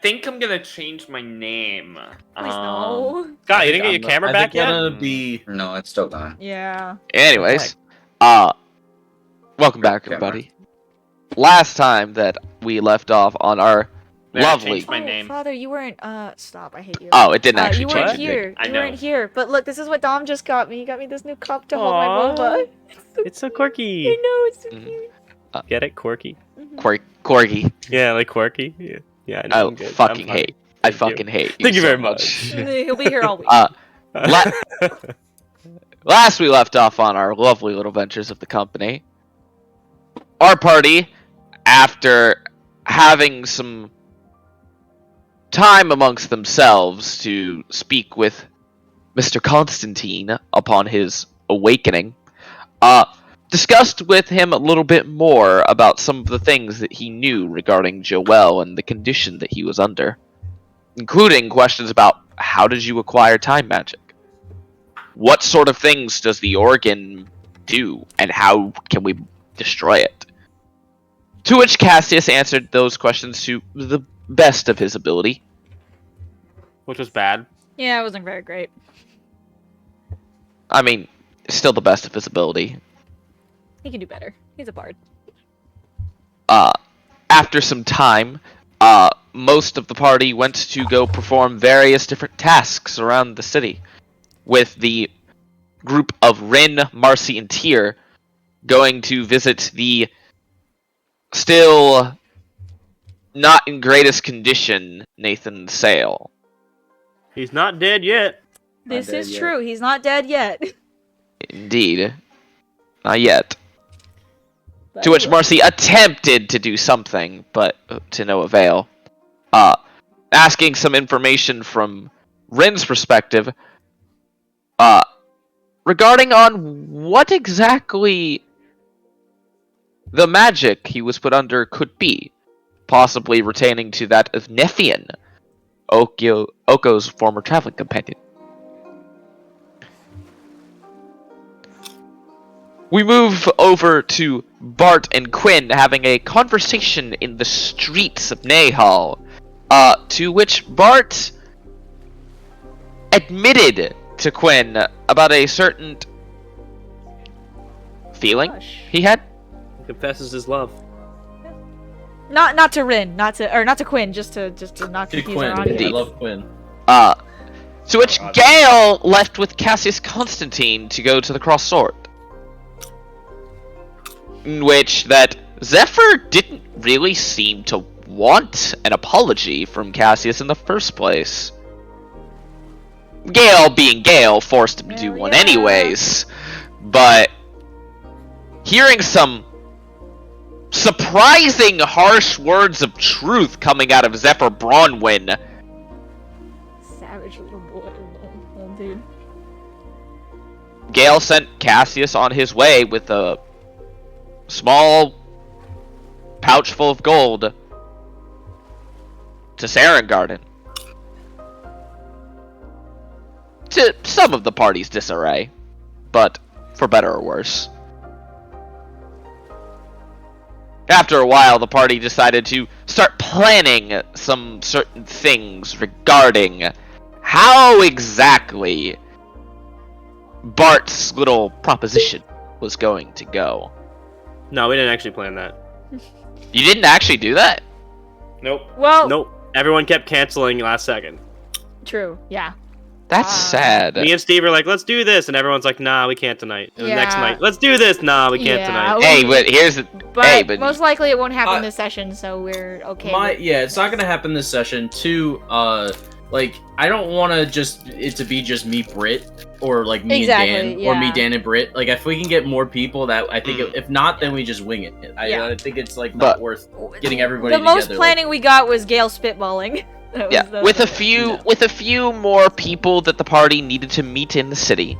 think I'm gonna change my name. Please no. Scott, you didn't get your camera back yet? No, it's still gone. Yeah. Anyways, welcome back, everybody. Last time that we left off on our There, I lovely. changed my name. Father, you weren't. Stop. I hate you. Oh, it didn't actually you change weren't anything. here. I You know. weren't here. But look, this is what Dom just got me. He got me this new cup to hold my Aw. boba. It's so quirky. I know, it's so Mhm. cute. Get it? Quirky? Corgi. Yeah, like quirky? Yeah, I know. I I'm good. fucking I'm fine. hate. I Thank you. fucking hate. Thank you so very much. He'll be here all week. Last we left off on our lovely little ventures of the company. Our party, after having some time amongst themselves to speak with Mr. Constantine upon his awakening, discussed with him a little bit more about some of the things that he knew regarding Joel and the condition that he was under, including questions about how did you acquire time magic? What sort of things does the organ do, and how can we destroy it? To which Cassius answered those questions to the best of his ability. Which was bad. Yeah, it wasn't very great. I mean, still the best of his ability. He can do better. He's a bard. After some time, most of the party went to go perform various different tasks around the city, with the group of Rin, Marcy, and Tyr going to visit the still not in greatest condition Nathan Sale. He's not dead yet. This dead is yet. true. He's not dead yet. Indeed. Not yet. But To which he will. Marcy attempted to do something, but to no avail. Asking some information from Rin's perspective, regarding on what exactly the magic he was put under could be, possibly retaining to that of Nephian, Oko's former traveling companion. We move over to Bart and Quinn having a conversation in the streets of Nahal, to which Bart admitted to Quinn about a certain feeling Gosh. he had. He confesses his love. Not to Rin, not to Quinn, just to not To confuse Quinn. our I audience. love Quinn. To which Gale left with Cassius Constantine to go to the Cross Sword. In which that Zephyr didn't really seem to want an apology from Cassius in the first place. Gale, being Gale, forced him to do Hell one yeah. anyways. But hearing some surprising harsh words of truth coming out of Zephyr Bronwyn, Savage little boy, little dude. Gale sent Cassius on his way with a small pouch full of gold to Sarengarden. To some of the party's disarray, but for better or worse. After a while, the party decided to start planning some certain things regarding how exactly Bart's little proposition was going to go. No, we didn't actually plan that. You didn't actually do that? Nope. Well, Nope. Everyone kept canceling last second. true. Yeah. That's sad. Me and Steve were like, let's do this. And everyone's like, nah, we can't tonight. And the next Yeah. night, let's do this. Nah, we can't Yeah, tonight. Hey, but here's the... But, Hey, but- most likely it won't happen Uh, this session, so we're okay. Yeah, it's not gonna happen this session. Two, like I don't want to just it to be just me, Britt, or like me Exactly, and Dan, or me, yeah. Dan and Britt. Like if we can get more people, that I think if not, then we just wing it. Yeah. I think it's like But- not worth getting everybody The most together, planning we got was Gale spitballing. That Yeah, was the- with a few more people that the party needed to meet in the city.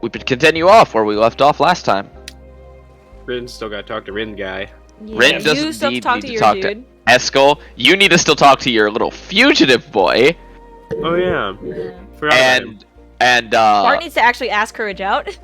We could continue off where we left off last time. Rin still gotta talk to Rin guy. Yeah, Rin you doesn't still need talk to to your talk to- dude. Eskel, you need to still talk to your little fugitive boy, Oh, yeah. Yeah. Forgot about him. and Bart needs to actually ask Courage out.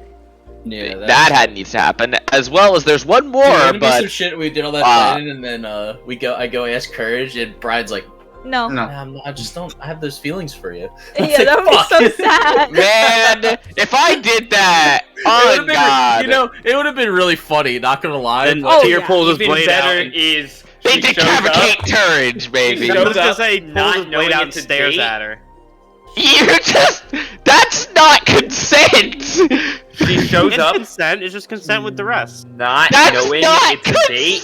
Yeah, that needs to happen, as well as there's one more, some but shit. We did all that planning, and then I go ask Courage, and Bride's like, No. No. I just don't. I have those feelings for you. Yeah, that would be so sad. man, if I did that, oh god, You know, it would have been really funny. Not gonna lie. Then Oh, Tyr yeah. pulls his Even blade out. better And is they she shows decapitate up, Courage, baby. She I was shows gonna up, say, pulls not his knowing blade out and it's a stares date. at her. You just—that's not consent. She shows It's up consent. It's just consent with the rest. not That's knowing not it's a date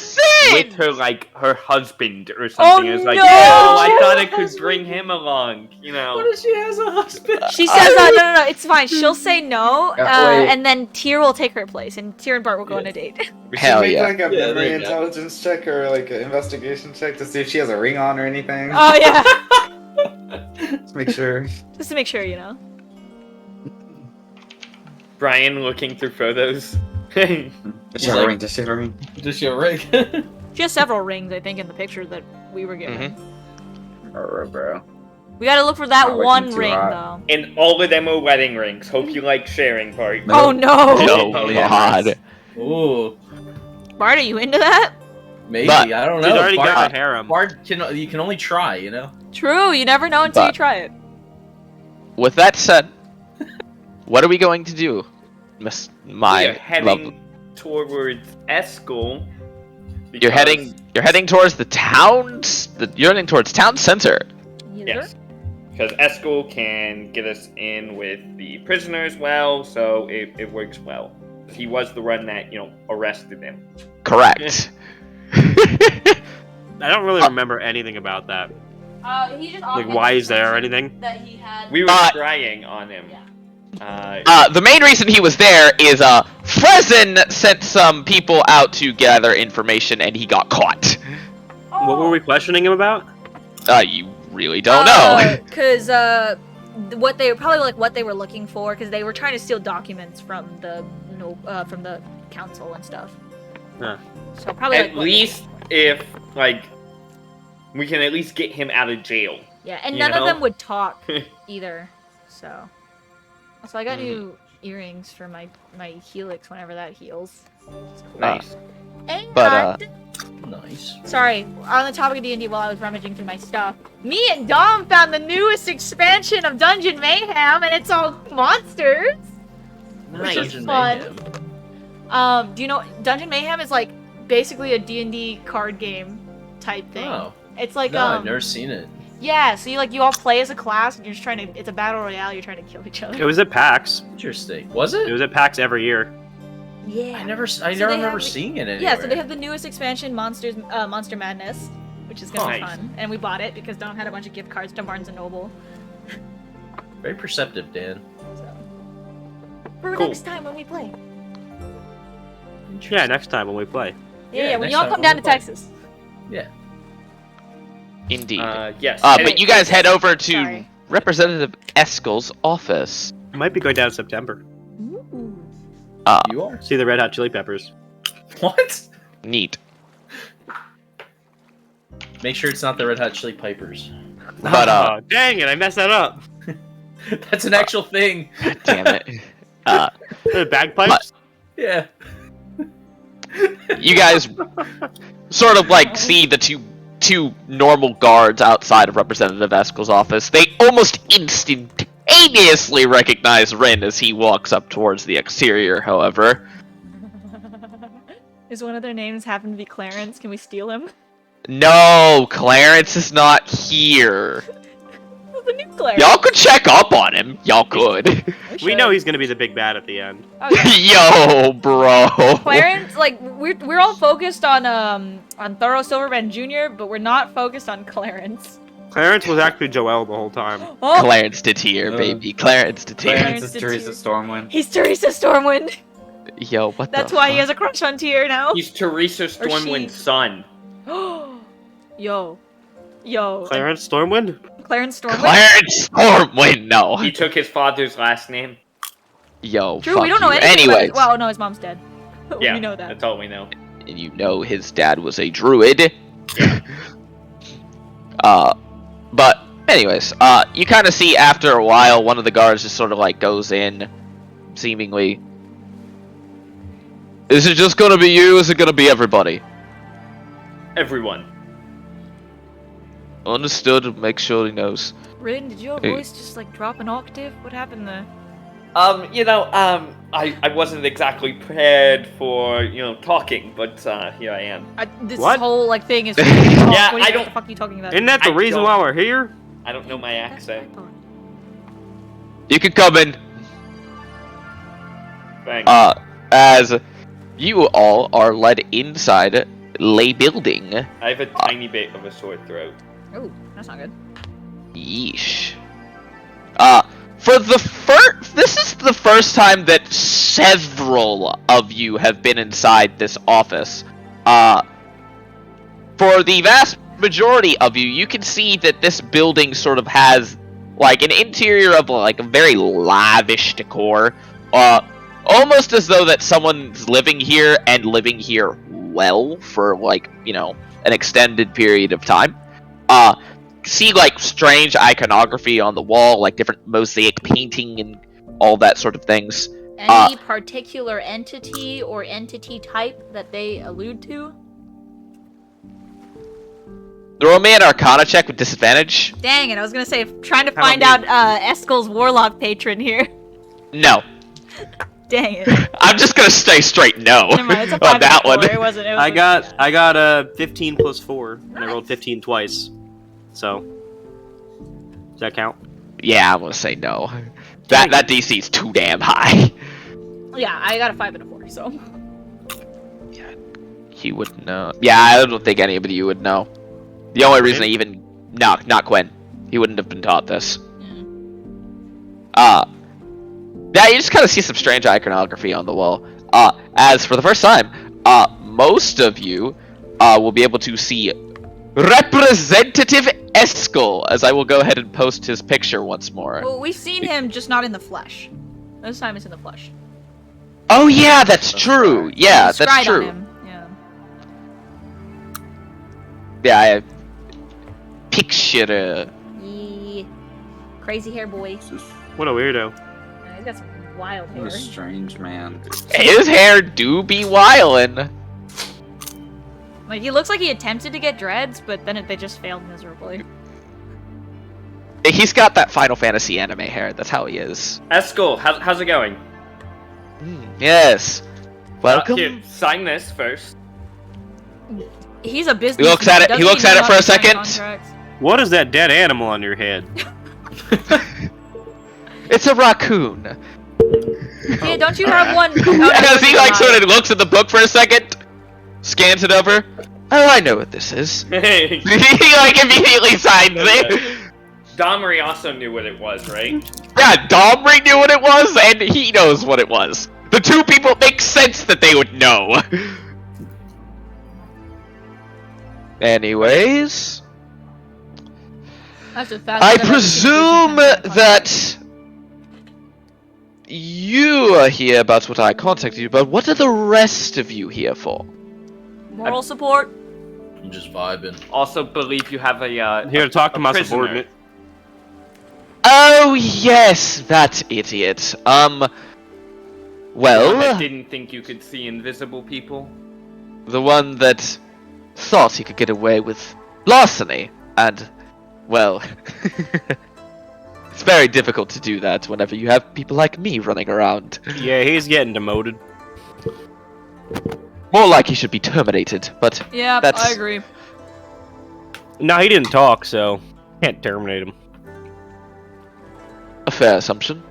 with consent. her like her husband or something. It's like, no! oh, I thought I could bring him along, you know. What if she has a husband? She says, no, it's fine. She'll say no, Wait. and then Tyr will take her place, and Tyr and Bart will go on a date. We Hell should make yeah. like a Yeah, there memory you go. intelligence check or like an investigation check to see if she has a ring on or anything. Oh, yeah. Let's make sure. Just to make sure, you know. Brian looking through photos. Does she He's have a like- ring? Does she have a ring? Just your rig. She has several rings, I think, in the picture that we were given. Bro. We gotta look for that Not looking one too ring, hot. though. And all of them are wedding rings. Hope you like sharing, Bart. No. Oh, no! Oh Polyamorous. god. Ooh, Bart, are you into that? maybe. But- I don't She's know. already Bart, got a harem. you can only try, you know. True, you never know until you But- try it. With that said, what are we going to do, Miss We are my heading love? towards Eskel. You're heading towards the towns. You're heading towards town center. Yes. Because Eskel can get us in with the prisoner as well, so it works well. He was the one that, arrested him. Correct. I don't really remember anything about that. He just Like, why is there or anything? that he had. We were Uh, trying on him. The main reason he was there is Frezin sent some people out to gather information, and he got caught. What were we questioning him about? You really don't know. Because what they were looking for, because they were trying to steal documents from the council and stuff. Huh. So probably At least if, we can at least get him out of jail. yeah, and you none of know? them would talk either. So I got Mhm. new earrings for my helix whenever that heals. Nice. And But, Nice. sorry, on the topic of D&D, while I was rummaging through my stuff, me and Dom found the newest expansion of Dungeon Mayhem, and it's all monsters. Nice. is fun. Do you know Dungeon Mayhem is like basically a D&D card game type thing. Oh, It's like no, I've never seen it. yeah, so you all play as a class and you're just trying to it's a battle royale, you're trying to kill each It other. was at PAX. Interesting. Was It it? was at PAX every year. Yeah. I never they remember have- seeing it anywhere. Yeah, so they have the newest expansion, Monster Madness, which is gonna be Nice. fun. And we bought it because Dom had a bunch of gift cards to Barnes and Noble. Very perceptive, Dan. So for Cool. next time when we play. Yeah, next time when we play. Yeah, Yeah, when next y'all time come when down we to play. Texas. Indeed. Yes. But you guys head over to Sorry. Representative Eskel's office. I might be going down in September. Ooh. You are. See the Red Hot Chili Peppers. What? Neat. Make sure it's not the Red Hot Chili Pipers. But, Oh, dang it, I messed that up. That's an actual thing. Damn it. The bagpipes? Yeah. You guys sort of like see the two normal guards outside of Representative Eskel's office. They almost instantaneously recognize Rin as he walks up towards the exterior, however. Is one of their names happen to be Clarence? Can we steal him? No, Clarence is not here. The new Clarence. Y'all could check up on him. Y'all could. We know he's gonna be the big bad at the end. Oh, yeah. Yo, bro. Clarence, like we're all focused on Thorough Silverman Jr., but we're not focused on Clarence. Clarence was actually Joel the whole time. Oh, Clarence to tier, baby. Clarence to tier. Clarence Clarence is did Teresa too. Stormwind. he's Teresa Stormwind. Yo, what That's the why he fuck? has a crush on Tyr now. He's Teresa she. Stormwind's son. Yo. Clarence Stormwind? Clarence Stormwind. Clarence Stormwind, no. He took his father's last name. Yo, True, fuck we don't know you. anything. Anyways, Well, no, his mom's dead. Yeah, we know that. That's all we know. and you know his dad was a druid. But anyways, you kind of see after a while, one of the guards just sort of like goes in, seemingly Is it just gonna be you? Is it gonna be everybody? Everyone. Understood. Make sure he knows. Rin, did your Hey. voice just like drop an octave? What happened there? I wasn't exactly prepared for, talking, but here I am. This What? whole like thing is. Yeah, what I What don't- the fuck are you talking about? Isn't that the I reason don't- why we're here? I don't know my That's what I accent. thought. You can come in. Thanks. As you all are led inside Lay Building. I have a tiny bit of a sore throat. Oh, that's not good. Yeesh. For the this is the first time that several of you have been inside this office. For the vast majority of you, you can see that this building sort of has like an interior of like a very lavish decor. Almost as though that someone's living here and living here well for like, an extended period of time. See like strange iconography on the wall, like different mosaic painting and all that sort of things. Any particular entity or entity type that they allude to? Throw me an Arcana check with disadvantage. Dang it, I was gonna say, trying to How find about out Eskel's warlock patron here. No. Dang it. I'm just gonna stay straight no Never mind, it's a on 5 that and a one. 4. It wasn't. I got a 15 plus 4, and I rolled Nice. 15 twice. So, does that count? Yeah, I'm gonna say no. That DC's too damn high. Yeah, I got a 5 and a 4, so. He would know. Yeah, I don't think any of you would know. The only reason I even not Quinn. He wouldn't have been taught this. Yeah, you just kind of see some strange iconography on the wall. As for the first time, most of you will be able to see Representative Eskel, as I will go ahead and post his picture once more. Well, we've seen him, just not in the flesh. This time it's in the flesh. Oh yeah, that's true. Yeah, Scryed that's on true. him. Yeah. Yeah, I picture. Yee. Crazy hair boy. What a weirdo. He's got some wild hair. What a strange man. His hair do be wildin'. Like, he looks like he attempted to get dreads, but then they just failed miserably. He's got that Final Fantasy anime hair. That's how he is. Eskel, how's it going? Yes. Welcome. Here, sign this first. He's a business. He looks at it- he looks at it for a second. What is that dead animal on your head? It's a raccoon. Yeah, don't you have one? Oh, no, As he you're like not. sort of looks at the book for a second, scans it over. Oh, I know what this is. Hey, He like immediately signs it. Domri also knew what it was, right? Yeah, Domri knew what it was, and he knows what it was. The two people, it makes sense that they would know. Anyways, That's just fast I enough. presume that you are here about what I contacted you about. What are the rest of you here for? Moral support. I'm just vibing. Also believe you have a Here to talk to my prisoner. subordinate. Oh yes, that idiot. One that Well, didn't think you could see invisible people. the one that thought he could get away with larceny, and, well, it's very difficult to do that whenever you have people like me running around. Yeah, he's getting demoted. More like he should be terminated, but Yeah, That's- I agree. No, he didn't talk, so can't terminate him. a fair assumption.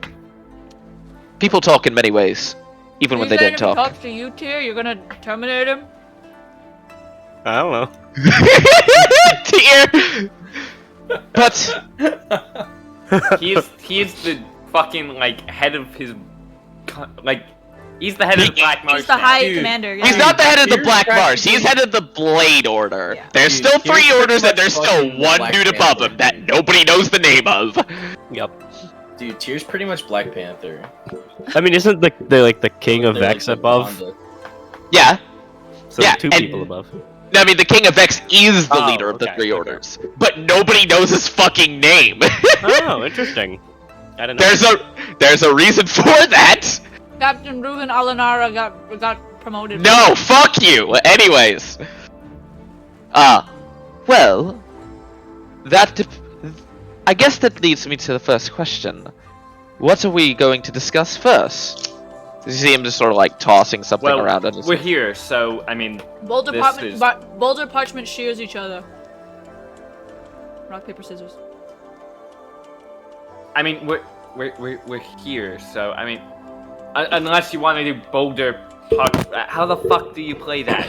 People talk in many ways, even when they don't If he talk. talks to you, Tyr, you're gonna terminate him? I don't know. Dear! But, He's the fucking head of his he's the head of the Black Marsh. He's the now. high Dude, commander. Yeah. he's not the head of the Here's Black Marsh, practically- he's head of the Blade Order. Yeah. There's Dude, still 3 here's orders and pretty there's much still fucking one Black dude above Panther, him that dude. nobody knows the name of. Yep. Dude, Tyr's pretty much Black Panther. I mean, isn't the king of They're Vex like the above? Wakanda. Yeah, So Yeah, two and- people above. I mean, the King of Vex is the Oh, leader of the okay, 3 okay. orders, but nobody knows his fucking name. Oh, interesting. I didn't know. There's a reason for that. Captain Ruben Alanara got promoted. No, fuck you! Anyways. Well, I guess that leads me to the first question. What are we going to discuss first? You see him just sort of like tossing something Well, around. At his we're here, so I mean, Boulder, This is- Boulder Parchment shears each other. Rock, paper, scissors. I mean, we're here, so I mean, unless you want to do Boulder Park, how the fuck do you play that?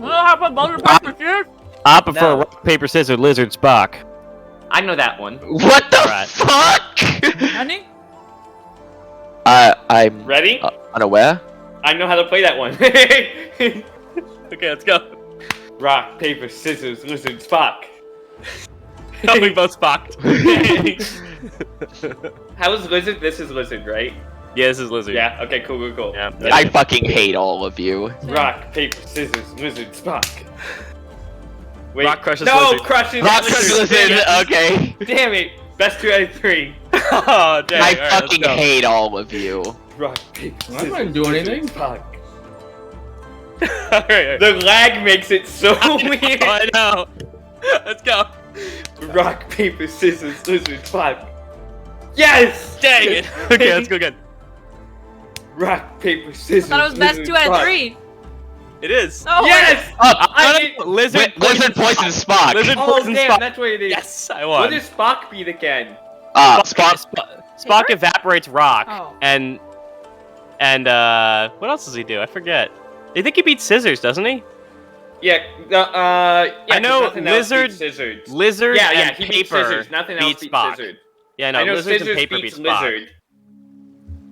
How about Boulder Parchment shears? I prefer No. rock, paper, scissors, lizard, Spock. I know that one. What the Alright. fuck? Honey? I'm Ready? unaware. I know how to play that one. Okay, let's go. Rock, paper, scissors, lizard, Spock. We both Spocked. How is lizard? This is lizard, right? Yeah, this is lizard. Yeah. Okay. Cool. Yeah. I fucking hate all of you. Rock, paper, scissors, lizard, Spock. Wait. Rock crushes no, lizard. crushes Rock lizard. lizard, Damn okay. it. Damn it. Best 2 out of 3. Oh, dang. I Alright, let's fucking go. hate all of you. Rock, paper, I scissors, didn't do lizard, anything. Spock. Alright. The lag makes it so weird. I know. Let's go. Rock, paper, scissors, lizard, Spock. Yes! Dang it. Okay, let's go again. Rock, paper, scissors. I thought it was best lizard, 2 out of Spock. 3. It is. Oh, Yes! I lizard, Lizard poison Spock. Lizard Oh poison damn, Spock. that's what it is. Yes, I What won. does Spock beat again? Spock. Spock evaporates rock, Oh. and what else does he do? I forget. I think he beats scissors, doesn't he? Yeah, yeah, I know 'cause nothing else lizard- beats scissors. Lizard Yeah, and he beats paper scissors. Nothing else beats beats Spock. scissors. Yeah, no, I know lizards scissors and paper beats beats Spock. lizard.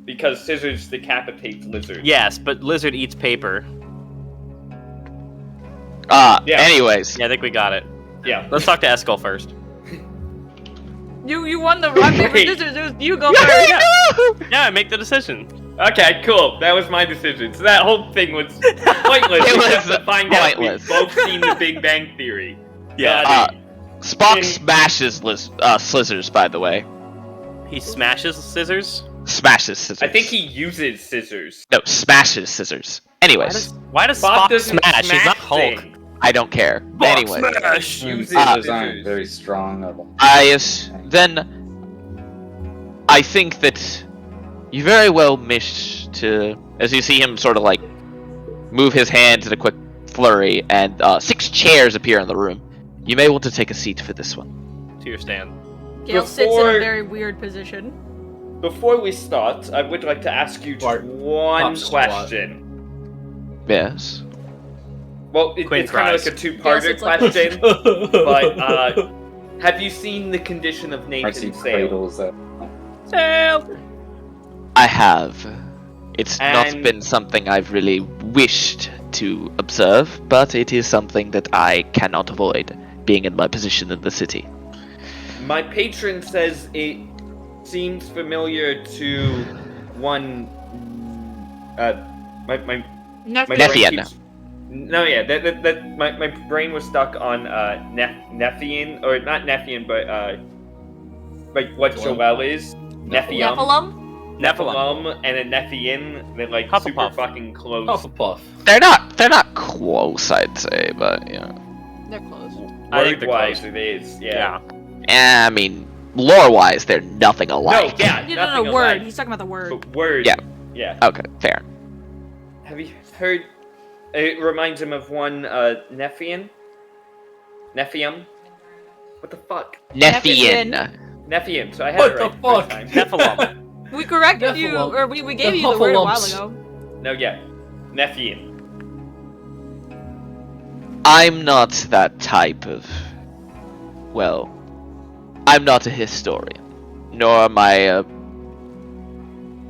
Because scissors decapitates lizard. Yes, but lizard eats paper. Yeah. Anyways. Yeah, I think we got it. Yeah. Let's talk to Eskel first. You won the rock, paper, Wait. scissors. It was you go first. Yeah, make the decision. Okay, cool. That was my decision. So that whole thing was pointless. It was except to find out pointless. we've both seen the Big Bang Theory. Yeah. Got it. Spock In- smashes scissors, by the way. He smashes scissors. Smashes scissors. I think he uses scissors. No, smashes scissors. Anyways, Why does Spock Spock doesn't smash? He's not Hulk. things. I don't care. Anyway, Smash. Uses Scissors scissors. aren't very strong at all. then I think that you very well missed to, as you see him sort of like move his hands in a quick flurry, and 6 chairs appear in the room. You may want to take a seat for this one. To your stand. Gale sits in Before- a very weird position. Before we start, I would like to ask you Bart, one pop squat. question. Yes. Well, Queen it's kind of cries. like a Yes, two-parter it's like- question, but have you seen the condition of I see Nathan Sale? cradles that. I have. It's not And- been something I've really wished to observe, but it is something that I cannot avoid, being in my position in the city. My patron says it seems familiar to one. My Nephew. brain Nephian. keeps- No, yeah, my brain was stuck on Nephian, or not Nephian, but like what Joel is. Nephium. Nephilim? Nephilim and a Nephian. They're like super Hufflepuff. fucking close. Hufflepuff. They're not close, I'd say, but you know. They're close. I think they're Word-wise, close. it is. Yeah. I mean, lore-wise, they're nothing alike. No, yeah. You nothing know, word. alike. He's talking about the word. But word. Yeah. Yeah. Okay, fair. Have you heard? It reminds him of one Nephian. Nephium. What the fuck? Nephian. Nephium. So I had What it right the first fuck? time. Nephilim. We corrected you, Nephilim. or we gave The you the word a while Huffalumps. ago. No, yeah. Nephian. I'm not that type of. Well, I'm not a historian, nor am I a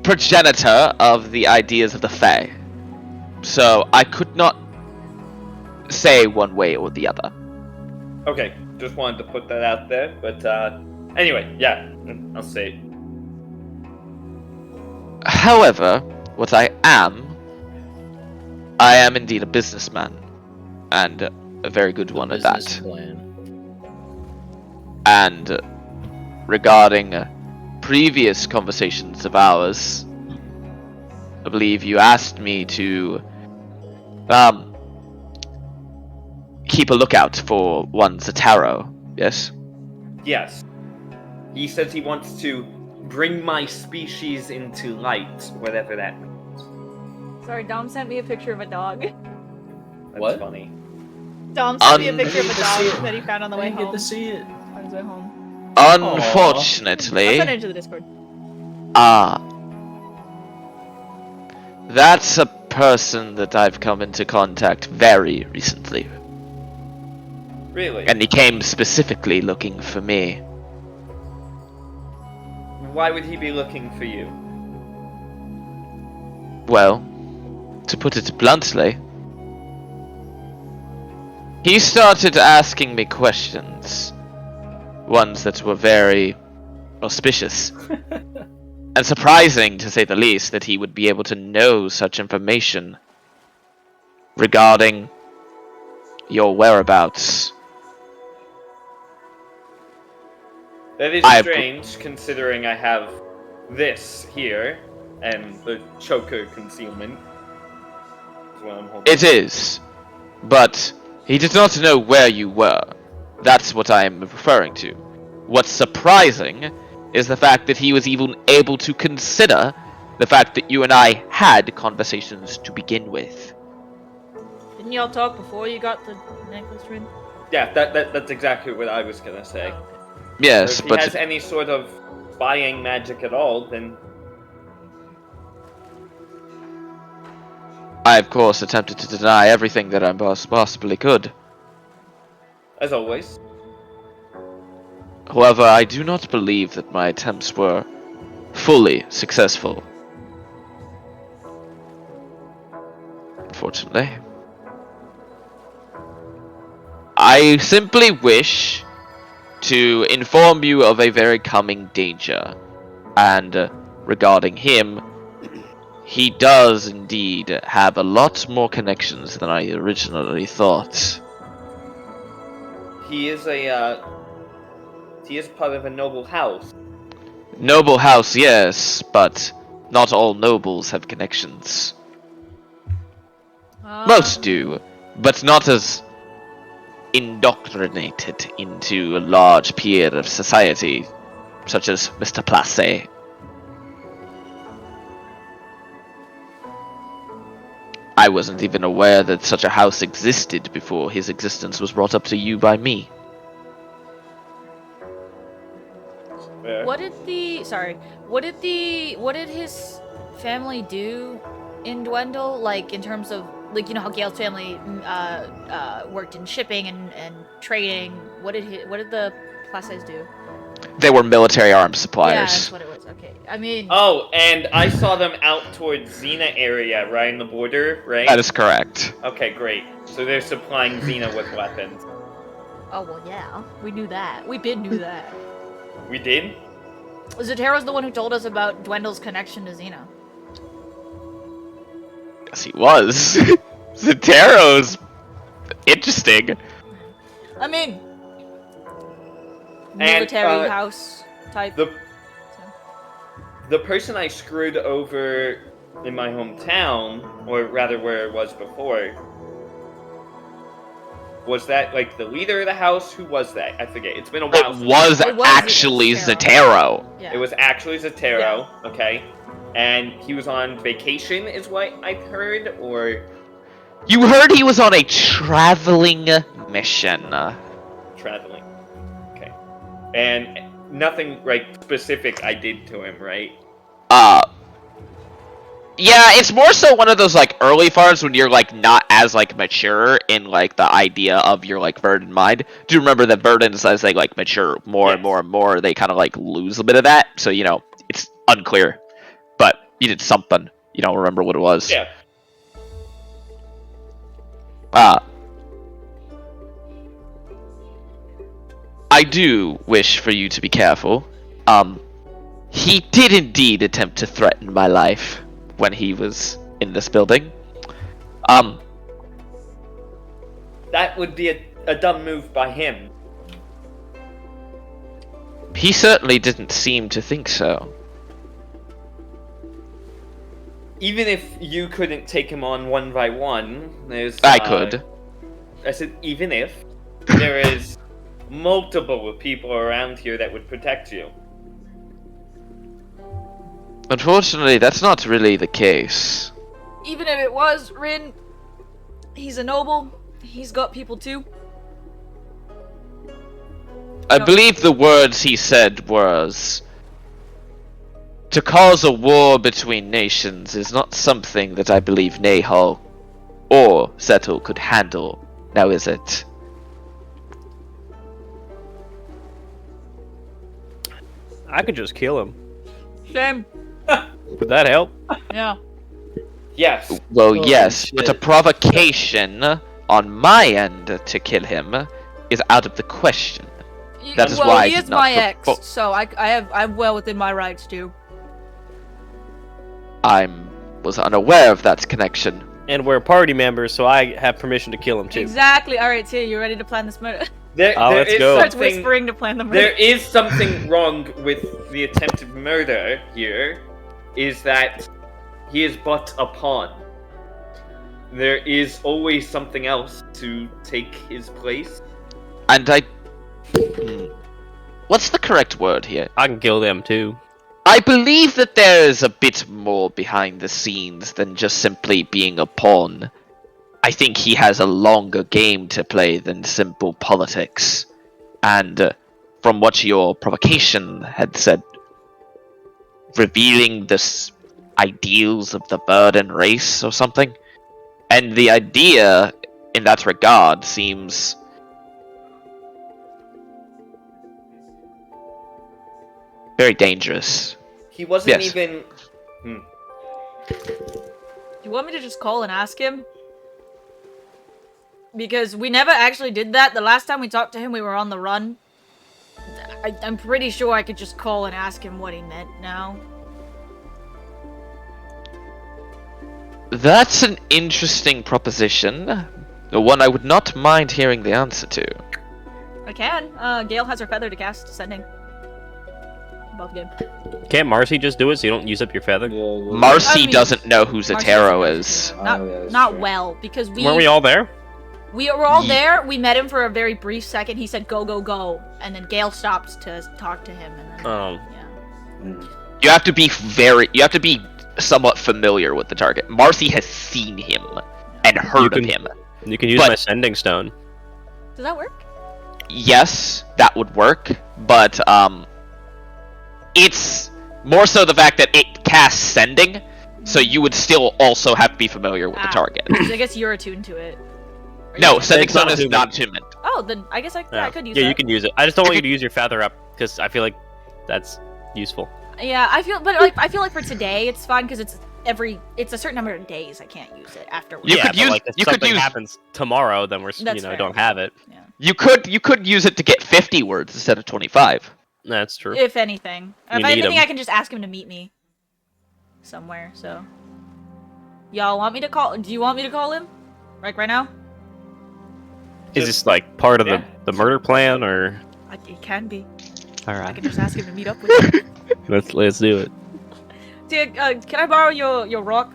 progenitor of the ideas of the Fae. So I could not say one way or the other. Okay, just wanted to put that out there. But anyway, yeah, I'll say it. However, what I am indeed a businessman, and a very good one at Business that. plan. And regarding previous conversations of ours, I believe you asked me to keep a lookout for one Zataro, yes? Yes. He says he wants to bring my species into light, whatever that means. Sorry, Dom sent me a picture of a dog. That's What? funny. Dom sent me a picture of a I need to see dog it. that he found on the I way didn't get home. to see it. On his way home. I'll Unfortunately, send it into the Discord. that's a person that I've come into contact very recently. Really? And he came specifically looking for me. Why would he be looking for you? Well, to put it bluntly, he started asking me questions. Ones that were very auspicious. And surprising, to say the least, that he would be able to know such information regarding your whereabouts. That is I- strange, considering I have this here, and the choker concealment. Is what I'm holding. It is, but he did not know where you were. That's what I am referring to. What's surprising is the fact that he was even able to consider the fact that you and I had conversations to begin with. Didn't y'all talk before you got the necklace ring? Yeah, that's exactly what I was gonna say. Oh, okay. Yes, If he but has any sort of spying magic at all, then I, of course, attempted to deny everything that I possibly could. as always. However, I do not believe that my attempts were fully successful. Unfortunately. I simply wish to inform you of a very coming danger. And regarding him, he does indeed have a lot more connections than I originally thought. He is part of a noble house. Noble house, yes, but not all nobles have connections. Most do, but not as indoctrinated into a large tier of society, such as Mr. Place. I wasn't even aware that such a house existed before his existence was brought up to you by me. Fair. What did his family do in Dwendal? Like, in terms of, like, you know how Gale's family worked in shipping and trading. What did the Places do? They were military arms Yeah, suppliers. that's what it was. Okay, I mean, Oh, and I saw them out towards Xena area, right in the border, right? That is correct. Okay, great. So they're supplying Xena with weapons. oh well, yeah, we knew that. We did knew that. We did? Zataro's the one who told us about Dwendal's connection to Xena. Yes, he was. Zataro's interesting. I mean, And, military house type. The person I screwed over in my hometown, or rather where it was before, was that like the leader of the house? Who was that? I forget. It's been a while. It since- was It was actually Zataro. Zataro. Yeah. It was actually Zataro, okay? And he was on vacation, is what I've heard, or You heard he was on a traveling mission. traveling. Okay. And nothing, like, specific I did to him, right? Yeah, it's more so one of those, like, early farms when you're, like, not as, like, mature in, like, the idea of your, like, Verdant mind. Do you remember that Verdants, as they, like, mature more and Yes. more and more, they kind of, like, lose a bit of that? So, you know, it's unclear. But you did something. You don't remember what it was. Yeah. I do wish for you to be careful. He did indeed attempt to threaten my life when he was in this building. That would be a dumb move by him. He certainly didn't seem to think so. even if you couldn't take him on one by one, there's. I could. I said, even if there is multiple people around here that would protect you. Unfortunately, that's not really the case. Even if it was, Rin, he's a noble. He's got people too. I believe the words he said was, to cause a war between nations is not something that I believe Nahal or Settle could handle. Now is it? I could just kill him. Shame. Would that help? Yeah. Yes. Well, Holy yes, but a shit. provocation on my end to kill him is out of the question. That is well, why I he did is not my provoke. ex, so I'm well within my rights too. Was unaware of that connection. And we're party members, so I have permission to kill him too. Exactly. All right, Tia, you ready to plan this murder? There Let's is go. Starts something. whispering to plan the murder. There is something wrong with the attempted murder here. Is that he is but a pawn. There is always something else to take his place. And what's the correct word here? I can kill them too. I believe that there is a bit more behind the scenes than just simply being a pawn. I think he has a longer game to play than simple politics. And from what your provocation had said, revealing this ideals of the Burden race or something, and the idea in that regard seems very dangerous. He wasn't Yes. even. You want me to just call and ask him? Because we never actually did that. The last time we talked to him, we were on the run. I'm pretty sure I could just call and ask him what he meant now. That's an interesting proposition. One I would not mind hearing the answer to. I can. Gale has her feather to cast sending. Above game. Can't Marcy just do it so you don't use up your feather? Marcy I mean, doesn't know who Marcy's Zatero not- is. Not, yeah, that's not true. well, because Weren't we all there? we were all Ye- there. We met him for a very brief second. He said, "Go, go, go," and then Gale stopped to talk to him, and then yeah. You have to be somewhat familiar with the target. Marcy has seen him and heard of can- him. You can use But- my sending stone. Does that work? Yes, that would work, but it's more so the fact that it casts sending, so you would still also have to be familiar with the target. So I guess you're attuned to it. Or No, you- sending It's not stone is human. not attunement. Oh, then I guess I could use that. Yeah, you can use it. I just don't want you to use your feather up because I feel like that's useful. Yeah, I feel like for today it's fine because it's a certain number of days I can't use it afterwards. You yeah, could but use- like if you could something use- happens tomorrow, then we're That's fair. don't have it. Yeah. You could use it to get 50 words instead of 25. That's true. If anything. You If need anything, 'em. I can just ask him to meet me somewhere. So, y'all want me to call? Do you want me to call him? Like right now? Is this like part of Yeah. the murder plan or? It can be. All I right, can just ask him to meet up with you. let's do it. Dude, can I borrow your rock?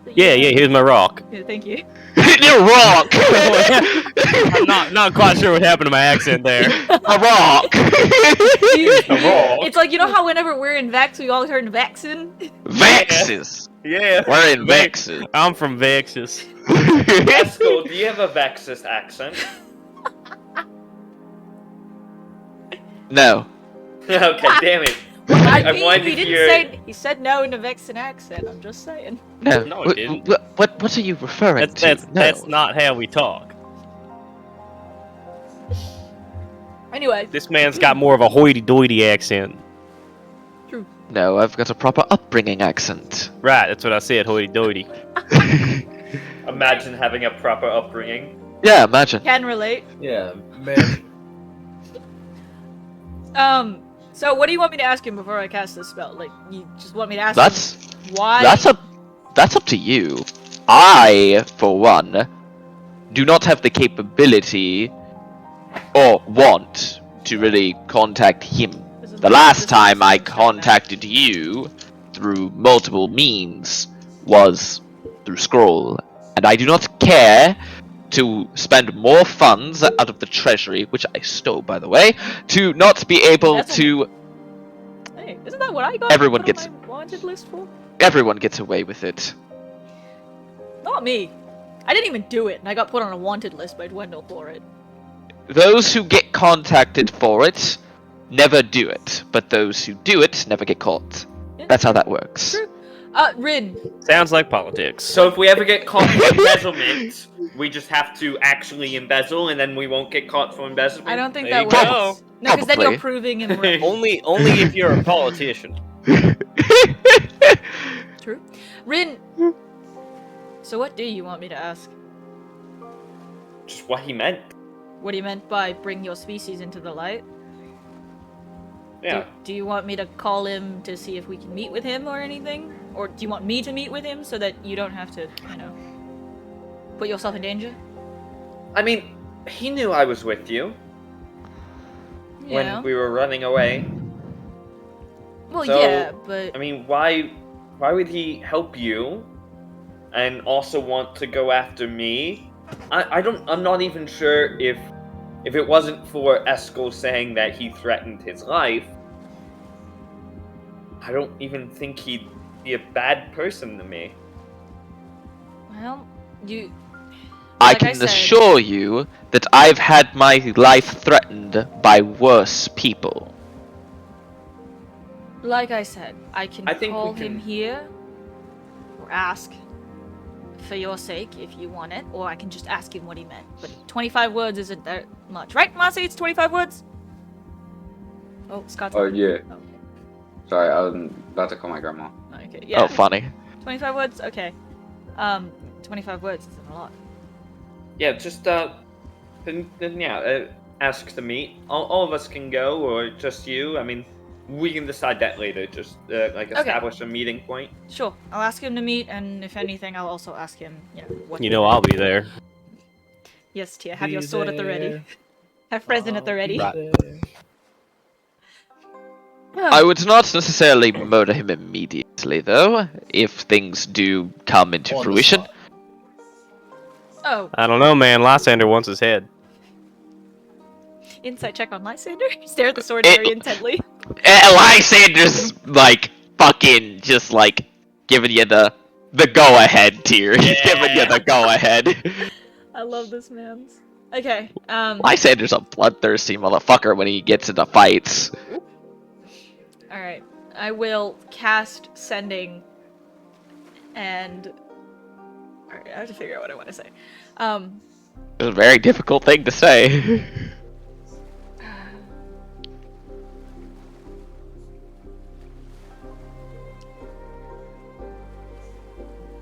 that you Yeah, have? yeah. Here's my rock. Yeah, thank you. You're wrong! I'm not quite sure what happened to my accent there. A rock! rock? It's like, you know how whenever we're in Vex, we all turn Vexen? Vexes! Yeah, We're in Vexes. I'm from Vexus. Esco, do you have a Vexus accent? No. Okay, damn it. I I mean, wanted he to didn't hear- say. He said no in a Vexen accent. I'm just saying. No. No, it didn't. What are you referring to? No. That's not how we talk. Anyway, This man's got more of a hoity-toity accent. No, I've got a proper upbringing accent. Right, that's what I said, hoity-toity. Imagine having a proper upbringing. Yeah, imagine. can relate. Yeah, man. So what do you want me to ask him before I cast this spell? Like, you just want me to ask That's him why? that's up to you. I, for one, do not have the capability or want to really contact him. This is- The last this is- time I this is- contacted you through multiple means was through scroll, and I do not care to spend more funds out of the treasury, which I stole, by the way, to not be able That's to. Hey, isn't that what I got? Everyone put on gets- my wanted list for? Everyone gets away with it. Not me. I didn't even do it, and I got put on a wanted list by Dwendal for it. Those who get contacted for it never do it, but those who do it never get caught. Yeah. That's how that works. True. Rin. Sounds like politics. So if we ever get caught for embezzlement, we just have to actually embezzle, and then we won't get caught for embezzlement. I don't think There that you works. go. No, because then you're Probably. proving him right. Only if you're a politician. True. Rin. So what do you want me to ask? Just what he meant. What do you meant by bring your species into the light? Yeah. Do you want me to call him to see if we can meet with him or anything? Or do you want me to meet with him so that you don't have to, put yourself in danger? I mean, he knew I was with you Yeah. when we were running away. Well, So, yeah, but I mean, why would he help you and also want to go after me? I'm not even sure if it wasn't for Eskel saying that he threatened his life, I don't even think he'd be a bad person to me. well, you. I Like I can said- assure you that I've had my life threatened by worse people. Like I said, I can I think we call him can- here or ask for your sake if you want it, or I can just ask him what he meant. But 25 words isn't that much, right, Marcy? It's 25 words. Oh, Scott's. Oh, yeah. Oh, Sorry, I was about to call my grandma. okay, yeah. Oh, funny. 25 words. Okay. 25 words isn't a lot. Yeah, just ask to meet. All of us can go, or just you. I mean, we can decide that later. Just establish a meeting point. Sure, I'll ask him to meet, and if anything, I'll also ask him, what. You know I'll be there. Yes, Tia. Have your sword at the ready. Have present at the ready. I would not necessarily murder him immediately, though, if things do come into On the fruition. spot. Oh, I don't know, man. Lysander wants his head. insight check on Lysander. Stare at the sword It- very intently. Lysander's, fucking just, giving you the go-ahead tier. He's giving you the go-ahead. I love this man's. Okay, Lysander's a bloodthirsty motherfucker when he gets into fights. alright. I will cast Sending, and... Alright, I have to figure out what I want to say. It's a very difficult thing to say.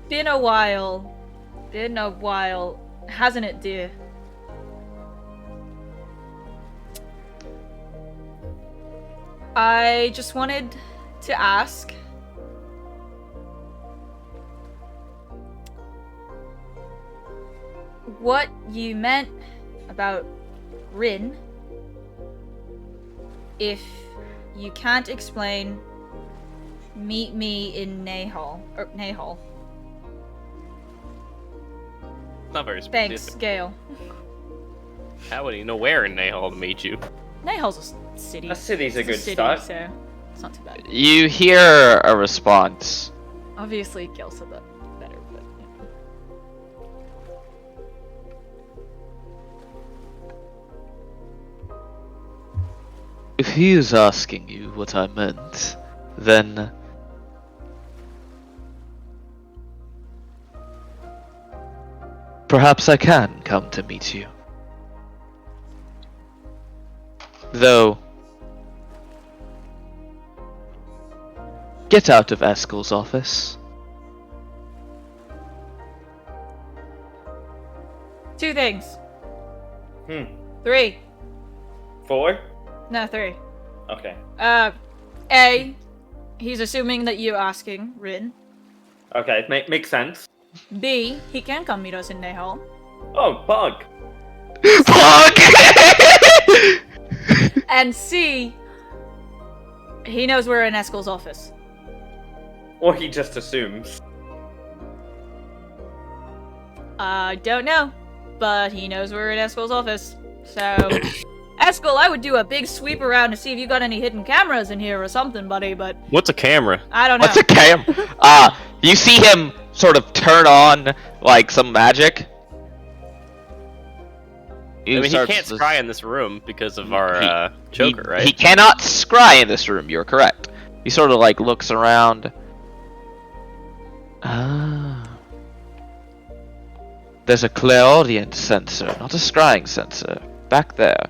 Been a while. Hasn't it, dear? I just wanted to ask. What you meant about Rin. If you can't explain, meet me in Nahal. Not very Thanks, specific. Gale. How would he know where in Nahal to meet you? Nahal's a city. A city's a It's good city, start. so it's not too bad. You hear a response. Obviously, Gale said that better, but If he is asking you what I meant, then perhaps I can come to meet you. Though, get out of Eskel's office. two things. 3. 4? No, 3. Okay. A. He's assuming that you're asking Rin. Okay, makes sense. B. He can come meet us in Nahal. Oh, bug. Fuck! And C. He knows we're in Eskel's office. Or he just assumes. I don't know, but he knows we're in Eskel's office. So, Eskel, I would do a big sweep around to see if you got any hidden cameras in here or something, buddy, but What's a camera? I don't know. What's a cam? You see him sort of turn on like some magic. I mean, he can't scry in this room because of our choker, right? He cannot scry in this room. You're correct. He sort of like looks around. There's a clairaudient sensor, not a scrying sensor, back there.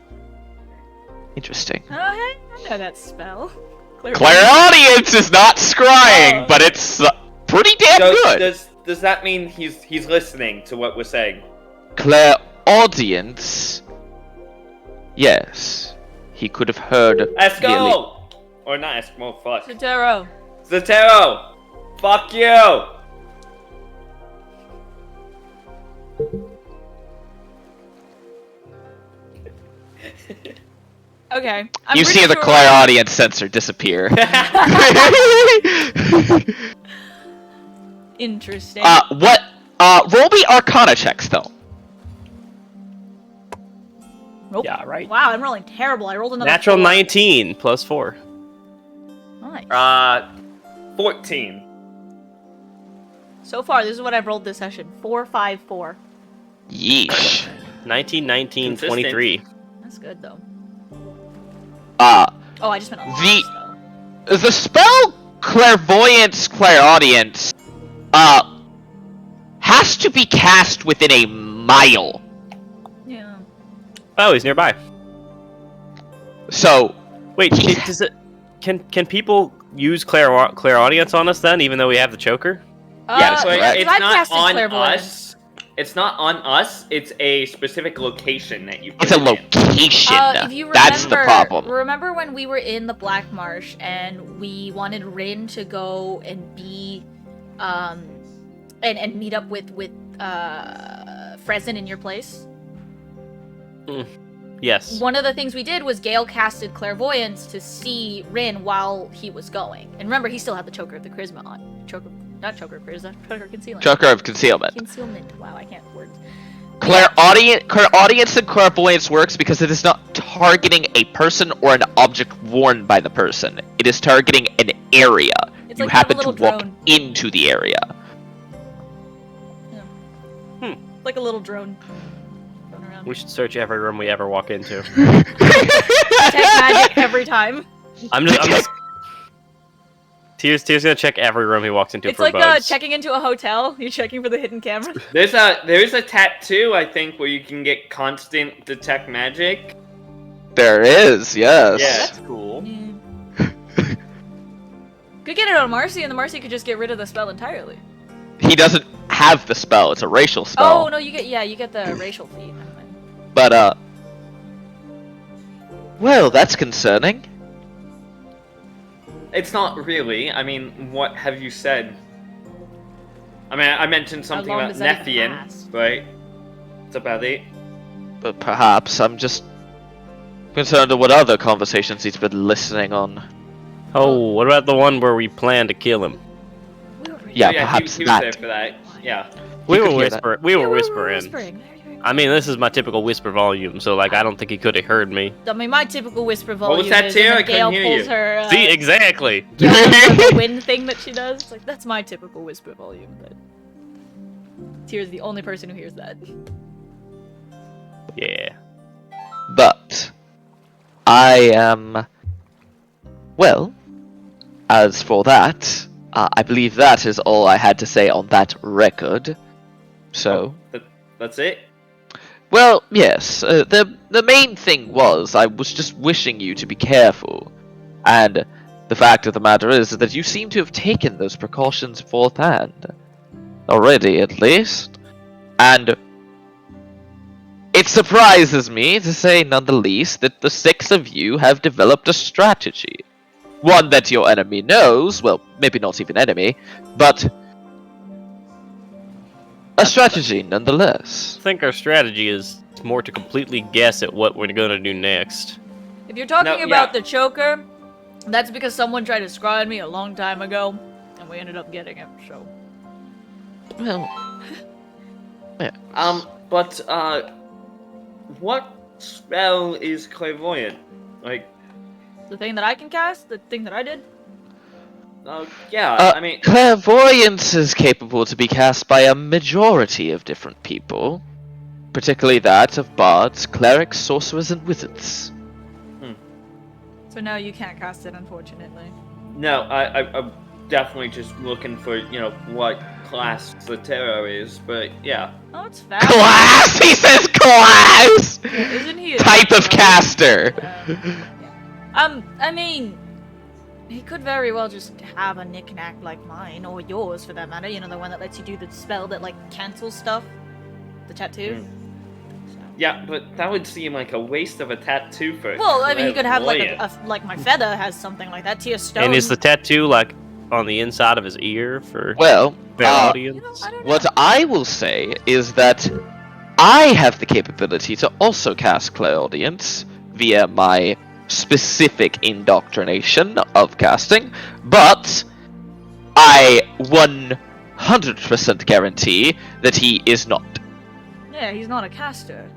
Interesting. Oh, hey, I know that spell. Clairaudience is not scrying, but it's pretty damn good. Does that mean he's listening to what we're saying? Clairaudience? Yes. He could have heard. Eskel! Or not Eskel, fuck. Zotero. Zotero! Fuck you! Okay. You see the clairaudience sensor disappear. Interesting. What? Roll me Arcana checks, though. Nope. Yeah, right. Wow, I'm rolling terrible. I rolled another Natural 4. 19 plus 4. Nice. 14. So far, this is what I've rolled this session. 4, 5, 4. Yeesh. 19, 19, Consistent. 23. That's good, though. Uh, Oh, I just meant a lot, The- though. the spell Clairvoyance Clairaudience, has to be cast within a mile. Yeah. Oh, he's nearby. So, Wait, does it? Can people use clairaudience on us then, even though we have the choker? Yeah, So correct. it's I've not casted on clairvoyance. us. It's not on us. It's a specific location that you. it's a put it in. location. If you remember, That's the problem. Remember when we were in the Black Marsh and we wanted Rin to go and be, and meet up with Frezin in your place? Yes. One of the things we did was Gale casted clairvoyance to see Rin while he was going. And remember, he still had the choker of the charisma on. Not choker of charisma, choker concealment. Choker of Concealment. Concealment. Wow, I can't words. Clairaudience and clairvoyance works because it is not targeting a person or an object worn by the person. It is targeting an area. It's You like happen a to little walk drone. into the area. Like a little drone. Going around. We should search every room we ever walk into. Tech magic every time. I'm just Tier's gonna check every room he walks into It's for like bugs. checking into a hotel. You're checking for the hidden camera. There is a tattoo I think where you can get constant detect magic. There is, yes. Yeah. That's cool. Could get it on Marcy, and the Marcy could just get rid of the spell entirely. He doesn't have the spell. It's a racial spell. Oh no, you get the racial feat. Never mind. But, well, that's concerning. It's not really. I mean, what have you said? I mean, I mentioned something long about does that even Nephian, last? right? That's about it. But perhaps I'm just concerned of what other conversations he's been listening on. Oh, what about the one where we plan to kill him? We were Yeah, Oh, perhaps he was that. there for that. Yeah. We could were hear that. whispering. We were Yeah, whispering. whispering. I mean, this is my typical whisper volume, so like I don't think he could have heard me. I mean, my typical whisper What volume was that, is Tara? when I couldn't Gale hear pulls you. her. See, exactly. Gale does like the wind thing that she does. It's like that's my typical whisper volume, but Tira's the only person who hears that. Yeah. But I am. Well, as for that, I believe that is all I had to say on that record. So, That's it. well, yes. The main thing was I was just wishing you to be careful, and the fact of the matter is that you seem to have taken those precautions beforehand, already at least, and it surprises me, to say none the least, that the 6 of you have developed a strategy. One that your enemy knows, well, maybe not even enemy, but a strategy nonetheless. I think our strategy is more to completely guess at what we're gonna do next. If you're talking No, about yeah. the choker, that's because someone tried to scry on me a long time ago, and we ended up getting it. So Well, Yeah. But what spell is clairvoyant? Like, The thing that I can cast, the thing that I did. yeah, I mean, Clairvoyance is capable to be cast by a majority of different people, particularly that of bards, clerics, sorcerers, and wizards. So no, you can't cast it, unfortunately. no, I'm definitely just looking for, what class the tarot is, but yeah. Oh, it's fast. Class! He says class! Yeah, isn't he a Type of tarot? caster! I mean, he could very well just have a knick-knack like mine, or yours for that matter. You know, the one that lets you do the spell that, like, cancels stuff. The tattoo. So. Yeah, but that would seem like a waste of a tattoo for Well, I mean, you could have, like, clairvoyant. like my feather has something like that. Tia Stone. And is the tattoo like on the inside of his ear for Well, their You audience? know, I don't know. what I will say is that I have the capability to also cast Clairaudience via my specific indoctrination of casting, but I 100% guarantee that he is not. Yeah, he's not a caster.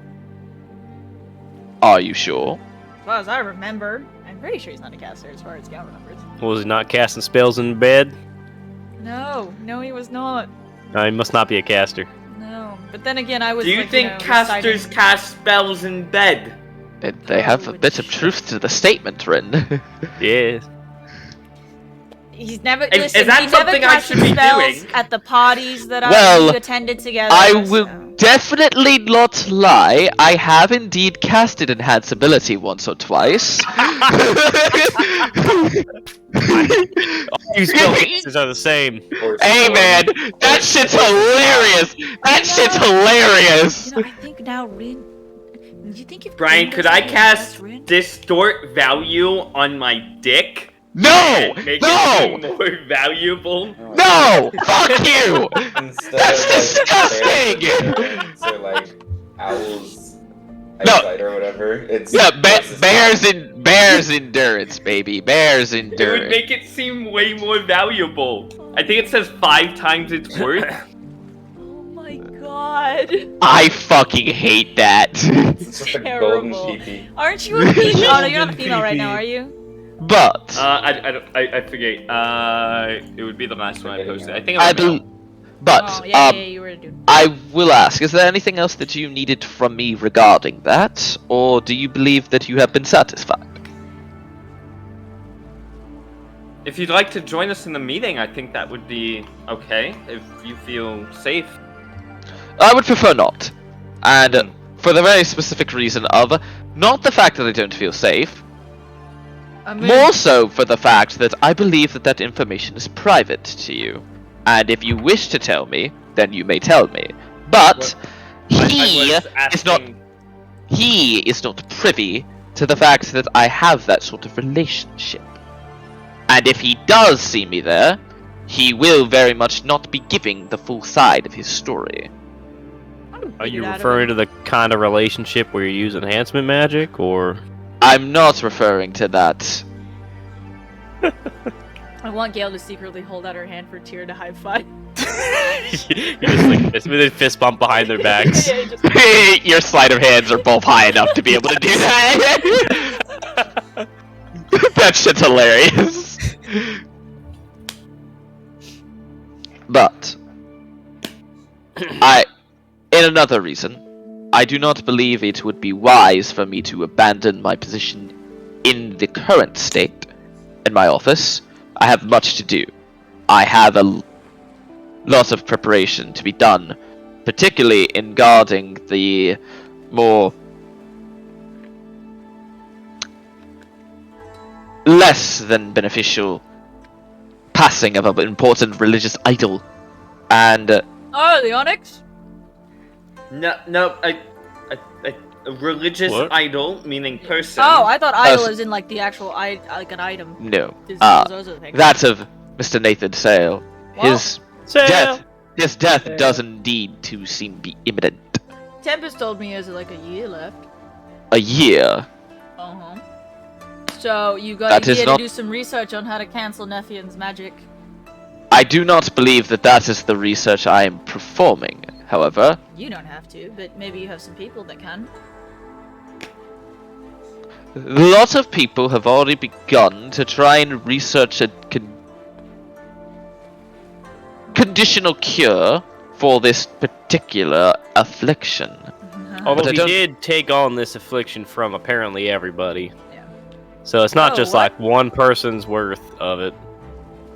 Are you sure? As far as I remember. I'm pretty sure he's not a caster as far as Gal remembers. Was he not casting spells in bed? No, he was not. No, he must not be a caster. No. But then again, I was Do you like, think casters reciting- cast spells in bed? They have a bit of truth to the statement, Rin. Yes. He's never. Is Listen, that he never something I casted should be spells doing? at the parties that Well, we attended together. I will so- definitely not lie. I have indeed casted Enhance Ability once or twice. You spell cases are the same. Hey man, that shit's hilarious! That shit's hilarious! You know, I think now Rin. Do you think if Brian, Rin could does I that, cast Rin? distort value on my dick? No! And make it No! more valuable? No! Fuck you! Instead That's of, disgusting! bears or like owls, No. eyesight or whatever, it's Yeah, less bears endurance, baby. Bears It would endurance. make it seem way more valuable. I think it says 5 times its worth. Oh my god. I fucking hate that. It's just a golden Terrible. pee-pee. Aren't you a female? Oh no, you're not a female right now, are you? But I forget. It would be the last one I posted. I think I it was bel- but Oh yeah, you were a dude. I will ask, is there anything else that you needed from me regarding that? Or do you believe that you have been satisfied? If you'd like to join us in the meeting, I think that would be okay. If you feel safe. I would prefer not. And for the very specific reason of not the fact that I don't feel safe, I mean, more so for the fact that I believe that that information is private to you. And if you wish to tell me, then you may tell me. But he I was is not asking. he is not privy to the fact that I have that sort of relationship. And if he does see me there, he will very much not be giving the full side of his story. Are you referring to the kind of relationship where you use enhancement magic, or? I'm not referring to that. I want Gail to secretly hold out her hand for Tyr to high five. You just like with a fist bump behind their backs. Yeah, just- Your sleight of hands are both high enough to be able to do that. That shit's hilarious. But in another reason, I do not believe it would be wise for me to abandon my position in the current state in my office. I have much to do. I have a lot of preparation to be done, particularly in guarding the more less than beneficial passing of an important religious idol. And Oh, the Onyx? No, a religious What? idol, meaning person. Oh, I thought idol s- is in like the actual like an item. no, Those are the things. that's of Mr. Nathan Sale. His death, his death does indeed to seem to be imminent. Tempest told me there's like a year left. A year. Uh-huh. So you got That a is year not- to do some research on how to cancel Nephian's magic. I do not believe that that is the research I am performing. however, You don't have to, but maybe you have some people that can. a lot of people have already begun to try and research a conditional cure for this particular affliction. Although But I he don't- did take on this affliction from apparently everybody. Yeah. So it's not Oh, just what? like one person's worth of it.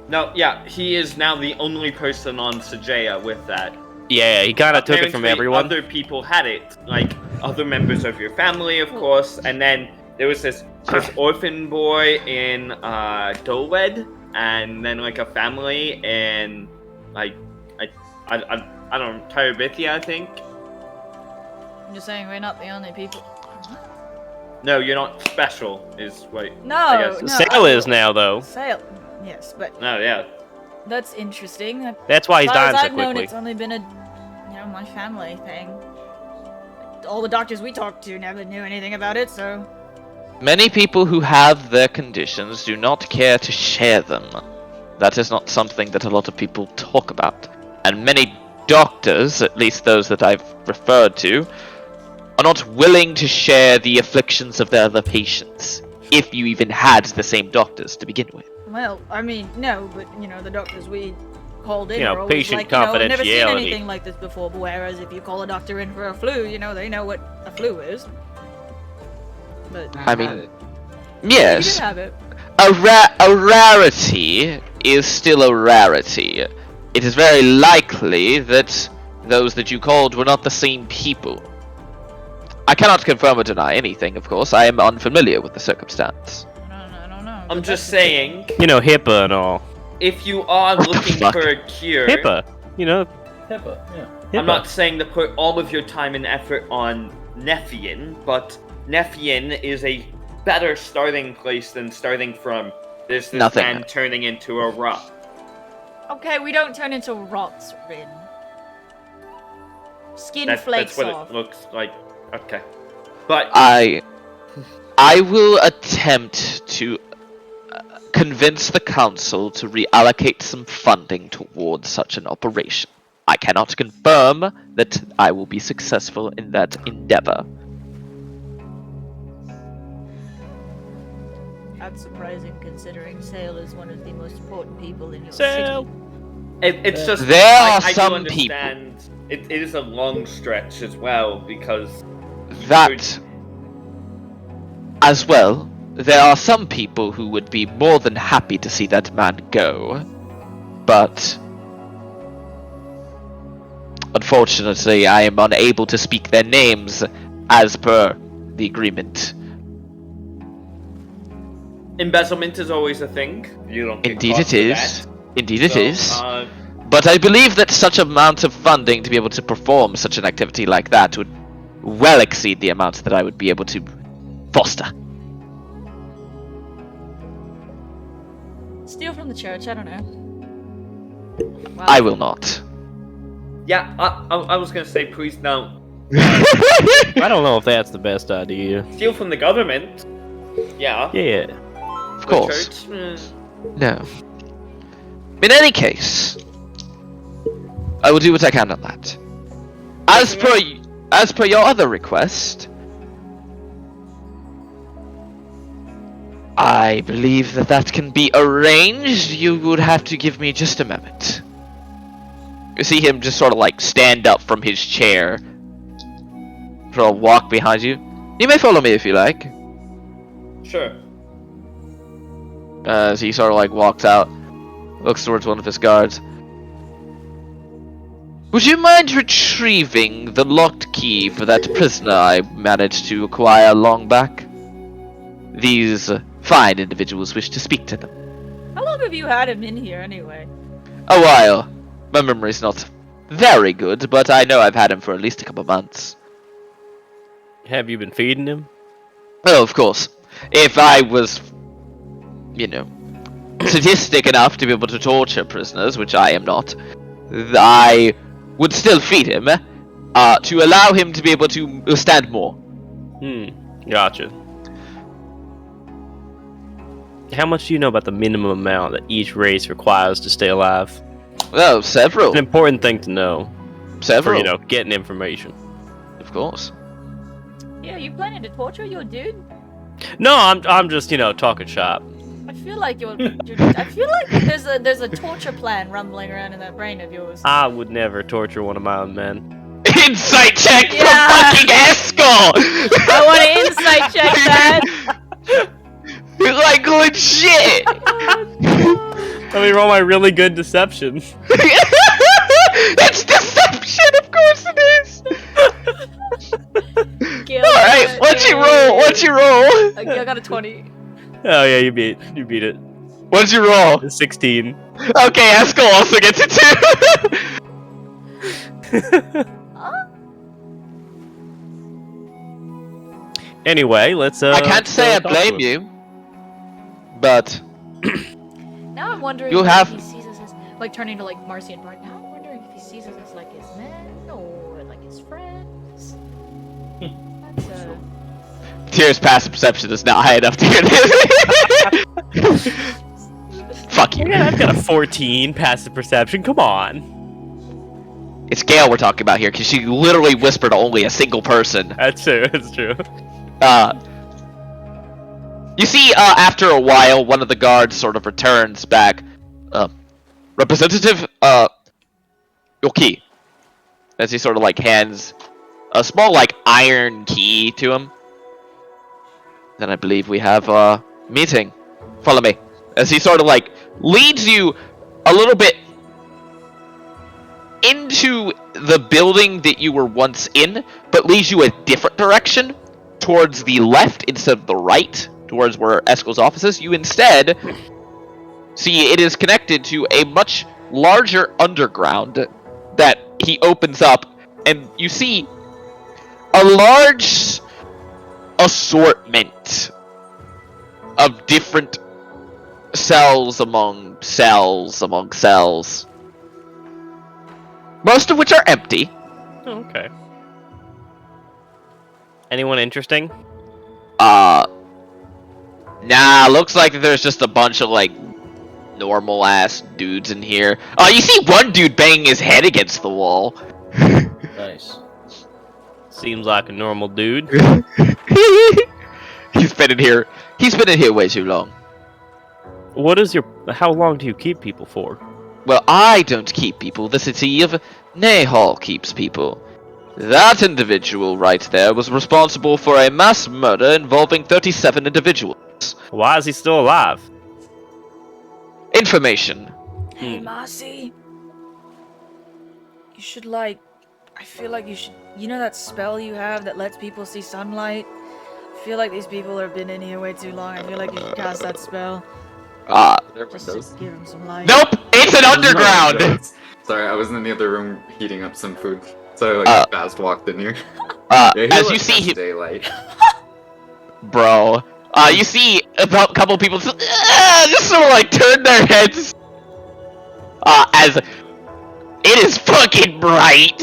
No, yeah, he is now the only person on Sajaya with that. Yeah, he kind of took it from Apparently, everyone. Other people had it, like other members of your family, of course, and then there was this orphan boy in Dolwed, and then like a family in like I don't know, Tyrabithia, I think. I'm just saying we're not the only people. No, you're not special, is what No, I guess. no. Sale is now, though. Sale. Yes, but No, yeah. that's interesting. That's why he's As far dying as so I've known, quickly. it's only been my family thing. All the doctors we talked to never knew anything about it, so Many people who have their conditions do not care to share them. That is not something that a lot of people talk about. And many doctors, at least those that I've referred to, are not willing to share the afflictions of their other patients, if you even had the same doctors to begin with. well, I mean, no, but the doctors we called in You know, are always patient like, I've never seen confidentiality. anything like this before. But whereas if you call a doctor in for a flu, they know what a flu is. But I mean, you yes, can have it. a rarity is still a rarity. It is very likely that those that you called were not the same people. I cannot confirm or deny anything, of course. I am unfamiliar with the circumstance. I don't know. I'm but just that's- saying, You know, HIPAA and all. if you are What the looking fuck? for a cure, HIPAA. You know, HIPAA, yeah. HIPAA. I'm not saying to put all of your time and effort on Nephian, but Nephian is a better starting place than starting from this Nothing. man turning into a rock. Okay, we don't turn into rots, Rin. Skin That's flakes what off. it looks like. Okay. But I will attempt to convince the council to reallocate some funding towards such an operation. I cannot confirm that I will be successful in that endeavor. That's surprising considering Sale is one of the most important people in your Sale. city. it's just There are I do some understand it is a long stretch as well because That, as well, there are some people who would be more than happy to see that man go, but unfortunately I am unable to speak their names as per the agreement. embezzlement is always a thing. You don't get Indeed caught it for is. that. Indeed it So, is. But I believe that such amount of funding to be able to perform such an activity like that would well exceed the amount that I would be able to foster. Steal from the church, I don't know. Wow. I will not. yeah, I was gonna say please don't I don't know if that's the best idea. steal from the government. Yeah. Yeah. Of The course. church, No. In any case, I will do what I can on that. As per your other request, I believe that can be arranged. You would have to give me just a moment. You see him just sort of like stand up from his chair, sort of walk behind you. You may follow me if you like. Sure. As he sort of like walks out, looks towards one of his guards. Would you mind retrieving the locked key for that prisoner I managed to acquire long back? These fine individuals wish to speak to them. How long have you had him in here anyway? A while. My memory's not very good, but I know I've had him for at least a couple months. Have you been feeding him? Oh, of course. If I was, sadistic enough to be able to torture prisoners, which I am not, I would still feed him, to allow him to be able to withstand more. Gotcha. How much do you know about the minimum amount that each race requires to stay alive? Oh, several. It's an important thing to know. For, Several, you know, getting information. of course. Yeah, you planning to torture your dude? No, I'm just, you know, talking shop. I feel like I feel like there's a torture plan rumbling around in that brain of yours. I would never torture one of my own men. Insight check Yeah. from fucking Eskel! I want to insight check that. Like, legit! Let me roll my really good deception. It's deception, of course it is! Alright, what'd you roll? What'd you roll? I got a 20. Oh yeah, you beat it. What'd you roll? 16. Okay, Eskel also gets it too! Anyway, let's. I can't say I talk blame to him. you, but Now I'm wondering You if have- he sees us as, like, turning to, like, Marcy and Bart. Now I'm wondering if he sees us as, like, his men or, like, his friends. That's, Tyr's passive perception is not high enough to hear this. Fuck you. Yeah, I've got a 14 passive perception. Come on. It's Gale we're talking about here, because she literally whispered to only a single person. That's true. That's true. You see, after a while, one of the guards sort of returns back. Representative, your key. As he sort of, like, hands a small, like, iron key to him. Then I believe we have a meeting. Follow me. As he sort of, like, leads you a little bit into the building that you were once in, but leads you a different direction, towards the left instead of the right, towards where Eskel's office is. You instead see it is connected to a much larger underground that he opens up, and you see a large assortment of different cells among cells among cells. Most of which are empty. Oh, okay. Anyone interesting? Nah, looks like there's just a bunch of, like, normal ass dudes in here. You see one dude banging his head against the wall. Nice. Seems like a normal dude. He's been in here way too long. What is your? How long do you keep people for? Well, I don't keep people. The city of Nahal keeps people. That individual right there was responsible for a mass murder involving 37 individuals. Why is he still alive? Information. Hey, Marcy. You should, like, I feel like you should, you know that spell you have that lets people see sunlight? I feel like these people have been in here way too long. I feel like you should cast that spell. There Just windows. to give them some light. Nope! It's an underground! Windows. Sorry, I was in the other room heating up some food. So I fast walked in here. Yeah, he As you looks see past him, daylight. bro. You see a couple people just sort of like turn their heads. As it is fucking bright.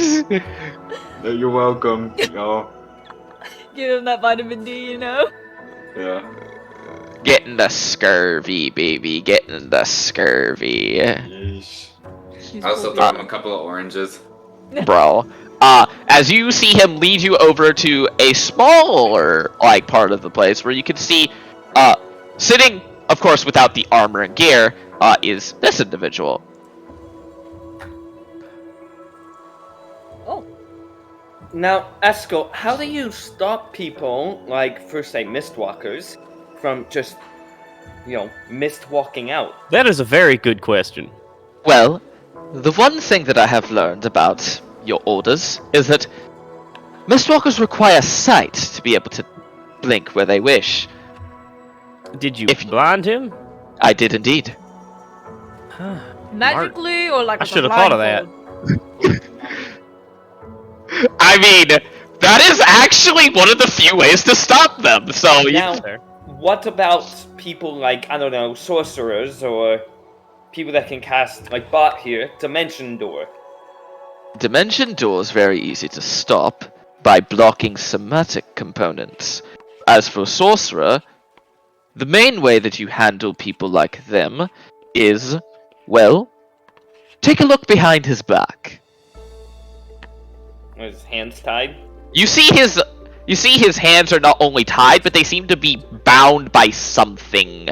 No, you're welcome. Oh, Give them that vitamin D, you know? yeah. Getting the scurvy, baby. Getting the scurvy. Yeesh. He's I also full throw of- him a couple of oranges. Bro. As you see him lead you over to a smaller, like, part of the place where you can see, sitting, of course, without the armor and gear, is this individual. Oh, Now, Eskel, how do you stop people, like, for say, mistwalkers, from just, you know, mistwalking out? That is a very good question. Well, the one thing that I have learned about your orders is that mistwalkers require sight to be able to blink where they wish. Did you If- blind him? I did indeed. magically or like I with a should have thought of that. blindfold? I mean, that is actually one of the few ways to stop them, so Now, There. what about people like, I don't know, sorcerers or people that can cast, like Bot here, Dimension Door? Dimension Door is very easy to stop by blocking somatic components. As for Sorcerer, the main way that you handle people like them is, well, take a look behind his back. His hands tied. You see his hands are not only tied, but they seem to be bound by something.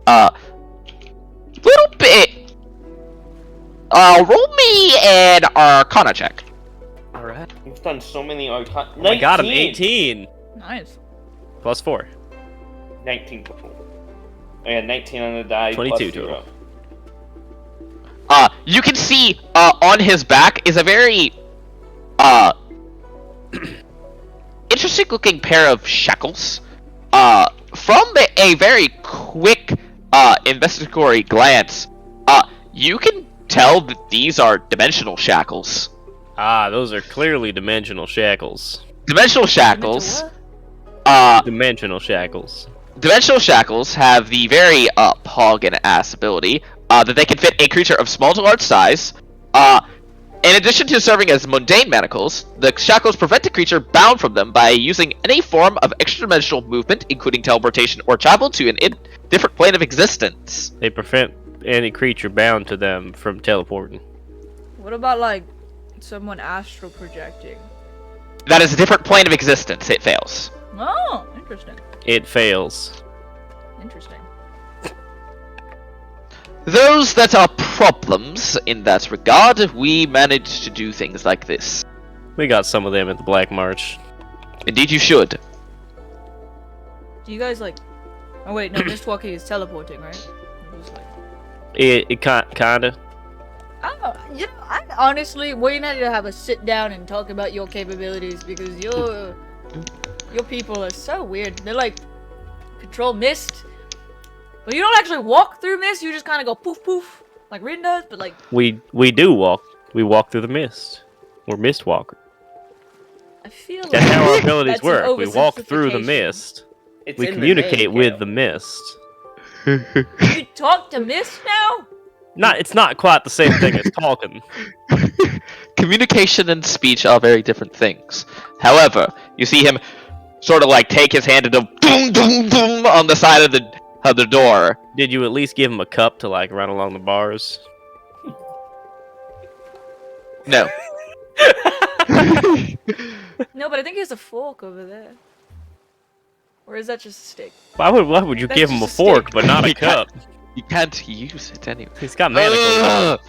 Little bit. Roll me an Arcana check. Alright. He's done so many arcana. Oh my god, I'm 18. Nice. Plus 4. 19 total. I got 19 on the die. 22 plus total. 0. You can see on his back is a very interesting looking pair of shackles. From a very quick investigatory glance, you can tell that these are dimensional shackles. Ah, those are clearly dimensional shackles. Dimensional shackles. Dimensional shackles. Dimensional shackles have the very Pog-and-ass ability that they can fit a creature of small to large size. In addition to serving as mundane manacles, the shackles prevent the creature bound from them by using any form of extra-dimensional movement, including teleportation or travel to a different plane of existence. They prevent any creature bound to them from teleporting. What about like someone astral projecting? That is a different plane of existence. It fails. Oh, interesting. It fails. Interesting. Those that are problems in that regard, we manage to do things like this. We got some of them at the Black March. Indeed you should. Do you guys like? Oh wait, no. Mistwalking is teleporting, right? I'm just like- It kinda. I honestly, we need to have a sit down and talk about your capabilities because your people are so weird. They're like control mist, but you don't actually walk through mist. You just kind of go poof poof like Rin does, but like We do walk. We walk through the mist. We're mist walker. I feel like That's how our abilities that's an work. We walk through the oversimplification. mist. It's We in the communicate name, with Kale. the mist. You talk to mist now. It's not quite the same thing as talking. Communication and speech are very different things. However, you see him sort of like take his hand and do boom boom boom on the side of the door. Did you at least give him a cup to like run along the bars? No. No, but I think he has a fork over there. Or is that just a stick? Why would you That's give him a just a fork stick. but not a You can't- cup? You can't use it anyway. He's got manacles.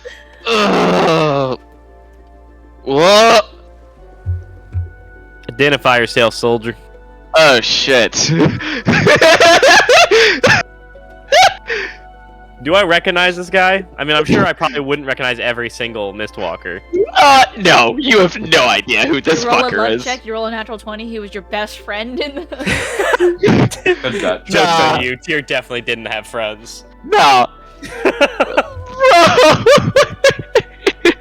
What? Identify yourself, soldier. Oh shit. Do I recognize this guy? I mean, I'm sure I probably wouldn't recognize every single Mistwalker. No, you have no idea who this You roll a fucker luck is. check. You roll a natural 20. He was your best friend in the. Good God. Joke's Nah. on you. Tyr definitely didn't have friends. No.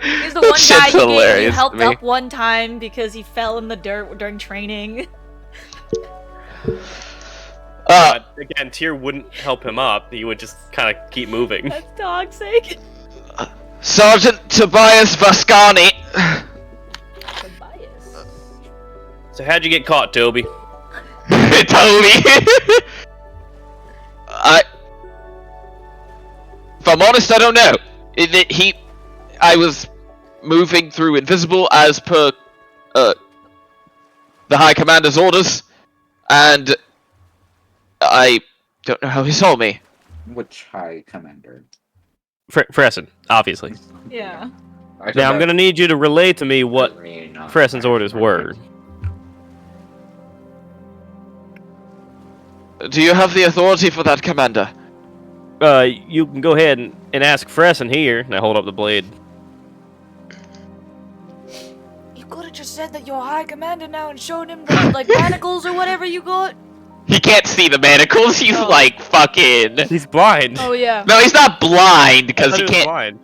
He's the one guy you helped up one time because he fell in the dirt during training. Again, Tyr wouldn't help him up. He would just kind of keep moving. That's toxic. Sergeant Tobias Vascani. Tobias. So how'd you get caught, Toby? Toby. If I'm honest, I don't know. I was moving through invisible as per the High Commander's orders, and I don't know how he saw me. Which High Commander? Fresson, obviously. Yeah. Now I'm gonna need you to relay to me what Fresson's orders were. Do you have the authority for that, Commander? You can go ahead and ask Fresson here. And I hold up the blade. You could have just said that you're High Commander now and shown him the like manacles or whatever you got. He can't see the manacles. He's Oh. like fucking. He's blind. Oh yeah. No, he's not blind I because thought he was can't. blind.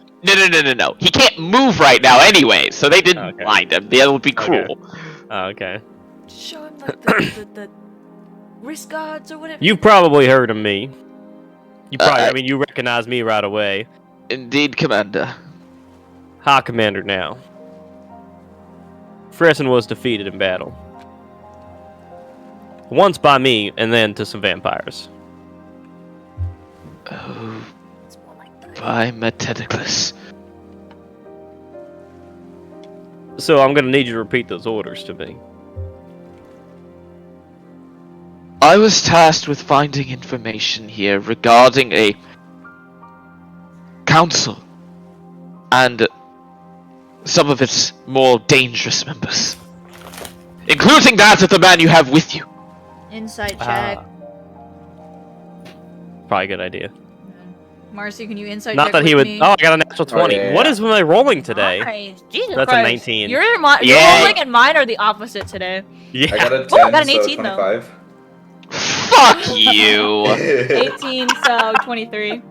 No. He can't move right now anyway, so they didn't Okay. blind him. That would be Okay. cruel. Oh, okay. Just show him like the wrist guards or whatever. You probably heard of me. You probably, I- I mean, you recognize me right away. Indeed, Commander. High Commander now. Fresson was defeated in battle. Once by me, and then to some vampires. Oh, It's more like that. by Metediclus. So I'm gonna need you to repeat those orders to me. I was tasked with finding information here regarding a council and some of its more dangerous members, including that of the man you have with you. Insight check. Probably a good idea. Marcy, can you insight Not check that he with would. me? Oh, I got a natural 20. yeah, What yeah. is my rolling today? Nice. Jesus That's a Christ. 19. Your Yeah. rolling and mine are the opposite today. Yeah. I got a 10, Oh, I got an so 18 though. 25. Fuck you. 18, so 23. You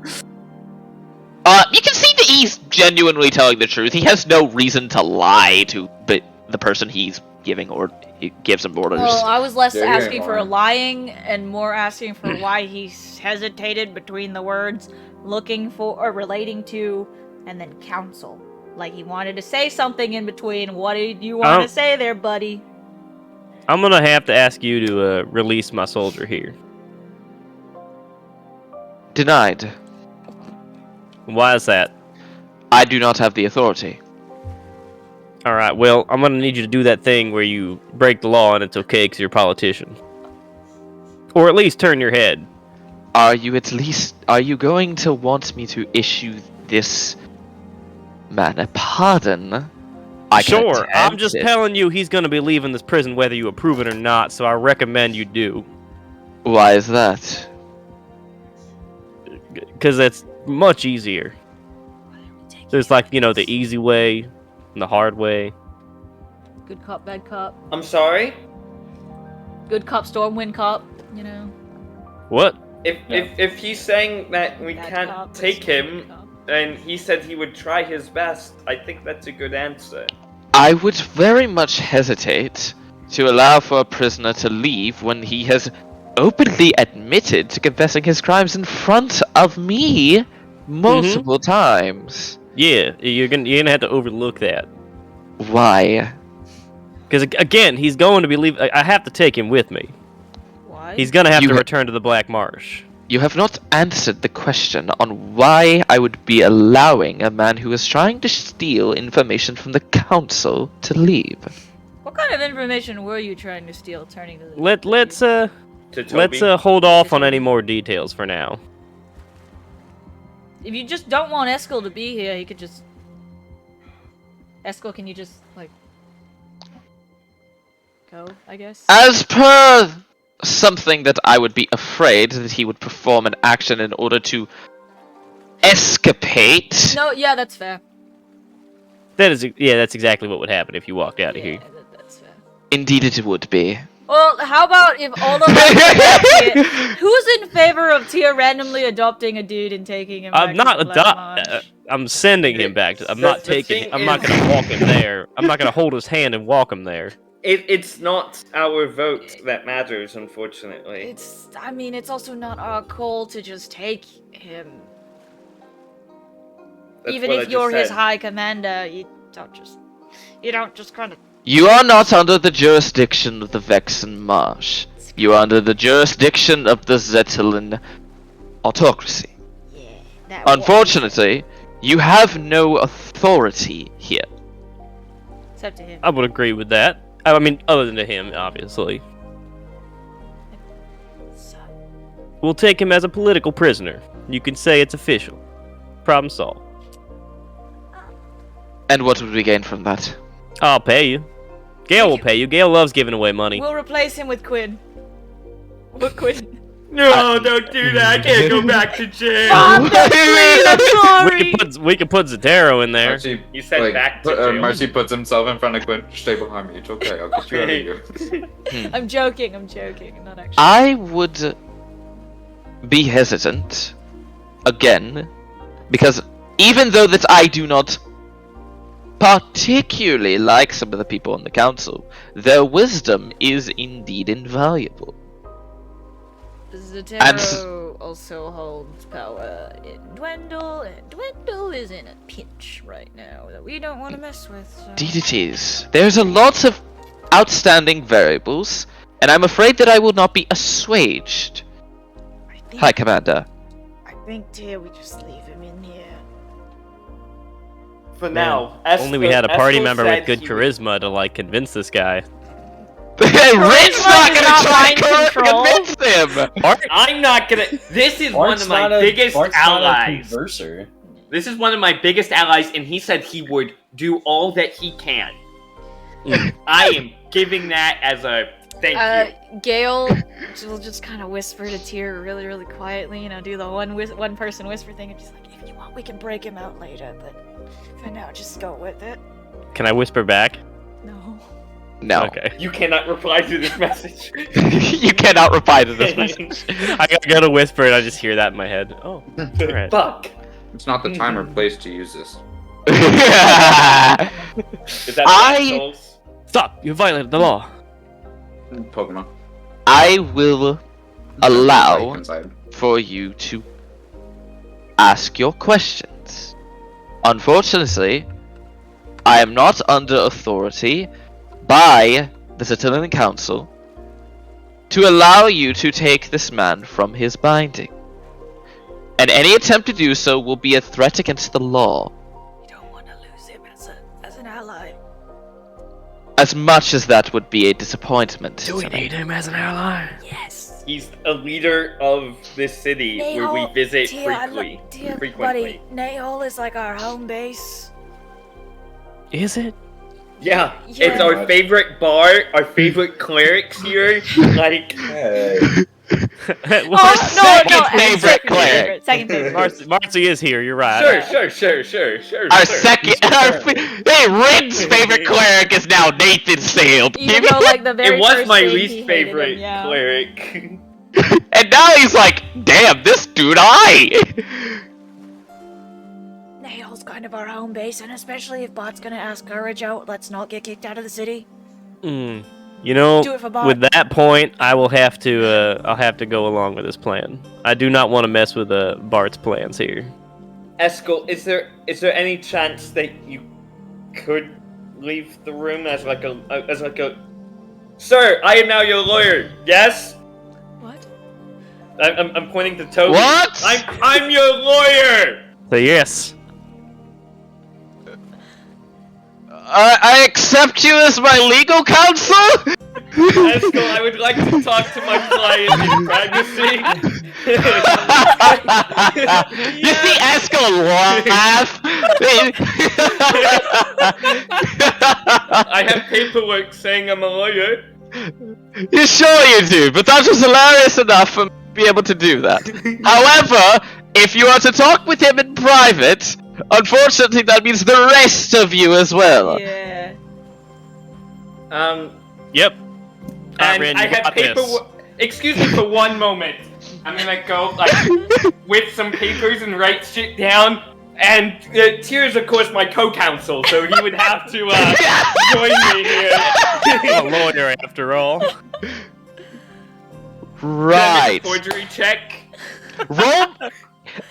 can see that he's genuinely telling the truth. He has no reason to lie to the person he's giving or he gives him orders. Well, I was less Yeah, you're asking for lying. lying and more asking for why he hesitated between the words looking for or relating to and then counsel. Like he wanted to say something in between. What did you want to say there, buddy? I'm gonna have to ask you to release my soldier here. Denied. Why is that? I do not have the authority. All right. Well, I'm gonna need you to do that thing where you break the law and it's okay because you're a politician, or at least turn your head. Are you going to want me to issue this man a pardon? I can Sure. I'm attempt just it. telling you he's gonna be leaving this prison whether you approve it or not. So I recommend you do, Why is that? because it's much easier. There's like the easy way and the hard way. Good cop, bad cop. I'm sorry. Good cop, stormwind cop. You know. What? If he's saying that we Bad can't cop, take stormwind him, cop. and he said he would try his best, I think that's a good answer. I would very much hesitate to allow for a prisoner to leave when he has openly admitted to confessing his crimes in front of me multiple times. Yeah, you're gonna have to overlook that. Why? Because again, he's going to be leaving. I have to take him with me. Why? He's gonna have You to ha- return to the Black Marsh. You have not answered the question on why I would be allowing a man who is trying to steal information from the council to leave. What kind of information were you trying to steal? Turning to the Let's To Toby. hold off on any more details for now. If you just don't want Eskel to be here, he could just. Eskel, can you just like go? I guess. As per something that I would be afraid that he would perform an action in order to escapade. No, yeah, that's fair. That's exactly what would happen if you walked out of here. That's fair. Indeed, it would be. Well, how about if all of us adopt it? Who's in favor of Tia randomly adopting a dude and taking him? I'm back not to the Black Marsh? I'm sending him back. I'm The- not the taking. thing I'm not is- gonna walk him there. I'm not gonna hold his hand and walk him there. It's not our vote that matters, unfortunately. I mean, it's also not our call to just take him. That's Even what I if you're just his said. high commander, you don't just kind of. You are not under the jurisdiction of the Vexen Marsh. You are under the jurisdiction of the Zetalin autocracy. Yeah. That Unfortunately, you have no authority here. Except to him. I would agree with that. I mean, other than to him, obviously. So, We'll take him as a political prisoner. You can say it's official. Problem solved. And what would we gain from that? I'll pay you. Gail will pay you. Gail loves giving away money. we'll replace him with Quinn. What Quinn? No, don't do that. I can't go back to jail. Mom, no, please, I'm sorry. We could put Zatero in there. Marcy, You said back to jail. Marcy puts himself in front of Quinn. Stay behind me. It's okay. I'll get you out of here. I'm joking. I'm not actually. I would be hesitant again because even though that I do not particularly like some of the people on the council, their wisdom is indeed invaluable. Zatero also holds power in Dwendal, and Dwendal is in a pinch right now that we don't want to mess with. So. Indeed it is. There's a lot of outstanding variables, and I'm afraid that I will not be assuaged. Hi, Commander. I think, Tia, we just leave him in here. for now. Esco, Only we had a party Esco member said with good he charisma to like convince this guy. Rin's not is gonna not try mind to control. convince him! I'm not gonna. This is one Bart's of my not a- biggest Bart's not a allies. converser. This is one of my biggest allies, and he said he would do all that he can. I am giving that as a thank you. Gale will just kind of whisper to Tyr really, really quietly, do the one person whisper thing, and she's like, if you want, we can break him out later, but for now, just go with it. Can I whisper back? No. No. Okay. You cannot reply to this message. You cannot reply to this message. I gotta whisper and I just hear that in my head. Oh, alright. Fuck. It's not the time or place to use this. Is that I- Souls? Stop! You violated the law. Pokemon. I will allow Inside. for you to ask your questions. Unfortunately, I am not under authority by the Citilian Council to allow you to take this man from his binding. And any attempt to do so will be a threat against the law. You don't want to lose him as an ally. As much as that would be a disappointment. to me. him as an ally? Yes. He's a leader of this city where we visit frequently. Buddy, Nahal is like our home base. Is it? Yeah, Yeah. it's our favorite bar, our favorite clerics here. Like, Hey. second favorite cleric. Second favorite. Marcy is here, you're right. sure. Our second, hey, Rin's favorite cleric is now Nathan Sale. Even though, like, the very It was first my thing he least hated favorite him, yeah. cleric. And now he's like, damn, this dude, Nahal's kind of our home base, and especially if Bot's gonna ask Courage out, let's not get kicked out of the city. Mm. You know, Do it for Bot. with that point, I will have to. I'll have to go along with this plan. I do not want to mess with Bart's plans here. Eskel, is there any chance that you could leave the room as like a Sir, I am now your lawyer. Yes? What? I'm pointing to Toby. What? I'm your lawyer. So yes, I accept you as my legal counsel? Eskel, I would like to talk to my client in privacy. You see Esco laugh? I have paperwork saying I'm a lawyer. You sure you do, but that was hilarious enough for me to be able to do that. However, if you are to talk with him in private, unfortunately that means the rest of you as well. Yeah. yep. And Rin, I you have got this. paperwork. Excuse me for one moment. I'm gonna go like with some papers and write shit down. And Tyr's of course my co-counsel, so he would have to join me here. I'm a lawyer after all. Right. Forgery check. Roll.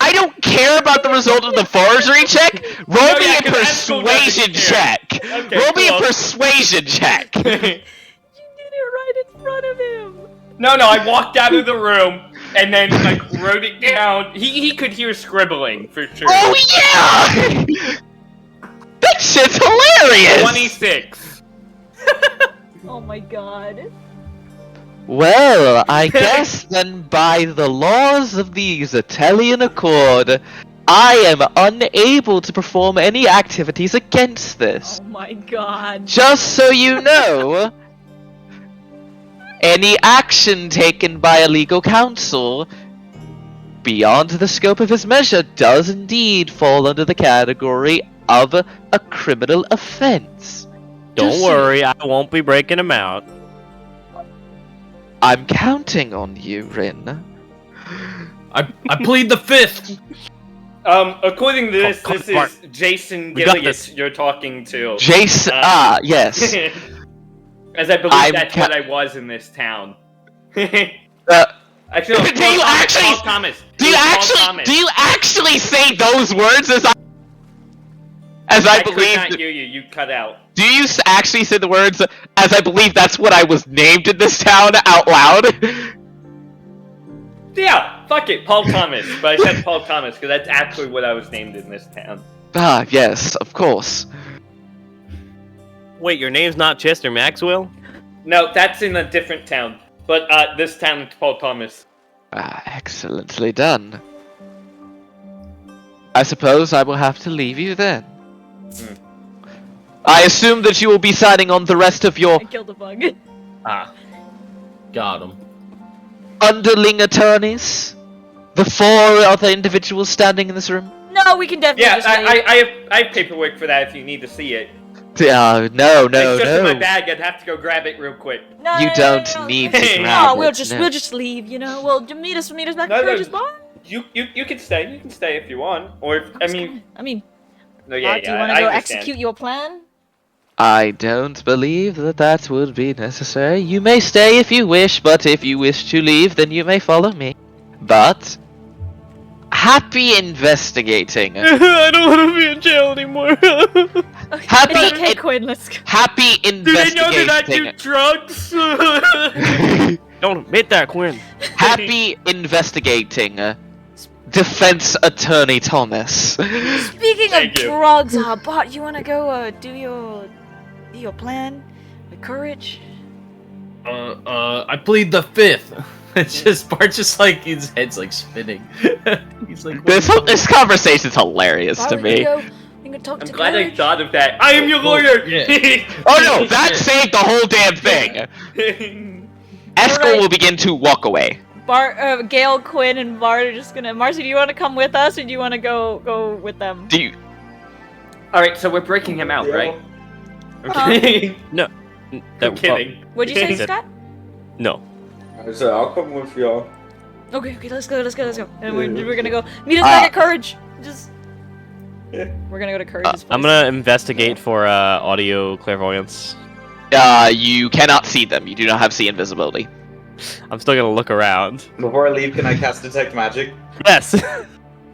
I don't care about the result of the forgery check. Roll No, me yeah, a 'cause Esco persuasion doesn't care. check. Okay, Roll me a cool. persuasion check. You did it right in front of him. No, I walked out of the room and then like wrote it down. He could hear scribbling for sure. Oh yeah! That shit's hilarious. 26. Oh my god. Well, I guess then by the laws of the Italian Accord, I am unable to perform any activities against this. Oh my god. Just so you know, any action taken by a legal counsel beyond the scope of his measure does indeed fall under the category of a criminal offense. Don't Just- worry, I won't be breaking him out. I'm counting on you, Rin. I plead the fifth. According to this, Come- this come- is Jason We got Gilliat this. you're talking to. Jason. Yes. As I believe I'm that's ca- what I was in this town. Actually, no, Do you actually- Paul Thomas. Do you Paul actually? Thomas. Do you actually say those words as I could believe? not hear you. You cut out. Do you actually say the words as I believe that's what I was named in this town out loud? Yeah, fuck it, Paul Thomas. But I said Paul Thomas because that's actually what I was named in this town. Ah, yes, of course. Wait, your name's not Chester Maxwell? No, that's in a different town. But this town is Paul Thomas. Ah, excellently done. I suppose I will have to leave you then. I assume that you will be signing on the rest of your I killed a bug. Ah. Got him. underling attorneys? The 4 other individuals standing in this room? No, we can definitely Yeah, just leave. I have paperwork for that if you need to see it. No, It's just in my no. bag. I'd have to go grab it real quick. No, You no, no, don't no, no. need to Hey, grab No, it, we'll just leave. You know, we'll meet us back No, at no. Courageous Bar. You can stay. You can stay if you want. Or if I mean, no, yeah, Bart, do you want I to go understand. execute your plan? I don't believe that would be necessary. You may stay if you wish, but if you wish to leave, then you may follow me. But happy investigating. I don't want to be in jail anymore. Happy It's okay, in- Quinn. Let's go. Happy Do they know that I do investigating. drugs? Don't admit that, Quinn. Happy investigating. Defense Attorney Thomas. Speaking Thank of you. drugs, Bart, you want to go do your plan with courage? I plead the 5th. It's just Bart, just like his head's like spinning. He's like, This conversation's hilarious Bart, to we me. can go talk I'm to glad I courage. thought of that. I am your lawyer. Yeah. Oh no, that saved the whole damn thing. Eskel Alright. will begin to walk away. Bart, Gail, Quinn, and Bart are just gonna. Marcy, do you want to come with us, or do you want to go with them? Do you? All right, so we're breaking him out, Yeah. right? Okay. I'm I'm kidding. What'd you say, That- Scott? No. I said, I'll come with y'all. Okay, let's go. And we're gonna go meet us back at Courage. Just. We're gonna go to Courage's place. I'm gonna investigate for audio clairvoyance. You cannot see them. You do not have see invisibility. I'm still gonna look around. Before I leave, can I cast Detect Magic? Yes.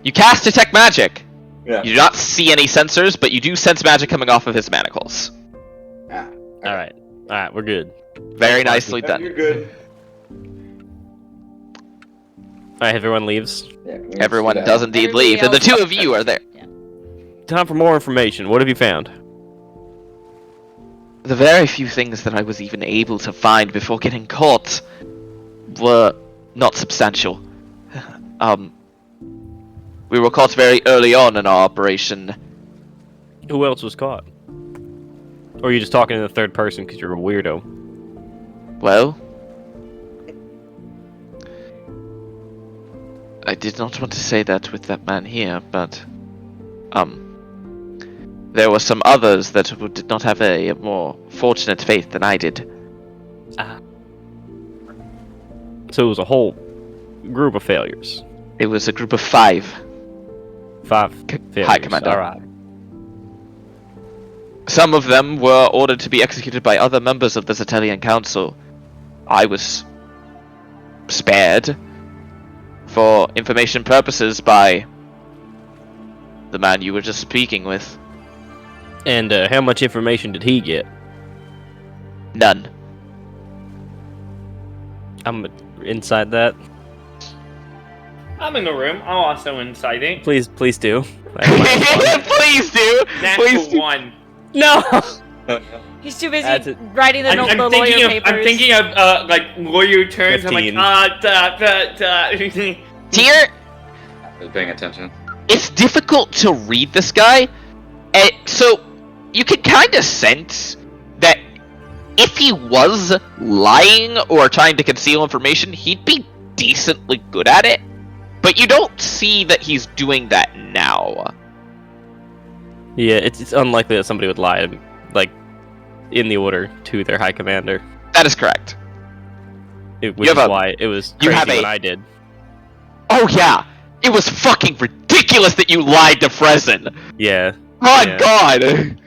You cast detect magic. Yeah. You do not see any sensors, but you do sense magic coming off of his manacles. Ah, All right, we're good. Very nicely yeah, done. you're good. All right, everyone leaves. Yeah, we Everyone sit does down. indeed Everybody leave, and the else- two of you are there. Time for more information. What have you found? The very few things that I was even able to find before getting caught were not substantial. We were caught very early on in our operation. Who else was caught? Or are you just talking in the third person because you're a weirdo? Well, I did not want to say that with that man here, but there were some others that did not have a more fortunate fate than I did. So it was a whole group of failures. It was a group of 5. 5 failures. High Commander. All right. Some of them were ordered to be executed by other members of the Zetelian Council. I was spared for information purposes by the man you were just speaking with. And how much information did he get? None. I'm inside that. I'm in the room. I'm also inside it. Please do. Please do. Please Natural do. 1. No. He's too busy That's it. writing the, I'm lawyer thinking of papers. I'm thinking of like lawyer terms. 15. I'm like Tier, I was paying attention. it's difficult to read this guy. So you can kind of sense that if he was lying or trying to conceal information, he'd be decently good at it. But you don't see that he's doing that now. Yeah, it's unlikely that somebody would lie, like, in the order to their high commander. That is correct. Which is why it was you crazy have what a- I did. Oh yeah, it was fucking ridiculous that you lied to Frezin. Yeah. My Yeah. God.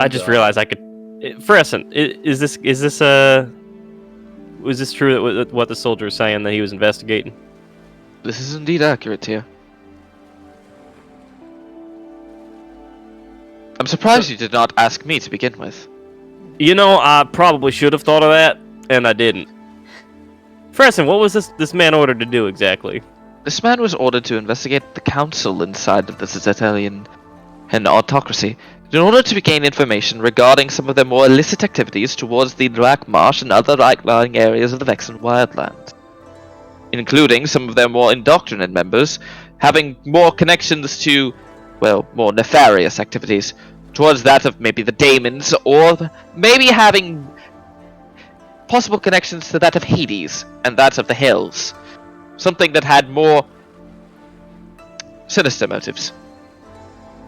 I just realized I could. Fressen, is this was this true that what the soldier was saying that he was investigating? This is indeed accurate here. I'm surprised you did not ask me to begin with. You know, I probably should have thought of that, and I didn't. Fressen, what was this man ordered to do exactly? This man was ordered to investigate the council inside of the Zetelian and autocracy in order to gain information regarding some of their more illicit activities towards the Black Marsh and other outlying areas of the Vexen Wildlands, including some of their more indoctrinate members having more connections to, well, more nefarious activities towards that of maybe the Daemons, or maybe having possible connections to that of Hades and that of the Hills. Something that had more sinister motives.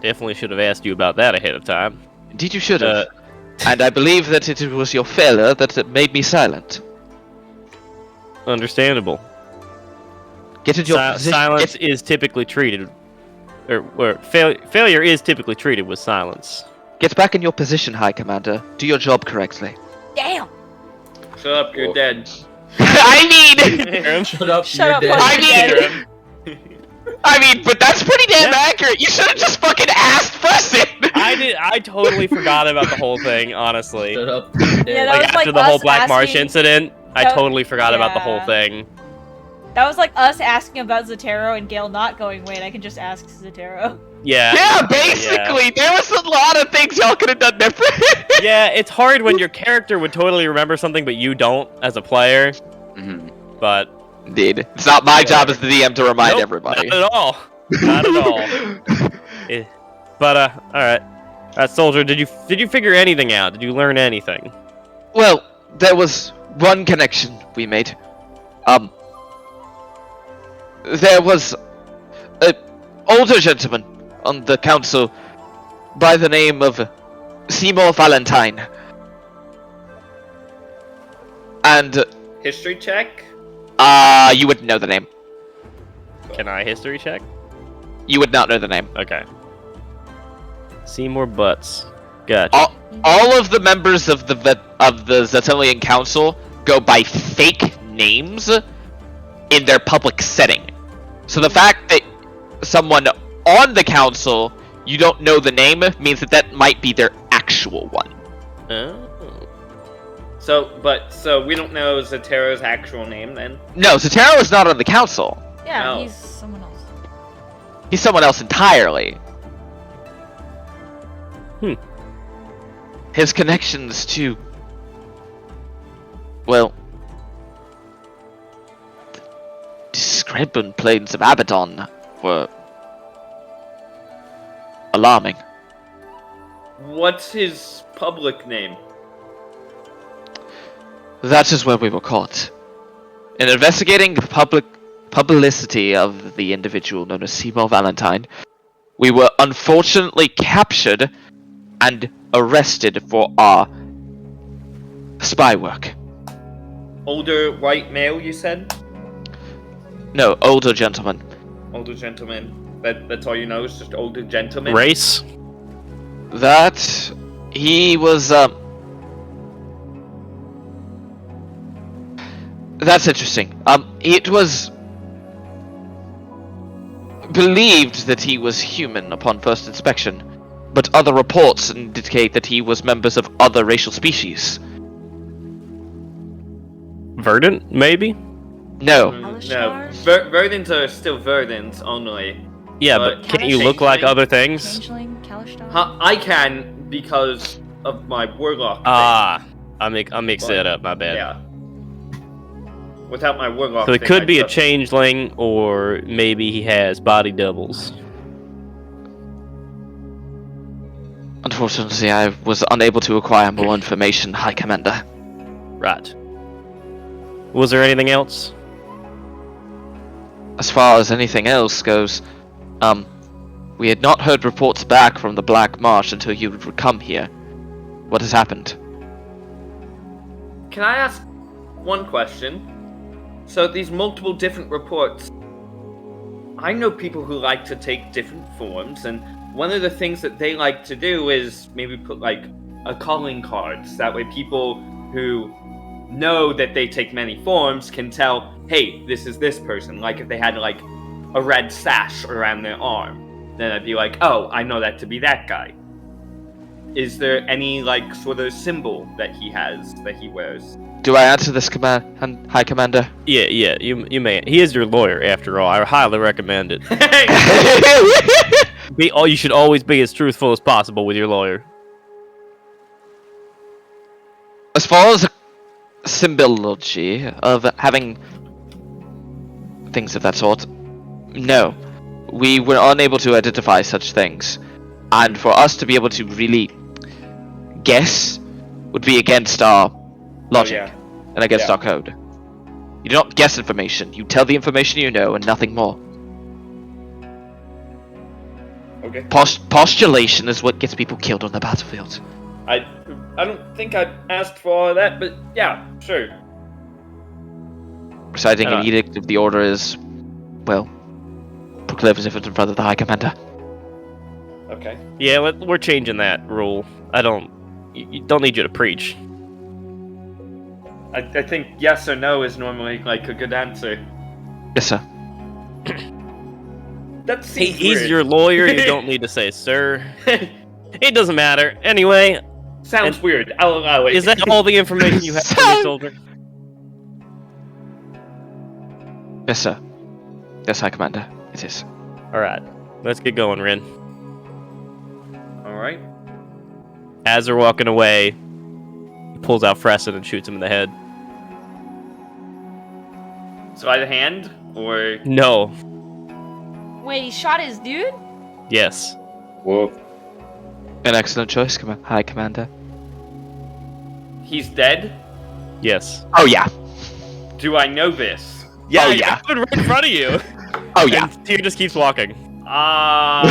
Definitely should have asked you about that ahead of time. Indeed you should have. And I believe that it was your failure that made me silent. Understandable. Get in your position. Silence is typically treated, or failure is typically treated with silence. Get back in your position, High Commander. Do your job correctly. Damn. Shut up, you're dead. I mean, Shut up. Shut you're up, dead. I mean, but that's pretty damn accurate. You should have just fucking asked first. I totally forgot about the whole thing, honestly. Shut up. You're dead. Yeah, that Like was after like the whole us Black Marsh asking- incident, I that- totally forgot about the whole yeah. thing. That was like us asking about Zetero and Gale not going, wait, I can just ask Zetero. Yeah. Yeah, basically, there was a lot of things y'all could have done different. Yeah, it's hard when your character would totally remember something, but you don't as a player. Mhm. But Indeed, it's not my job as the DM to remind nope, everybody. not at all. Not at all. But all right, soldier. Did you figure anything out? Did you learn anything? Well, there was one connection we made. There was an older gentleman on the council by the name of Seymour Valentine. And, History check? you wouldn't know the name. Can I history check? You would not know the name. Okay. Seymour Butts. Gotcha. All of the members of the Zetelian Council go by fake names in their public setting. So the fact that someone on the council you don't know the name means that that might be their actual one. Oh. So we don't know Zetero's actual name then? No, Zetero is not on the council. Yeah, No. he's someone else. He's someone else entirely. His connections to, well, the Scrabbon Plains of Abaddon were alarming. What's his public name? That is where we were caught. In investigating the publicity of the individual known as Seymour Valentine, we were unfortunately captured and arrested for our spy work. Older white male, you said? No, older gentleman. Older gentleman. That's all you know is just older gentleman? Race? That he was that's interesting. It was believed that he was human upon first inspection, but other reports indicate that he was members of other racial species. Verdant, maybe? No. No. Alishars? Verdants are still Verdants only. Yeah, But but can't you look like changeling- other things? Changeling? Kalishtar? Huh, I can because of my warlock thing. Ah, I mixed that up. My bad. Yeah. Without my warlock So it thing, could I be a just- changeling, or maybe he has body doubles. Unfortunately, I was unable to acquire more information, High Commander. Right. Was there anything else? As far as anything else goes, we had not heard reports back from the Black Marsh until you would come here. What has happened? Can I ask one question? So these multiple different reports, I know people who like to take different forms, and one of the things that they like to do is maybe put like a calling cards. That way people who know that they take many forms can tell, hey, this is this person. Like if they had like a red sash around their arm, then I'd be like, oh, I know that to be that guy. is there any like sort of symbol that he has that he wears? Do I answer this, High Commander? Yeah, you may. He is your lawyer, after all. I highly recommend it. You should always be as truthful as possible with your lawyer. As far as symbology of having things of that sort, no. We were unable to identify such things. And for us to be able to really guess would be against our logic and against our code. You do not guess information. You tell the information you know and nothing more. Okay. Postulation is what gets people killed on the battlefield. I don't think I asked for all of that, but yeah, sure. Reciting an edict of the order is, well, proclaimed as if it's in front of the High Commander. Okay. Yeah, we're changing that rule. You don't need you to preach. I think yes or no is normally like a good answer. Yes, sir. That seems He's weird. your lawyer. You don't need to say sir. It doesn't matter. Anyway, Sounds weird. I'll allow it. is that all the information you have for your soldier? Yes, sir. Yes, High Commander. It is. All right, let's get going, Rin. All right. As they're walking away, he pulls out Fresson and shoots him in the head. Sleight of hand or No. Wait, he shot his dude? Yes. whoa? An excellent choice, High Commander. He's dead. Yes. Oh, yeah. Do I know this? Yeah. Oh, He's yeah. right in front of you. Oh, yeah. And Tyr just keeps walking. I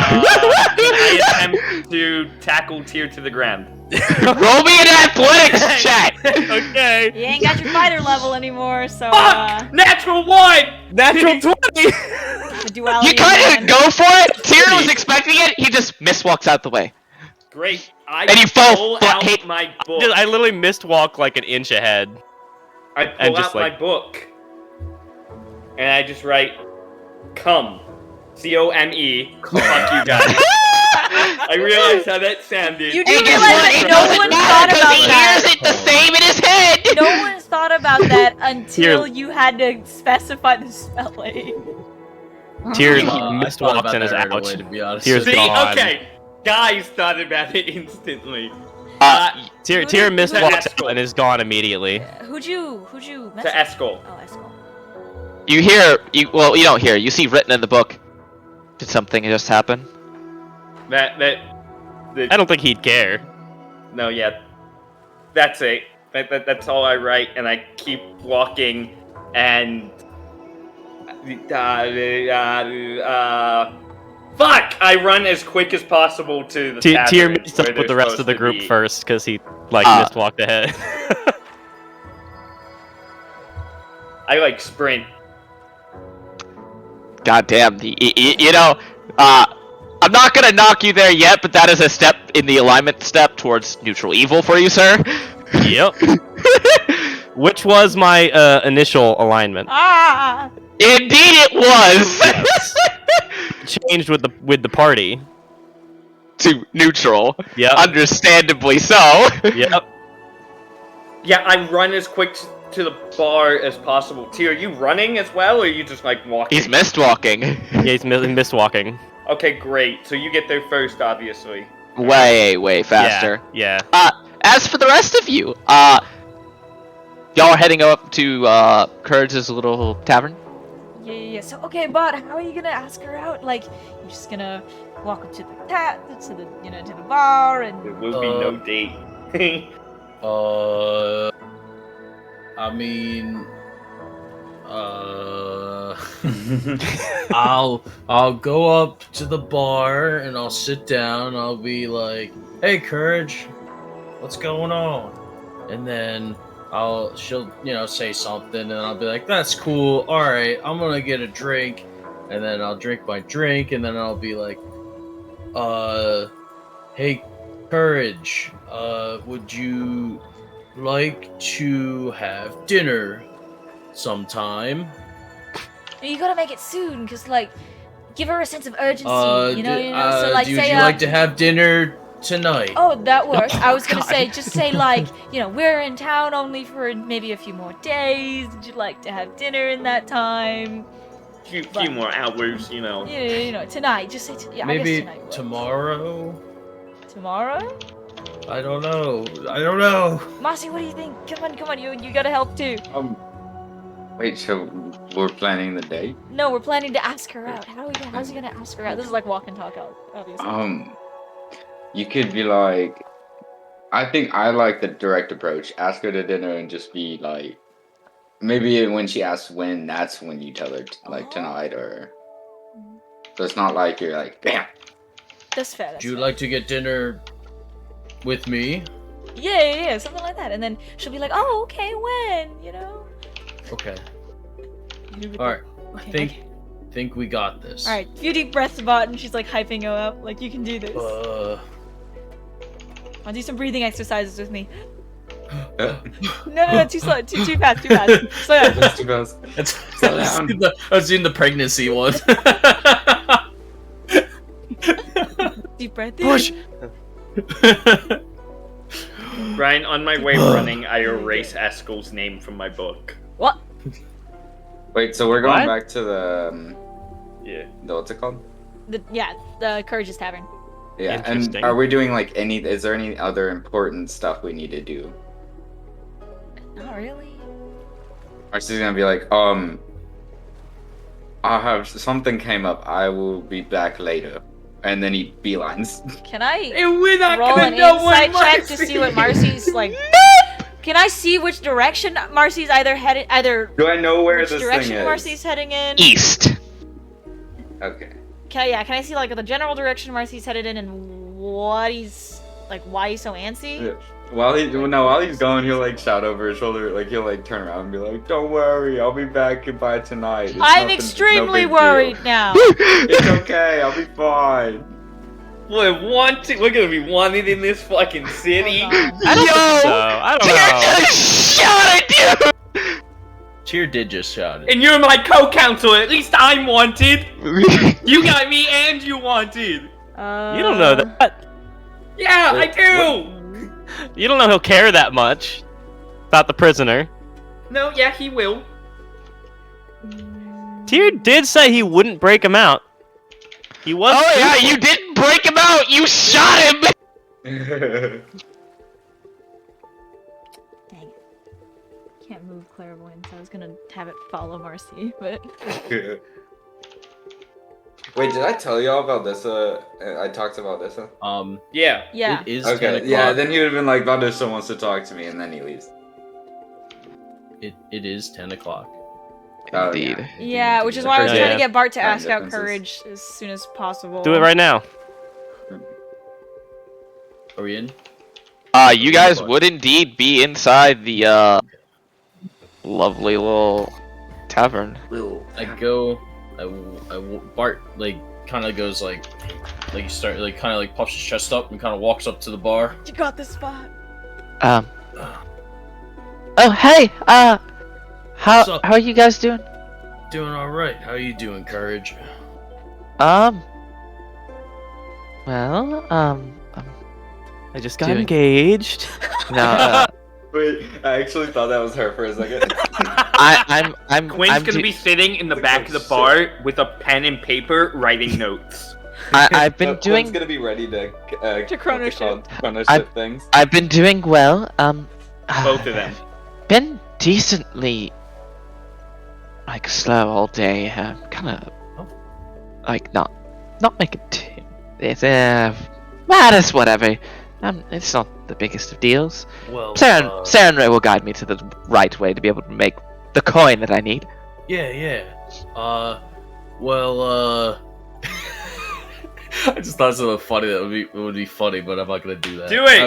attempt to tackle Tyr to the ground. Roll me an athletics check! Okay. You ain't got your fighter level anymore, so Fuck! Natural 1! Natural 20. the duality. You of kind man. of go for it! Tyr was expecting it, he just miswalks out the way. Great. I And you fall pull flat- out my book. I literally missed walk like an inch ahead. I and pull just, out like- my book. And I just write, come. C-O-M-E. Fuck you guys. I realized how that sounded. You do And guess realize what? that It no doesn't one matter thought 'cause about he that. hears it the same in his head! No one's thought about that until you had to specify the spelling. Tyr I missed thought walks about and is that right out. away, to be honest. Tyr's See, gone. okay. Guys thought about it instantly. Tyr Who did- missed who walks did- out and is gone immediately. Who'd you To message? Eskel. Oh, Eskel. You hear, you don't hear, you see written in the book. Did something just happen? I don't think he'd care. No, yeah. That's it. That's all I write, and I keep walking, and... fuck! I run as quick as possible to the Tyr tavern mixed up where with the they're rest of supposed the to group be. first because he missed walked ahead. I like sprint. God damn, I'm not gonna knock you there yet, but that is a step in the alignment step towards neutral evil for you, sir. Yep. Which was my initial alignment. Ah! Indeed it was! Changed with the party. To neutral. Yep. Understandably so. Yep. Yeah, I run as quick to the bar as possible. T, are you running as well, or are you just like walking? He's missed walking. Yeah, he's missed walking. Okay, great. So you get there first, obviously. Way faster. Yeah. As for the rest of you, y'all are heading up to Courage's little tavern. Yeah. So, okay, but how are you gonna ask her out? Like, you're just gonna walk up to the bar and. There will be no date. I mean, I'll go up to the bar and I'll sit down. I'll be like, "Hey, Courage, what's going on?" And then she'll say something, and I'll be like, "That's cool. All right, I'm gonna get a drink," and then I'll drink my drink, and then I'll be like, "Hey, Courage, would you like to have dinner sometime?" You gotta make it soon, cause like, give her a sense of urgency. Would So you like, say like to have dinner tonight. Oh, that works. I was gonna God. say, just say like, we're in town only for maybe a few more days. Would you like to have dinner in that time? Few more hours, Tonight. Just say, I Maybe guess tonight works. tomorrow. Tomorrow? I don't know. Marcy, what do you think? Come on, you gotta help too. Wait, so we're planning the date? No, we're planning to ask her out. How's he gonna ask her out? This is like walk and talk out, obviously. You could be like, I think I like the direct approach. Ask her to dinner and just be like, maybe when she asks when, that's when you tell her like tonight or. So it's not like you're like, bam. That's fair. Would you like to get dinner with me? Yeah, something like that. And then she'll be like, "Oh, okay, when?" Okay. You with All right. the- I think we got this. All right, few deep breaths, Bot, and she's like hyping you up, like you can do this. I'll do some breathing exercises with me. No, too slow, too fast. Slow down. That's too fast. I've seen the pregnancy one. Deep breath. Push. Ryan, on my way running, I erase Eskel's name from my book. What? Wait, so we're going What? back to the Yeah. what's it ccalled? The Courageous Tavern. Yeah, and Interesting. are we doing like is there any other important stuff we need to do? Not really. Or she's gonna be like, I have something came up. I will be back later, and then he beelines. Can I And we're not roll gonna an know what insight check to Marcy see what Marcy's like? Can I see which direction Marcy's headed? Do I know where Which this direction thing is? Marcy's heading in? East. Okay. Can I see like the general direction Marcy's headed in and why he's so antsy? Yeah. While he's going, he'll like shout over his shoulder, like he'll like turn around and be like, "Don't worry, I'll be back by tonight. It's I'm no extremely big deal. worried now. It's okay, I'll be fine." We're gonna be wanted in this fucking city. Hold on. I don't think so. I don't know. Shot at you! Tyr did just shout it. And you're my co-counselor. At least I'm wanted. You got me and you wanted. You don't know that. Yeah, I do. You don't know he'll care that much about the prisoner. No, yeah, he will. Tyr did say he wouldn't break him out. He was. Oh yeah, you didn't break him out. You shot him. Dang it. Can't move clairvoyance. I was gonna have it follow Marcy, but Wait, did I tell y'all about this? I talked about this. Yeah. yeah. It is 10 Okay, o'clock. yeah. Then he would have been like, "Vanessa wants to talk to me," and then he leaves. It is 10 o'clock. Oh, Indeed. Yeah, which is why I was Yeah. trying to get Bart to Time ask out differences. Courage as soon as possible. Do it right now. Are we in? You guys would indeed be inside the lovely little tavern. Bart kind of goes he start kind of puffs his chest up and kind of walks up to the bar. You got this spot. Oh hey, What's up? how are you guys doing? Doing all right. How are you doing, Courage? I just got Doing- engaged. No, Wait, I actually thought that was her for a second. I'm Quinn's I'm gonna be sitting in the back of the bar with a pen and paper writing notes. I've been No, doing Quinn's gonna be ready to chrono what's it called? Chrono I- shift things. I've been doing well. Both of them. Been decently slow all day. Kind of not making too. It's it's whatever. It's not the biggest of deals. Well, Saren will guide me to the right way to be able to make the coin that I need. yeah. I just thought something funny that would be funny, but I'm not gonna do that. Do it! I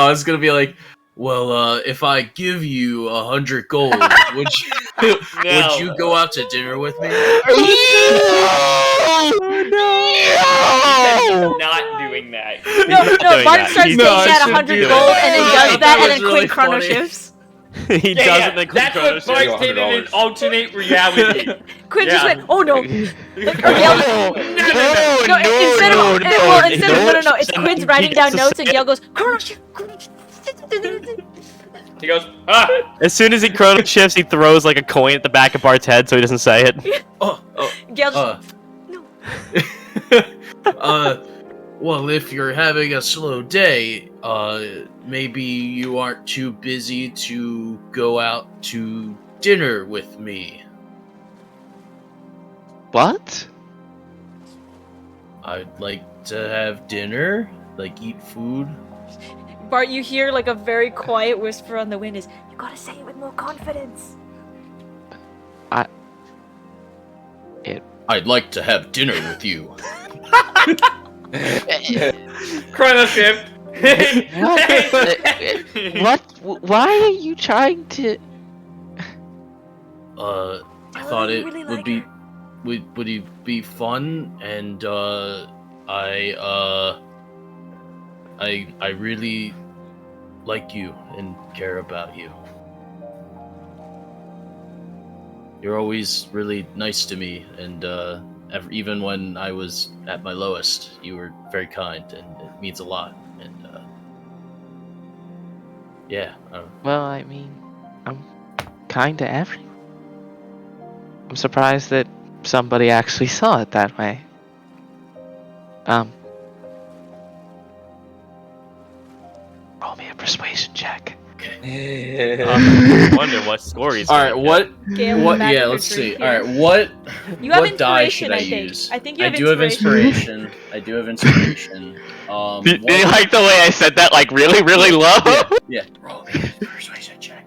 was gonna be like, well, if I give you 100 gold, would you go out to dinner with me? He's not doing that. No, doing Bart that. starts He's taking not. out No, I 100 shouldn't gold do and then that. does that, That and was then really quick chrono funny. shifts. He doesn't think that's what Chronos Bart did in an $100. alternate reality. Quinn just Yeah. went, oh no. Like, or Gale just, No, instead of no, it's no, Quinn's he writing down gets to notes and say Gale goes, Chronos. He goes, ah! As soon as he chrono shifts, he throws like a coin at the back of Bart's head so he doesn't say it. Gale just, Well, if you're having a slow day, maybe you aren't too busy to go out to dinner with me. What? I'd like to have dinner, like eat food. Bart, you hear like a very quiet whisper on the wind is, you gotta say it with more confidence. I'd like to have dinner with you. Chrono shift. What? Why are you trying to? I thought it would be would it be fun, and I really like you and care about you. You're always really nice to me, and even when I was at my lowest, you were very kind, and it means a lot. And yeah. Well, I mean, I'm kind to everyone. I'm surprised that somebody actually saw it that way. Roll me a persuasion check. I wonder what score he's All right, what? Gale in the What? back Yeah, of let's the see. tree. All right, what? You have What die should inspiration, I I think. use? I think you have do have inspiration. inspiration. I do have inspiration. Did you like the way I said that, like really, really low? Yeah. Roll me a persuasion check.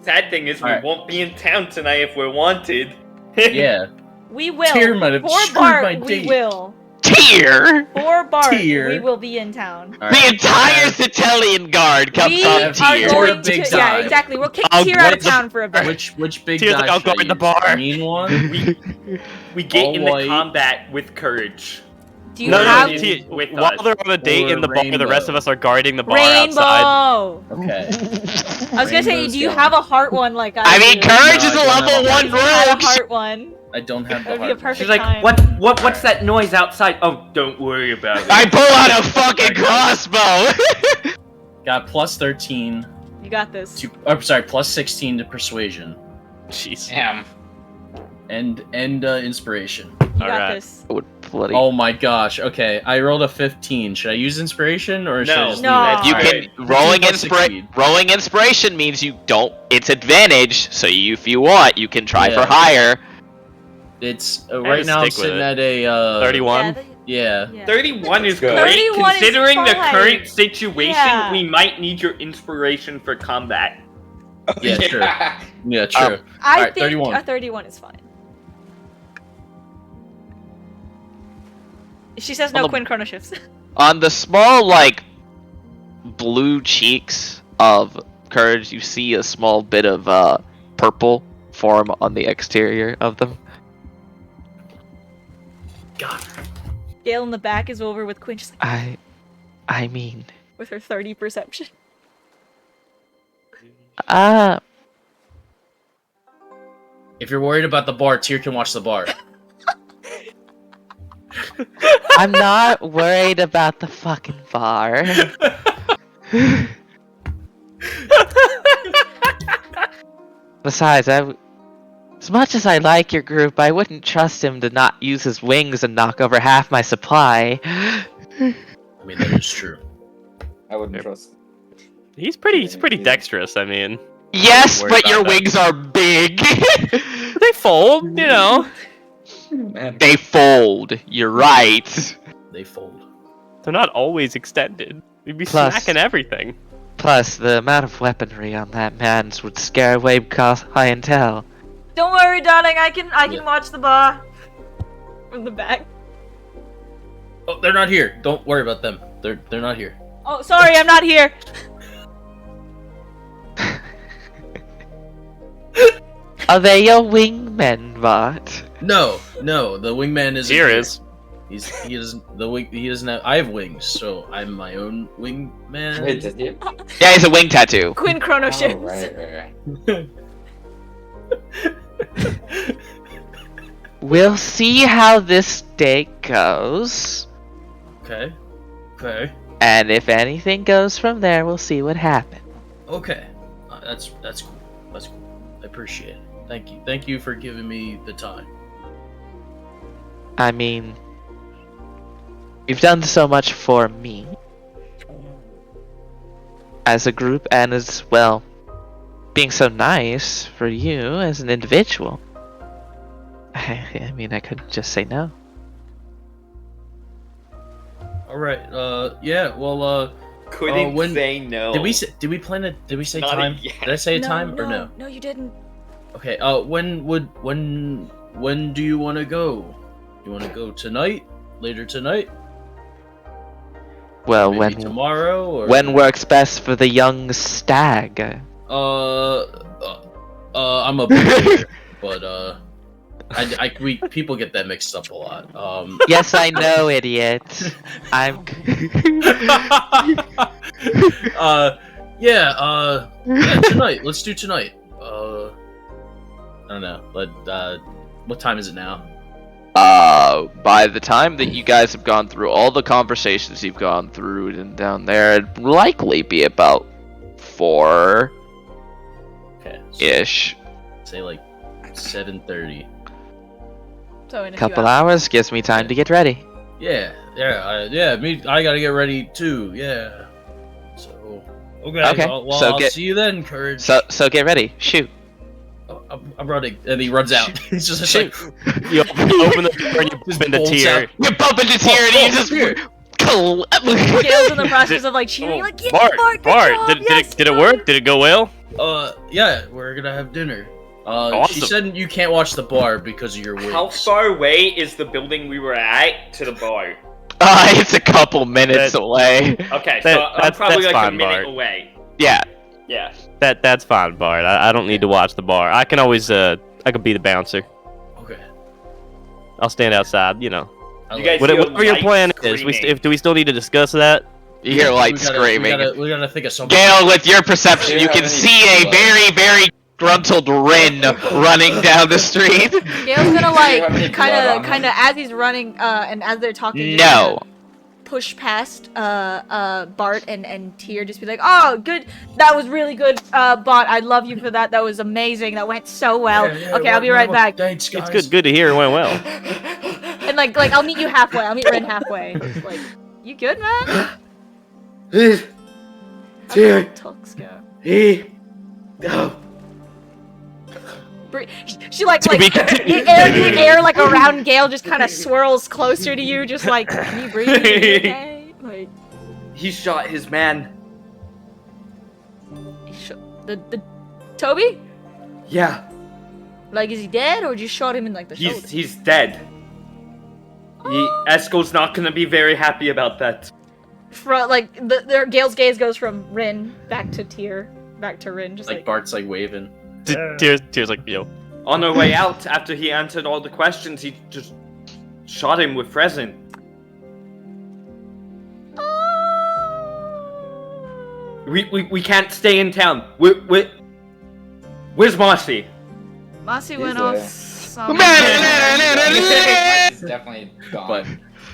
Sad thing is, we Alright. won't be in town tonight if we're wanted. Yeah. We will. Tyr might have For screwed Bart, my we date. will. Tyr! For Bart, Tyr. we will be in town. All The right. entire Cetelian guard comes We on are Tyr. Or a going big to, yeah, die. exactly. We'll kick I'll Tyr out of go- town for a bit. Which big Tyr's die like, I'll should go I in the use? bar. Mean one. We get All in the white. combat with courage. Do you No, have no, T- with while us. they're on a date Or in the bar, the rest of rainbow. us are guarding the bar outside. Rainbow? Okay. I was gonna say, Rainbow's do you gone. have a heart one like I I mean, do? courage No, is I a don't have level a 1 If you had a rogue. heart one. I don't have the That'd be a heart. perfect She's like, time. what's that noise outside? Oh, don't worry about it. I pull out a fucking crossbow. Got plus 13 You got this. to. Oh, sorry, plus 16 to persuasion Jeez. Damn. and inspiration. You got Alright. this. Would bloody. Oh my gosh. Okay, I rolled a 15. Should I use inspiration or should I No. just No. leave it? You Alright. can rolling Plus 16. rolling inspiration means you don't. It's advantage, so if you want, you can try Yeah. for higher. It's I right just now. I'm stick with sitting it. at a 31? Yeah. Yeah. 31 is Good. great. 31 is Considering the fine. current situation, Yeah. we might need your inspiration for combat. Yeah, sure. Yeah, true. I Alright, think 31. a 31 is fine. She says no On the- Quinn chrono shifts. On the small, like, blue cheeks of Courage, you see a small bit of purple form on the exterior of them. God. Gale in the back is over with Quinn, just like, I mean, with her 30 perception. If you're worried about the bar, Tyr can watch the bar. I'm not worried about the fucking bar. Besides, as much as I like your group, I wouldn't trust him to not use his wings and knock over half my supply. I mean, that is true. I wouldn't trust. He's pretty dexterous, I mean. Yes, Worry but your about that. wings are big. They fold, you know. Man. They fold. You're right. They fold. They're not always extended. You'd be Plus- smacking everything. Plus, the amount of weaponry on that man's would scare away clientele. Don't worry, darling. I can Yeah. watch the bar from the back. Oh, they're not here. Don't worry about them. They're not here. Oh, sorry, I'm not here. Are they your wingmen, Bart? No, the wingman is Here is. He doesn't have. I have wings, so I'm my own wing man. Wait, does he? Yeah, he's a wing tattoo. Quinn Chrono Oh, ships. right. We'll see how this day goes. Okay. Okay. And if anything goes from there, we'll see what happens. Okay. That's cool. That's cool. I appreciate it. Thank you. Thank you for giving me the time. I mean, you've done so much for me as a group, and as well, being so nice for you as an individual. I mean, I could just say no. All right. Yeah. Well. Couldn't when- say no. Did we say Not time? yet. Did I say a time or no? No, you didn't. Okay. When do you want to go? You want to go tonight? Later tonight? Well, Maybe tomorrow? Or... when works best for the young stag? I'm a bit, but people get that mixed up a lot. Yes, I know, idiot. I'm. Yeah, tonight. Let's do tonight. I don't know, but what time is it now? By the time that you guys have gone through all the conversations you've gone through and down there, it'd likely be about 4-ish. Okay, so say like 7:30. So in a Couple few hours. hours gives me time to get ready. Yeah. I gotta get ready too. Yeah. So okay. Okay, Well, so I'll get- see you then, Courage. So get ready. Shoot. Oh, I'm running, and he runs out. He's just like, You open the door and you Just bump into bolts Tier. out. You bump into Tier and you just. Gail's in the process of like cheering, like, yes, Bart, Bart, good job, did yes, it Bart." work? Did it go well? yeah, we're gonna have dinner. She Awesome. said you can't watch the bar because of your wings. How far away is the building we were at to the bar? It's a couple minutes That- away. Okay, That- so I'm that's probably like fine, a minute Bart. away. Yeah. Yeah. That's fine, Bart. I don't need to watch the bar. I can always I could be the bouncer. Okay. I'll stand outside. You know, I You like- guys- whatever your light plan is. screaming. Do we still need to discuss that? You hear light we gotta- screaming. We gotta think of something. Gale, with your perception, Do you you can have any see a like- very, very gruntled Rin running down the street. Gail's gonna like have any blood on kind of as he's running, and as they're talking. just No. kinda push past Bart and Tier, just be like, oh, good, that was really good, Bart. I love you for that. That was amazing. That went so well. Yeah, Okay, I'll be right back. Thanks, guys. It's good to hear it went well. And like I'll meet you halfway. I'll meet Ren halfway. Like, you good, man? Tier. Talks go. Go. She like To be the air like around Gale just kind of swirls closer to you, just like, can you breathe? Okay? Like, He shot his man. the Toby? Yeah, Like, is he dead or just shot him in like the shoulder? he's dead. Esco's not gonna be very happy about that. Like the Gale's gaze goes from Rin back to Tyr, back to Rin, just Like like Bart's like waving. Tears like, yo. On our way out, after he answered all the questions, he just shot him with resin. We can't stay in town. Where's Marcy? Marcy He's went there. off. Some... It's definitely gone. But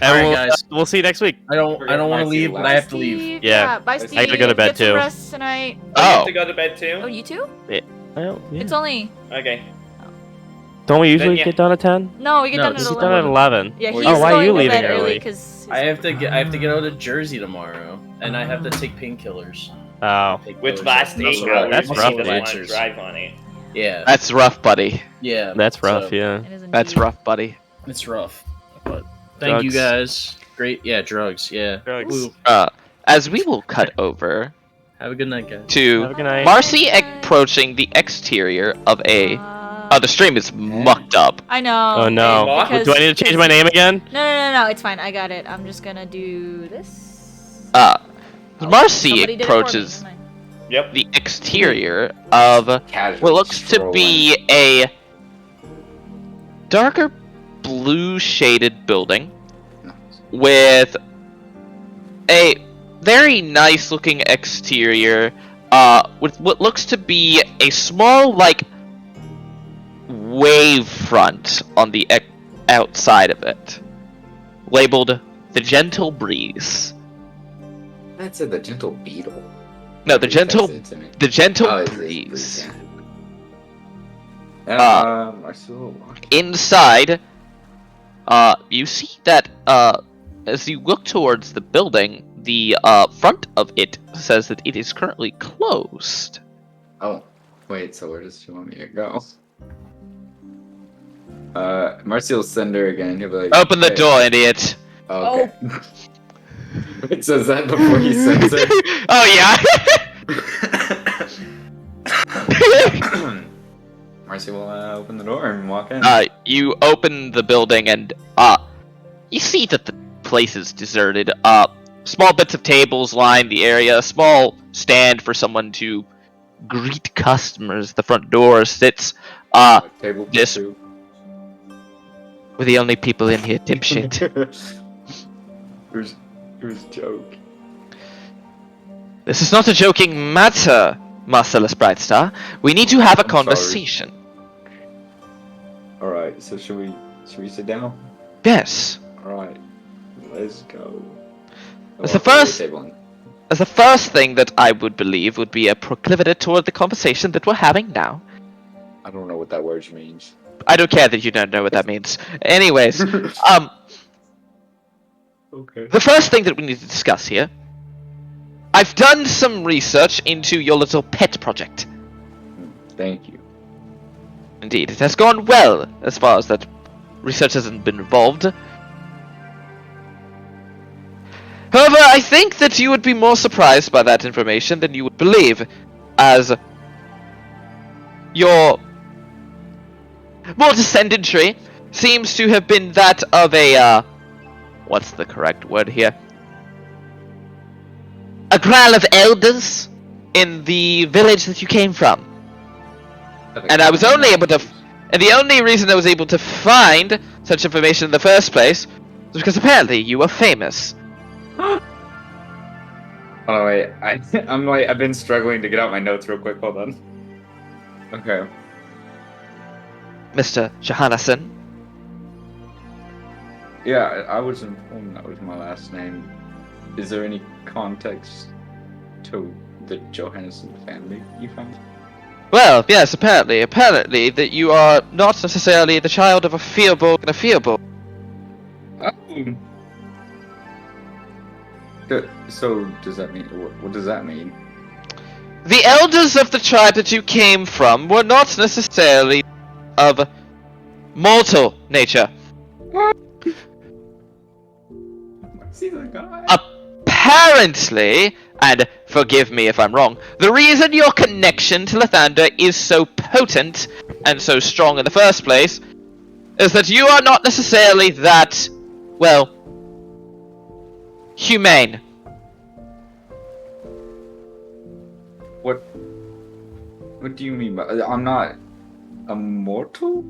And Alright, guys. we'll see you next week. I don't want to Bye, leave, Steve. but I have to leave. Steve. Yeah. Bye, I Steve. gotta go to bed Get some too. rest tonight. You Oh. have to go to bed too? Oh, you too? Well, yeah. It's only Okay. Don't we usually yeah. get done at 10? no. We get No, done this at is Get done at 11. 11. Yeah, Oh, he's why are going you to leaving bed early? because I have to get out of Jersey tomorrow, and I have to take painkillers. Oh. Take Which those. last Muscle 8 hours, That's you rough, need dude. to relaxers. drive on it. Yeah, That's rough, buddy. yeah. That's rough, so yeah. It is That's indeed. rough, buddy. It's rough, but thank you Drugs. guys. Great, yeah, drugs, yeah. Drugs. Woo. As we will cut over Have a good night, guys. Have to a good night. Marcy approaching the exterior of a. Oh, the stream is mucked up. I know. Oh no. Mark? Because- Do I need to change my name again? No. It's fine. I got it. I'm just gonna do this. Marcy Somebody did it for me, approaches never mind. Yep. the exterior of Casually what looks to strolling. be a darker blue shaded building with a very nice looking exterior, with what looks to be a small, like, wave front on the outside of it, labeled the Gentle Breeze. That's the Gentle Beetle. No, the Gentle That's it to me. Gentle Oh, it's Breeze. Marcel. Inside, you see that as you look towards the building, the front of it says that it is currently closed. Oh, wait. So where does she want me to go? Marcy will send her again. He'll be like, Open the "Hey." door, idiot. Oh, okay. It says that before he sends her. Oh yeah. Marcy will open the door and walk in. You open the building and you see that the place is deserted. Small bits of tables line the area. A small stand for someone to greet customers at the front door sits. Table for this- two. We're the only people in here, dipshit. Who's joke? This is not a joking matter, Marcellus Brightstar. We need to have a I'm sorry. conversation. All right. So should we sit down? Yes. All right. Let's go. It's the first- Table. As the first thing that I would believe would be a proclivity toward the conversation that we're having now. I don't know what that word means. I don't care that you don't know what that means. Anyways, Okay. the first thing that we need to discuss here. I've done some research into your little pet project. Thank you. Indeed, it has gone well as far as that research hasn't been involved. However, I think that you would be more surprised by that information than you would believe, as your more descendant tree seems to have been that of a, what's the correct word here? A grail of elders in the village that you came from. And I was only able to, and the only reason I was able to find such information in the first place was because apparently you were famous. Oh wait, I've been struggling to get out my notes real quick. Hold on. Okay. Mr. Johannesson. Yeah, I was informed that was my last name. Is there any context to the Johannesson family you found? Well, yes, apparently that you are not necessarily the child of a Fearborg and a Fearborg. Oh. So does that mean what does that mean? The elders of the tribe that you came from were not necessarily of mortal nature. See that guy? Apparently, and forgive me if I'm wrong, the reason your connection to Lathander is so potent and so strong in the first place is that you are not necessarily that, well, humane. What do you mean by I'm not immortal?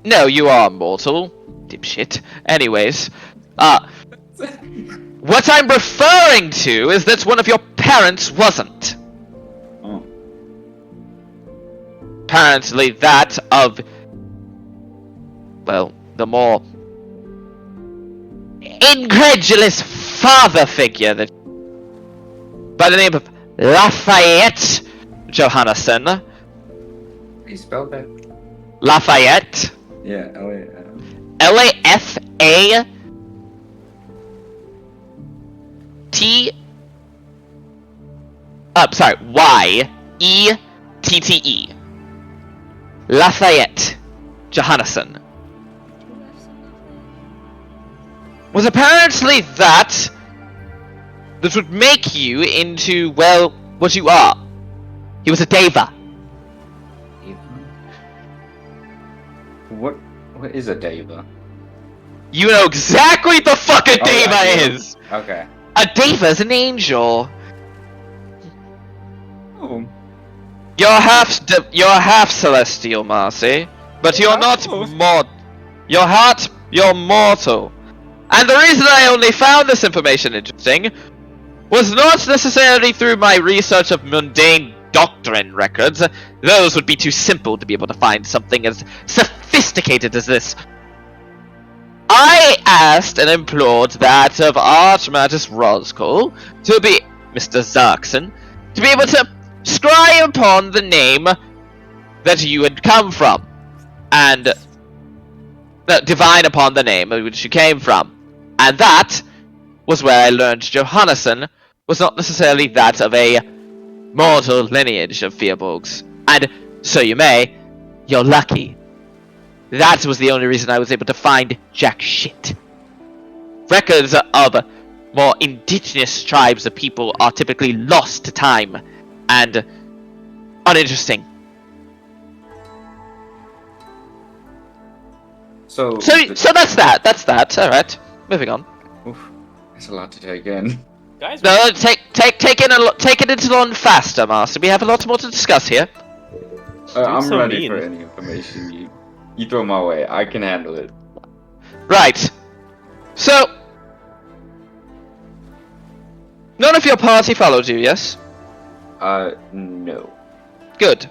No, you are mortal, dipshit. Anyways, what I'm referring to is that one of your parents wasn't. Oh. Apparently that of, well, the more incredulous father figure that by the name of Lafayette Johannesson. How do you spell that? Lafayette. Yeah, Lafayette. Sorry, Yette. Lafayette Johannesson was apparently that would make you into, well, what you are. He was a Deva. What is a Deva? You know exactly what the fuck a Oh, Deva I do. is! Okay. A Deva is an angel. Oh. You're half celestial, Marcy, but you're not Oh. you're mortal. And the reason I only found this information interesting was not necessarily through my research of mundane doctrine records. Those would be too simple to be able to find something as sophisticated as this. I asked and implored that of Archmagus Roscoe to be Mr. Zarkson, to be able to scry upon the name that you had come from, and divine upon the name of which you came from. And that was where I learned Johannesson was not necessarily that of a mortal lineage of Firbolgs. And so you're lucky. That was the only reason I was able to find jack shit. Records of more indigenous tribes of people are typically lost to time and uninteresting. So that's that. All right, moving on. Oof, that's a lot to take in. Guys, No, take it into on faster, Master. We have a lot more to discuss here. I'm so ready mean. for any information you throw my way. I can handle it. Right. So, none of your party followed you, yes? No. Good.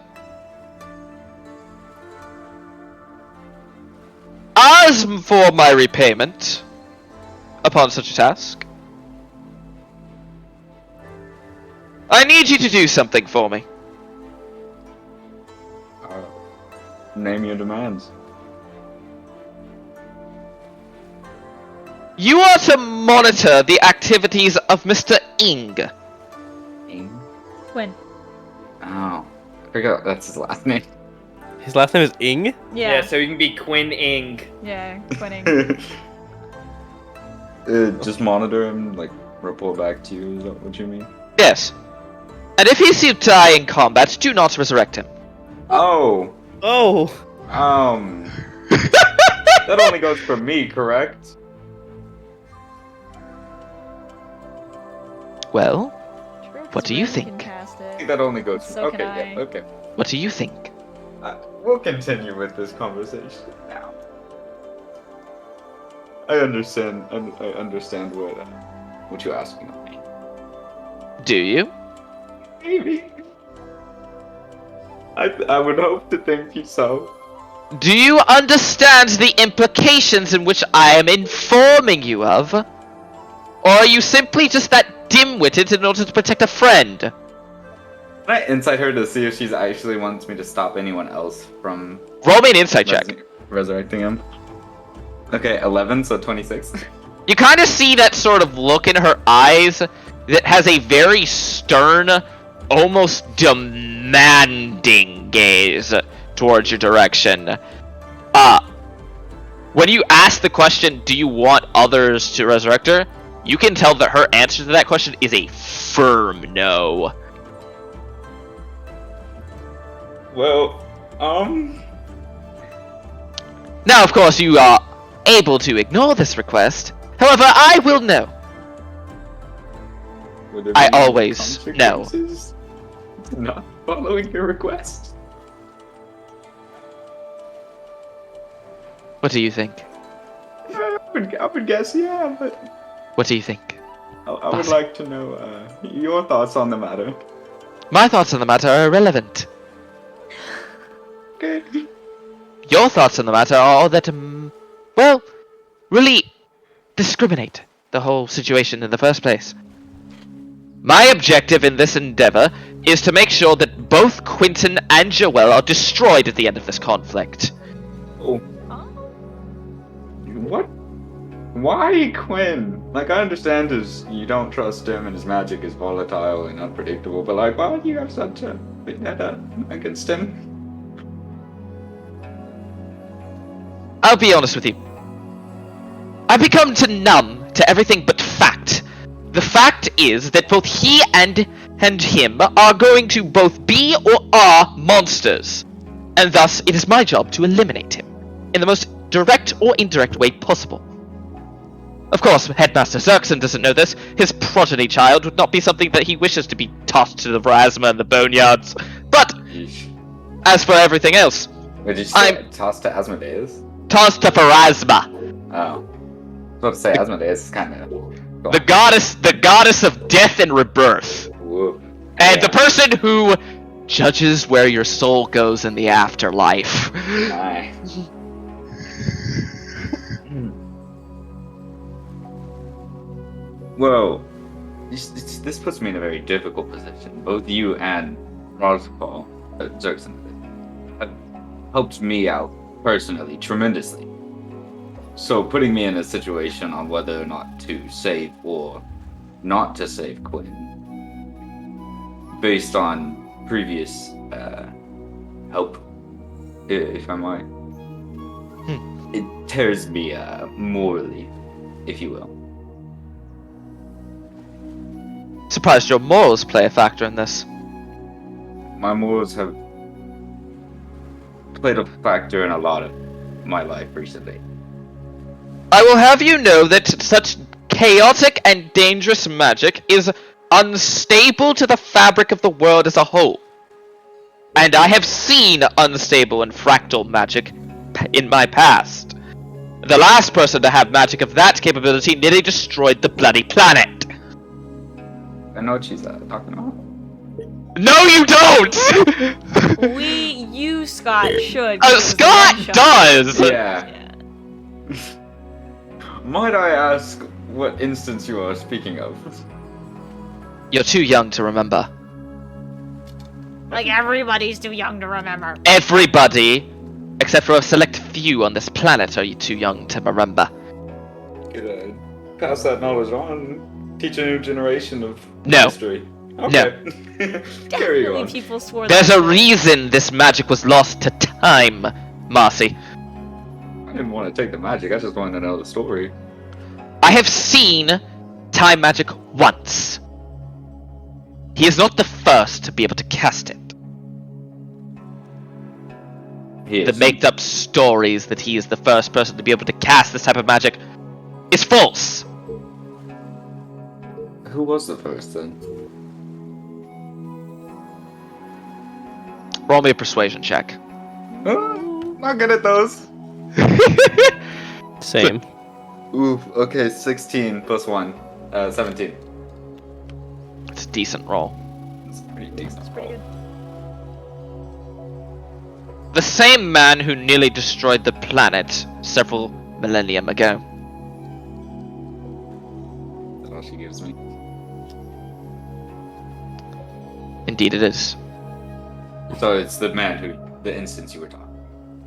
As for my repayment upon such a task, I need you to do something for me. Name your demands. You are to monitor the activities of Mr. Ing. Ing? Quinn. Oh, I forgot that's his last name. his last name is Ing? Yeah. so you can be Quinn Ing. Yeah, Quinning. Just monitor him, like report back to you. Is that what you mean? Yes. And if he seems to die in combat, do not resurrect him. Oh, Oh! that only goes for me, correct? Well, True, 'cause What do you Ren can think? cast I it. think that only goes. So okay, can I. yeah, okay. what do you think? We'll continue with this conversation now. I understand. I understand what you're asking of me. Do you? Maybe. I would hope to think so. Do you understand the implications in which I am informing you of? Or are you simply just that dim-witted in order to protect a friend? Can I insight her to see if she actually wants me to stop anyone else from Roll me an insight check. resurrecting him? Okay, 11, so 26. You kind of see that sort of look in her eyes that has a very stern, almost demanding gaze towards your direction. When you ask the question, do you want others to resurrect her? You can tell that her answer to that question is a firm no. Well, Now, of course, you are able to ignore this request. However, I will know. would there I be any always know. consequences to not following your request? What do you think? I would guess, yeah, but What do you think? I would like to know your thoughts on the matter. My thoughts on the matter are irrelevant. Okay. Your thoughts on the matter are that, well, really discriminate the whole situation in the first place. My objective in this endeavor is to make sure that both Quentin and Joel are destroyed at the end of this conflict. Oh, what? Why Quinn? Like, I understand you don't trust him and his magic is volatile and unpredictable, but like, why do you have such a vendetta against him? I'll be honest with you. I've become numb to everything but fact. The fact is that both he and him are going to both be or are monsters. And thus, it is my job to eliminate him in the most direct or indirect way possible. Of course, Headmaster Zerkson doesn't know this. His progeny child would not be something that he wishes to be tossed to the Pharasma and the Boneyards. But, Yeesh. as for everything else, Did you say tossed to Asmodeus? tossed to Pharasma. Oh. about to say Asmodeus is kind of The goddess of death and rebirth. And the person who judges where your soul goes in the afterlife. Nice. Well, this puts me in a very difficult position. Both you and Roscoe, Zerxon, have helped me out personally tremendously. So putting me in a situation on whether or not to save or not to save Quinn, based on previous help, if I might, it tears me morally, if you will. Surprised your morals play a factor in this. My morals have played a factor in a lot of my life recently. I will have you know that such chaotic and dangerous magic is unstable to the fabric of the world as a whole. And I have seen unstable and fractal magic in my past. The last person to have magic of that capability nearly destroyed the bloody planet. I know what she's talking about. No, you don't! You, Scott, should. 'cause it was Scott one shot. does! Yeah. Yeah. Might I ask what instance you are speaking of? You're too young to remember. Like, everybody's too young to remember. Everybody, except for a select few on this planet, are you too young to remember. Could pass that knowledge on, teach a new generation of No. history. Okay. Carry Definitely on. people swore There's that. a reason this magic was lost to time, Marcy. I didn't want to take the magic, I just wanted to know the story. I have seen time magic once. He is not the first to be able to cast it. The made up stories that he is the first person to be able to cast this type of magic is false. Who was the first then? Roll me a persuasion check. Not good at those. Same. Oof, okay, 16 plus 1. 17. It's a decent roll. That's a pretty decent Pretty roll. good. The same man who nearly destroyed the planet several millennium ago. That's all she gives me. Indeed it is. So it's the man who, the instance you were talking.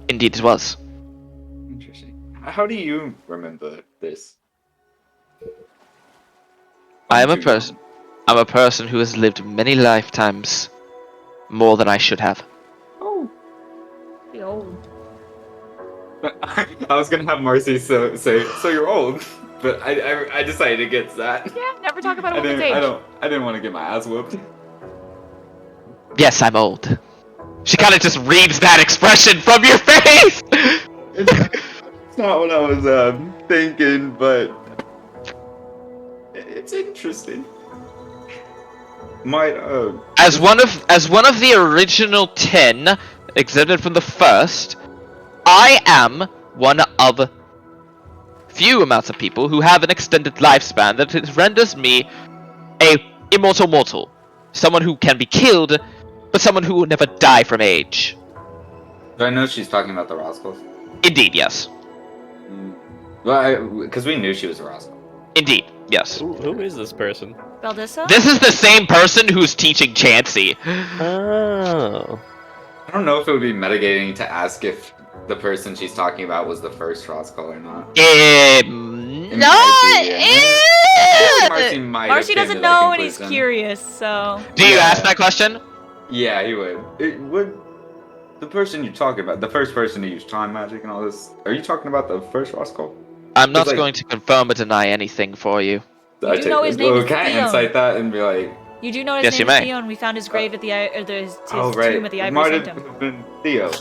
Indeed it was. Interesting. How do you remember this? I am a Too person. I'm a person who has lived many lifetimes. More than I should have. young. Pretty old. Oh. I was gonna have Marcy say, so you're old, but I decided against that. Yeah, never talk about a I woman's didn't, age. I didn't want to get my ass whooped. Yes, I'm old. She kind of just reads that expression from your face! It's not what I was thinking, but it's interesting. Might As one of the original 10, exempted from the first, I am one of few amounts of people who have an extended lifespan that renders me a immortal mortal. Someone who can be killed, but someone who will never die from age. do I know she's talking about the Roscoes? Indeed, yes. Well, because we knew she was a Roscoe. Indeed, yes. Who is this person? Beldissa? This is the same person who's teaching Chansey. Oh. I don't know if it would be mitigating to ask if the person she's talking about was the first Roscoe or not. No! Marcy might Marcy have came doesn't to that know and he's conclusion. curious, so. Do you Yeah. ask that question? Yeah, he would. It would. The person you're talking about, the first person to use time magic and all this, are you talking about the first Roscoe? I'm not It's like- going to confirm or deny anything for you. You do know his name is Can I Theon. insight that and be like, You do know his Yes, name you is may. Theon. We found his grave at his oh right, tomb at the it Ivory might Sanctum. have been Theo.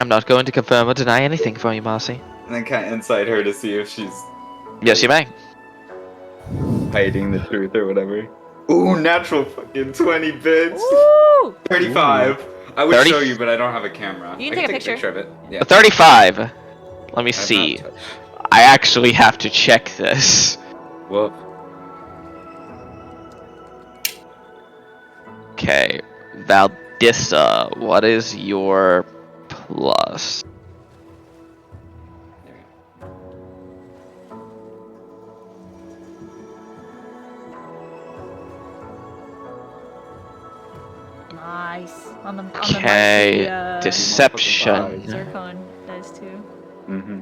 I'm not going to confirm or deny anything for you, Marcy. And then can I insight her to see if she's Yes, you may. hiding the truth or whatever. Ooh, natural fucking 20 bits. Woo! 35. I would 30? show you, but I don't have a camera. You I can take a picture. of it. Yeah. 35. Let me I've see. not touched. I actually have to check this. Well, Okay, Valdissa, what is your plus? Nice. On the Okay, Marcy, deception. Zircon dice too. mm-hmm.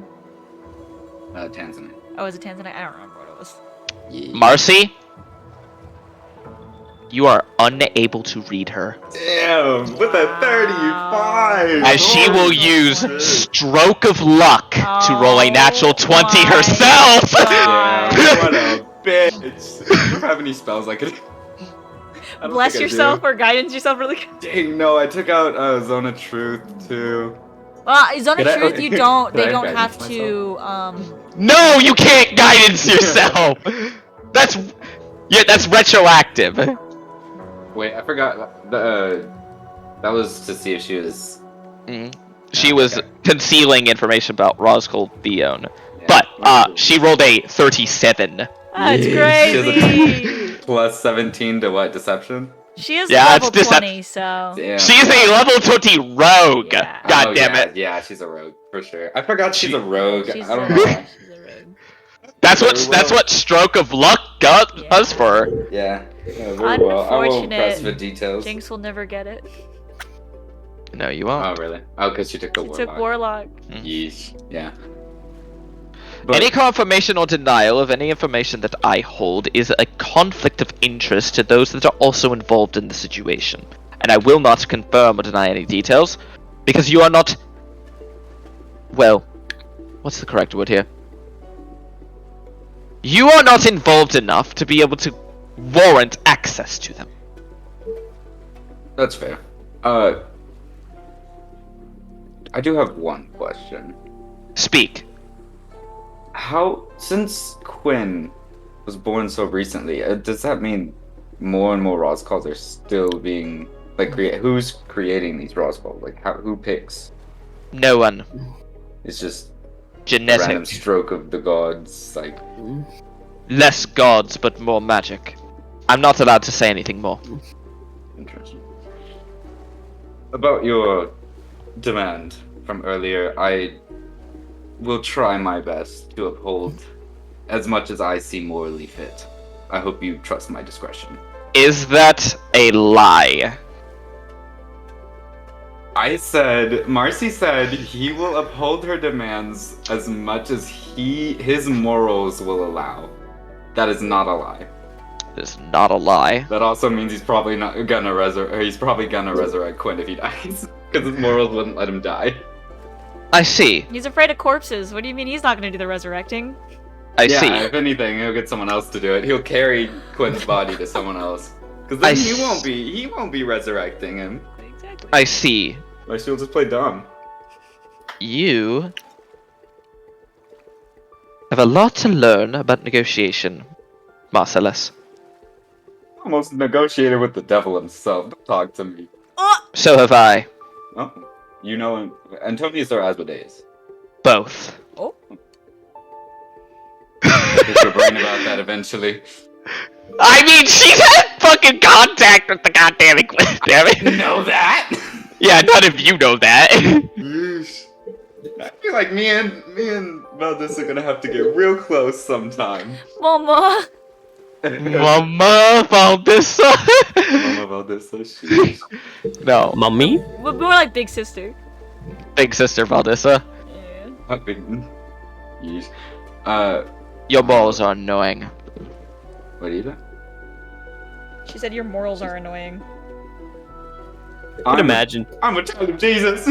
Tanzanite. Oh, was it Tanzanite? I don't remember what it was. Yeah. Marcy, you are unable to read her, Damn, with a 35. as she Holy will use shit. stroke of luck to roll a natural 20 my herself. God. Yeah, what a bitch. I don't have any spells I could. I don't Bless think I yourself do. or guidance yourself really good. Dang, no, I took out Zone of Truth too. Well, Zone of Could I- Truth, you don't. could I They don't guidance have to. No, you can't guidance yourself. That's retroactive. Wait, I forgot. That was to see if she was. She Oh, was okay. concealing information about Roscoe Theon, Yeah, but she rolled a 37. That's She has crazy. plus 17 to what? Deception? She is Yeah, level it's 20, so. Damn. She's a level 20 rogue. Yeah. God Oh, damn yeah, it. Yeah, she's a rogue for sure. I forgot she's a rogue. She's I don't a- know why. she's a rogue. That's Very well. what stroke of luck does for her. Yeah, very well. I won't press for Unfortunate. details. Jinx will never get it. No, you Oh, won't. really? Oh, because she took the She warlock. took Warlock. Yeesh. Yeah. Any confirmation or denial of any information that I hold is a conflict of interest to those that are also involved in the situation. And I will not confirm or deny any details, because you are not... Well, what's the correct word here? You are not involved enough to be able to warrant access to them. That's fair. I do have one question. Speak. Since Quinn was born so recently, does that mean more and more Roscalls are still being who's creating these Roscalls? Like, who picks? No one. It's just a Genetic. random stroke of the gods. Like, Less gods, but more magic. I'm not allowed to say anything more. interesting. About your demand from earlier, I will try my best to uphold as much as I see morally fit. I hope you trust my discretion. Is that a lie? Marcy said he will uphold her demands as much as his morals will allow. That is not a lie. It's not a lie. That also means he's probably gonna resurrect Quinn if he dies. Because his morals wouldn't let him die. I see. He's afraid of corpses. What do you mean he's not gonna do the resurrecting? I Yeah, see. if anything, he'll get someone else to do it. He'll carry Quinn's body to someone else. Because then he won't be resurrecting him. Exactly. I see. Like, she'll just play dumb. You have a lot to learn about negotiation, Marcellus. Almost negotiated with the devil himself. Don't talk to me. So have I. Oh, you know Antonius or Asmodeus? Both. Oh. Get your brain about that eventually. I mean, she's had fucking contact with the goddamn Inquisitor, damn it. Know that? Yeah, none of you know that. Yeesh. I feel like me and Valdis are gonna have to get real close sometime. Mama! Mama Valdissa. Mama Valdisa, sheesh. No, Mummy? We're more like big sister. big sister Valdissa. Yeah. I've been. Yeesh. Your balls are annoying. What do you do? She said your morals are annoying. I can imagine. I'm a child of Jesus.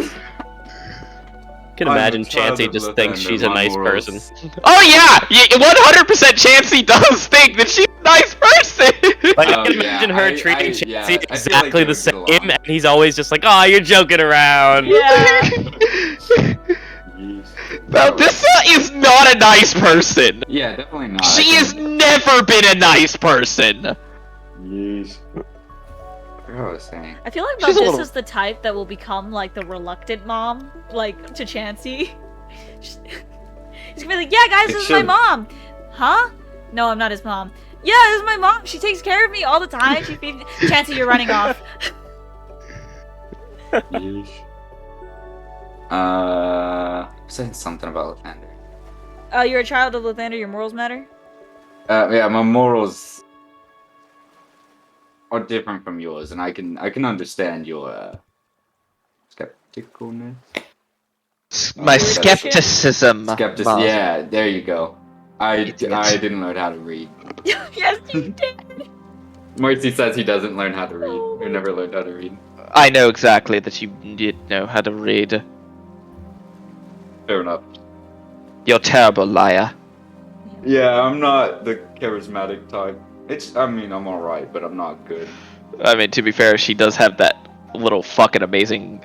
Can I'm a imagine child Chansey of just thinks Lathander, she's a my nice morals. person. Oh yeah, 100% Chansey does think that she's a nice person. Like, Oh, I can yeah, imagine her treating yeah, Chansey I feel like exactly they the would same, get along. and he's always just like, "Oh, you're joking around." Yeah. Yeesh. Valdissa is not a nice person. Yeah, definitely not. She has never been a nice person. Yeesh. I forgot what I was saying. I feel like She's a Valdis little- is the type that will become like the reluctant mom, like to Chansey. He's gonna be like, yeah, guys, It this is my should- mom. Huh? No, I'm not his mom. Yeah, this is my mom. She takes care of me all the time. She feeds me. Chancey, you're running off. Yeesh. Saying something about Lathander. You're a child of Lathander. Your morals matter. Yeah, my morals are different from yours, and I can understand your skepticalness. My Oh, skepticism. Miles. Yeah, there you go. I Idiot. didn't learn how to read. Yes, you did. Marcy says he doesn't learn how to read. He never learned how to read. I know exactly that you did know how to read. Fair enough. You're a terrible liar. Yeah, I'm not the charismatic type. I'm alright, but I'm not good. I mean, to be fair, she does have that little fucking amazing,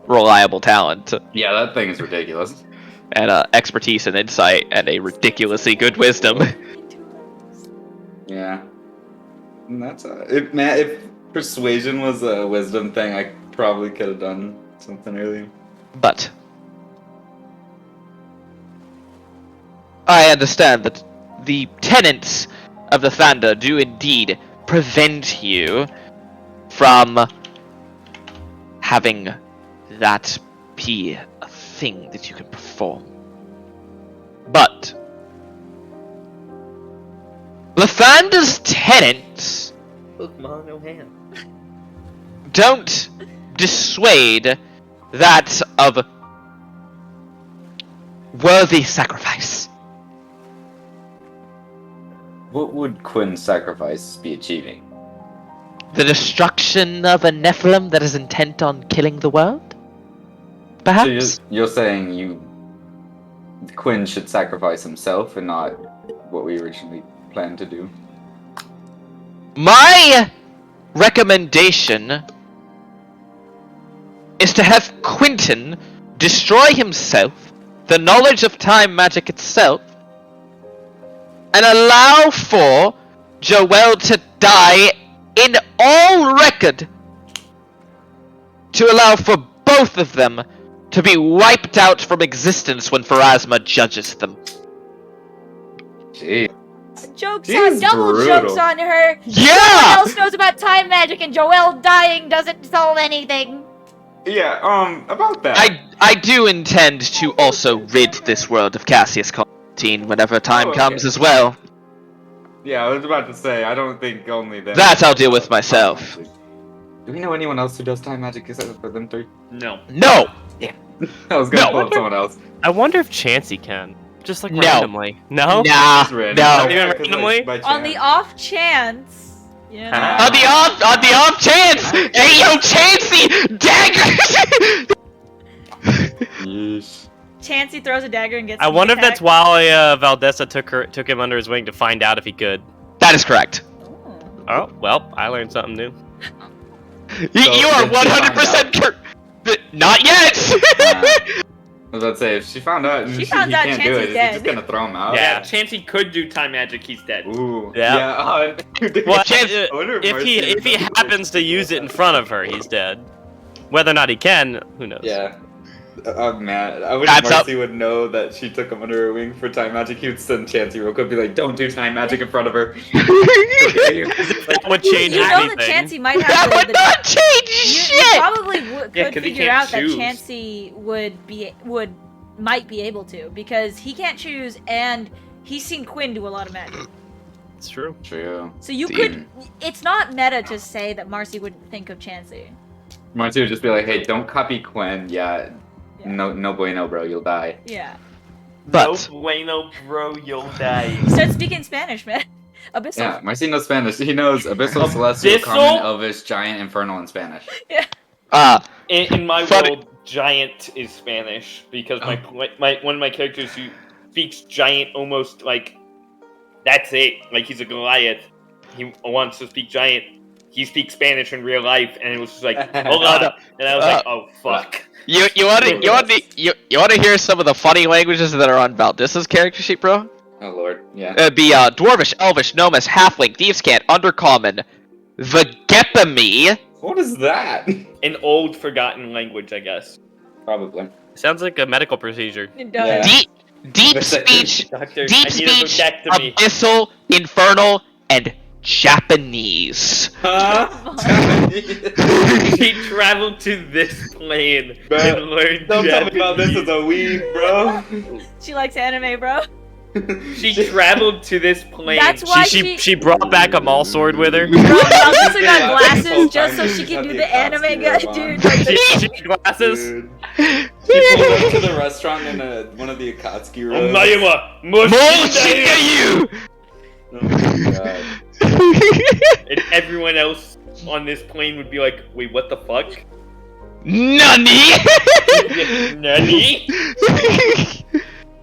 reliable talent Yeah, that thing is ridiculous. and expertise and insight and a ridiculously good wisdom. Yeah. And that's if persuasion was a wisdom thing, I probably could have done something earlier. But I understand that the tenets of the Thanda do indeed prevent you from having that be a thing that you can perform. But Lathanda's tenets Pokemon no hand. don't dissuade that of worthy sacrifice. What would Quinn's sacrifice be achieving? The destruction of a Nephilim that is intent on killing the world? Perhaps? So you're saying Quinn should sacrifice himself and not what we originally planned to do? My recommendation is to have Quentin destroy himself, the knowledge of time magic itself, and allow for Joel to die in all record, to allow for both of them to be wiped out from existence when Pharasma judges them. Gee. Jokes She's on double brutal. jokes on her. No one Yeah! else knows about time magic, and Joel dying doesn't solve anything. Yeah, about that. I do intend to also rid this world of Cassius Constantine whenever time okay. comes as well. Yeah, I was about to say, I don't think only them. That I'll deal with myself. Do we know anyone else who does time magic except for them three? No. No! I was gonna No. pull up someone else. I wonder if Chansey can. Just like No. randomly. No? Nah, Just random. no. Yeah, Even 'cause, randomly? by On the chance. off chance, you know. On the off chance! Hey yo, Chansey! Dagger! Yeesh. Chancey throws a dagger and gets. I sneak wonder if that's attack. why Valdessa took him under his wing to find out if he could. That is correct. Oh. Oh, well, I learned something new. You are did she find 100% correct. Not yet! I was about to say, if she found out and She he found out can't do Chancey's it, is he dead. just gonna throw him out? Yeah, Chancey could do time magic. He's dead. Ooh. Yeah. Yeah. Well, Chance- I wonder if Marcy he remembers. happens to use it in front of her, he's dead. Whether or not he can, who knows? Yeah. I'm mad. I wish That's Marcy would know that she took him under her wing for time magic. He would send Chancey real quick, be like, "Don't do time magic in front of her." That would change You know anything. that Chancey might That have would the not change you shit! probably Yeah, could 'cause he figure can't out that choose. Chancey might be able to, because he can't choose and he's seen Quinn do a lot of magic. It's true. True. So you Damn. could. It's not meta to say that Marcy wouldn't think of Chancey. Marcy would just be like, "Hey, don't copy Quinn. Yeah. Yeah. No bueno, bro. You'll die." Yeah. But No bueno, bro, you'll die. Start speaking Spanish, man. Abyssal. Yeah, Marcy knows Spanish. He knows Abyssal, Celestial, Abyssal? Common, Elvish, Giant, Infernal in Spanish. In my Funny- world, giant is Spanish because my one of my characters who speaks giant almost like that's it. Like he's a Goliath. He wants to speak giant. He speaks Spanish in real life, and it was just like, hold on, and I was like, oh fuck. you want to hear some of the funny languages that are on Valdissa's character sheet, bro? Oh lord, yeah. It'd be Dwarvish, Elvish, Gnomes, Halfling, Thieves' Cant, Undercommon, Vegepami. What is that? An old forgotten language, I guess. Probably. Sounds like a medical procedure. It does. Yeah. deep speech, Doctor, deep I need a speech, lumpectomy. abyssal, infernal, and Japanese. Huh? She traveled to this plane Bro, and learned Don't tell me about this Japanese. as a weeb, bro. She likes anime, bro. She traveled to this plane. That's why She brought back a mall sword with her. Bro, she also Yeah, got this whole glasses just so time she she's can had do the the anime Akatsuki guy, robe on. dude. Like She the, had glasses. Dude. She pulled up to the restaurant in one of the Akatsuki robes. Omayama, More Moshida! you! Oh my god. And everyone else on this plane would be like, wait, what the fuck? Nani? Nani?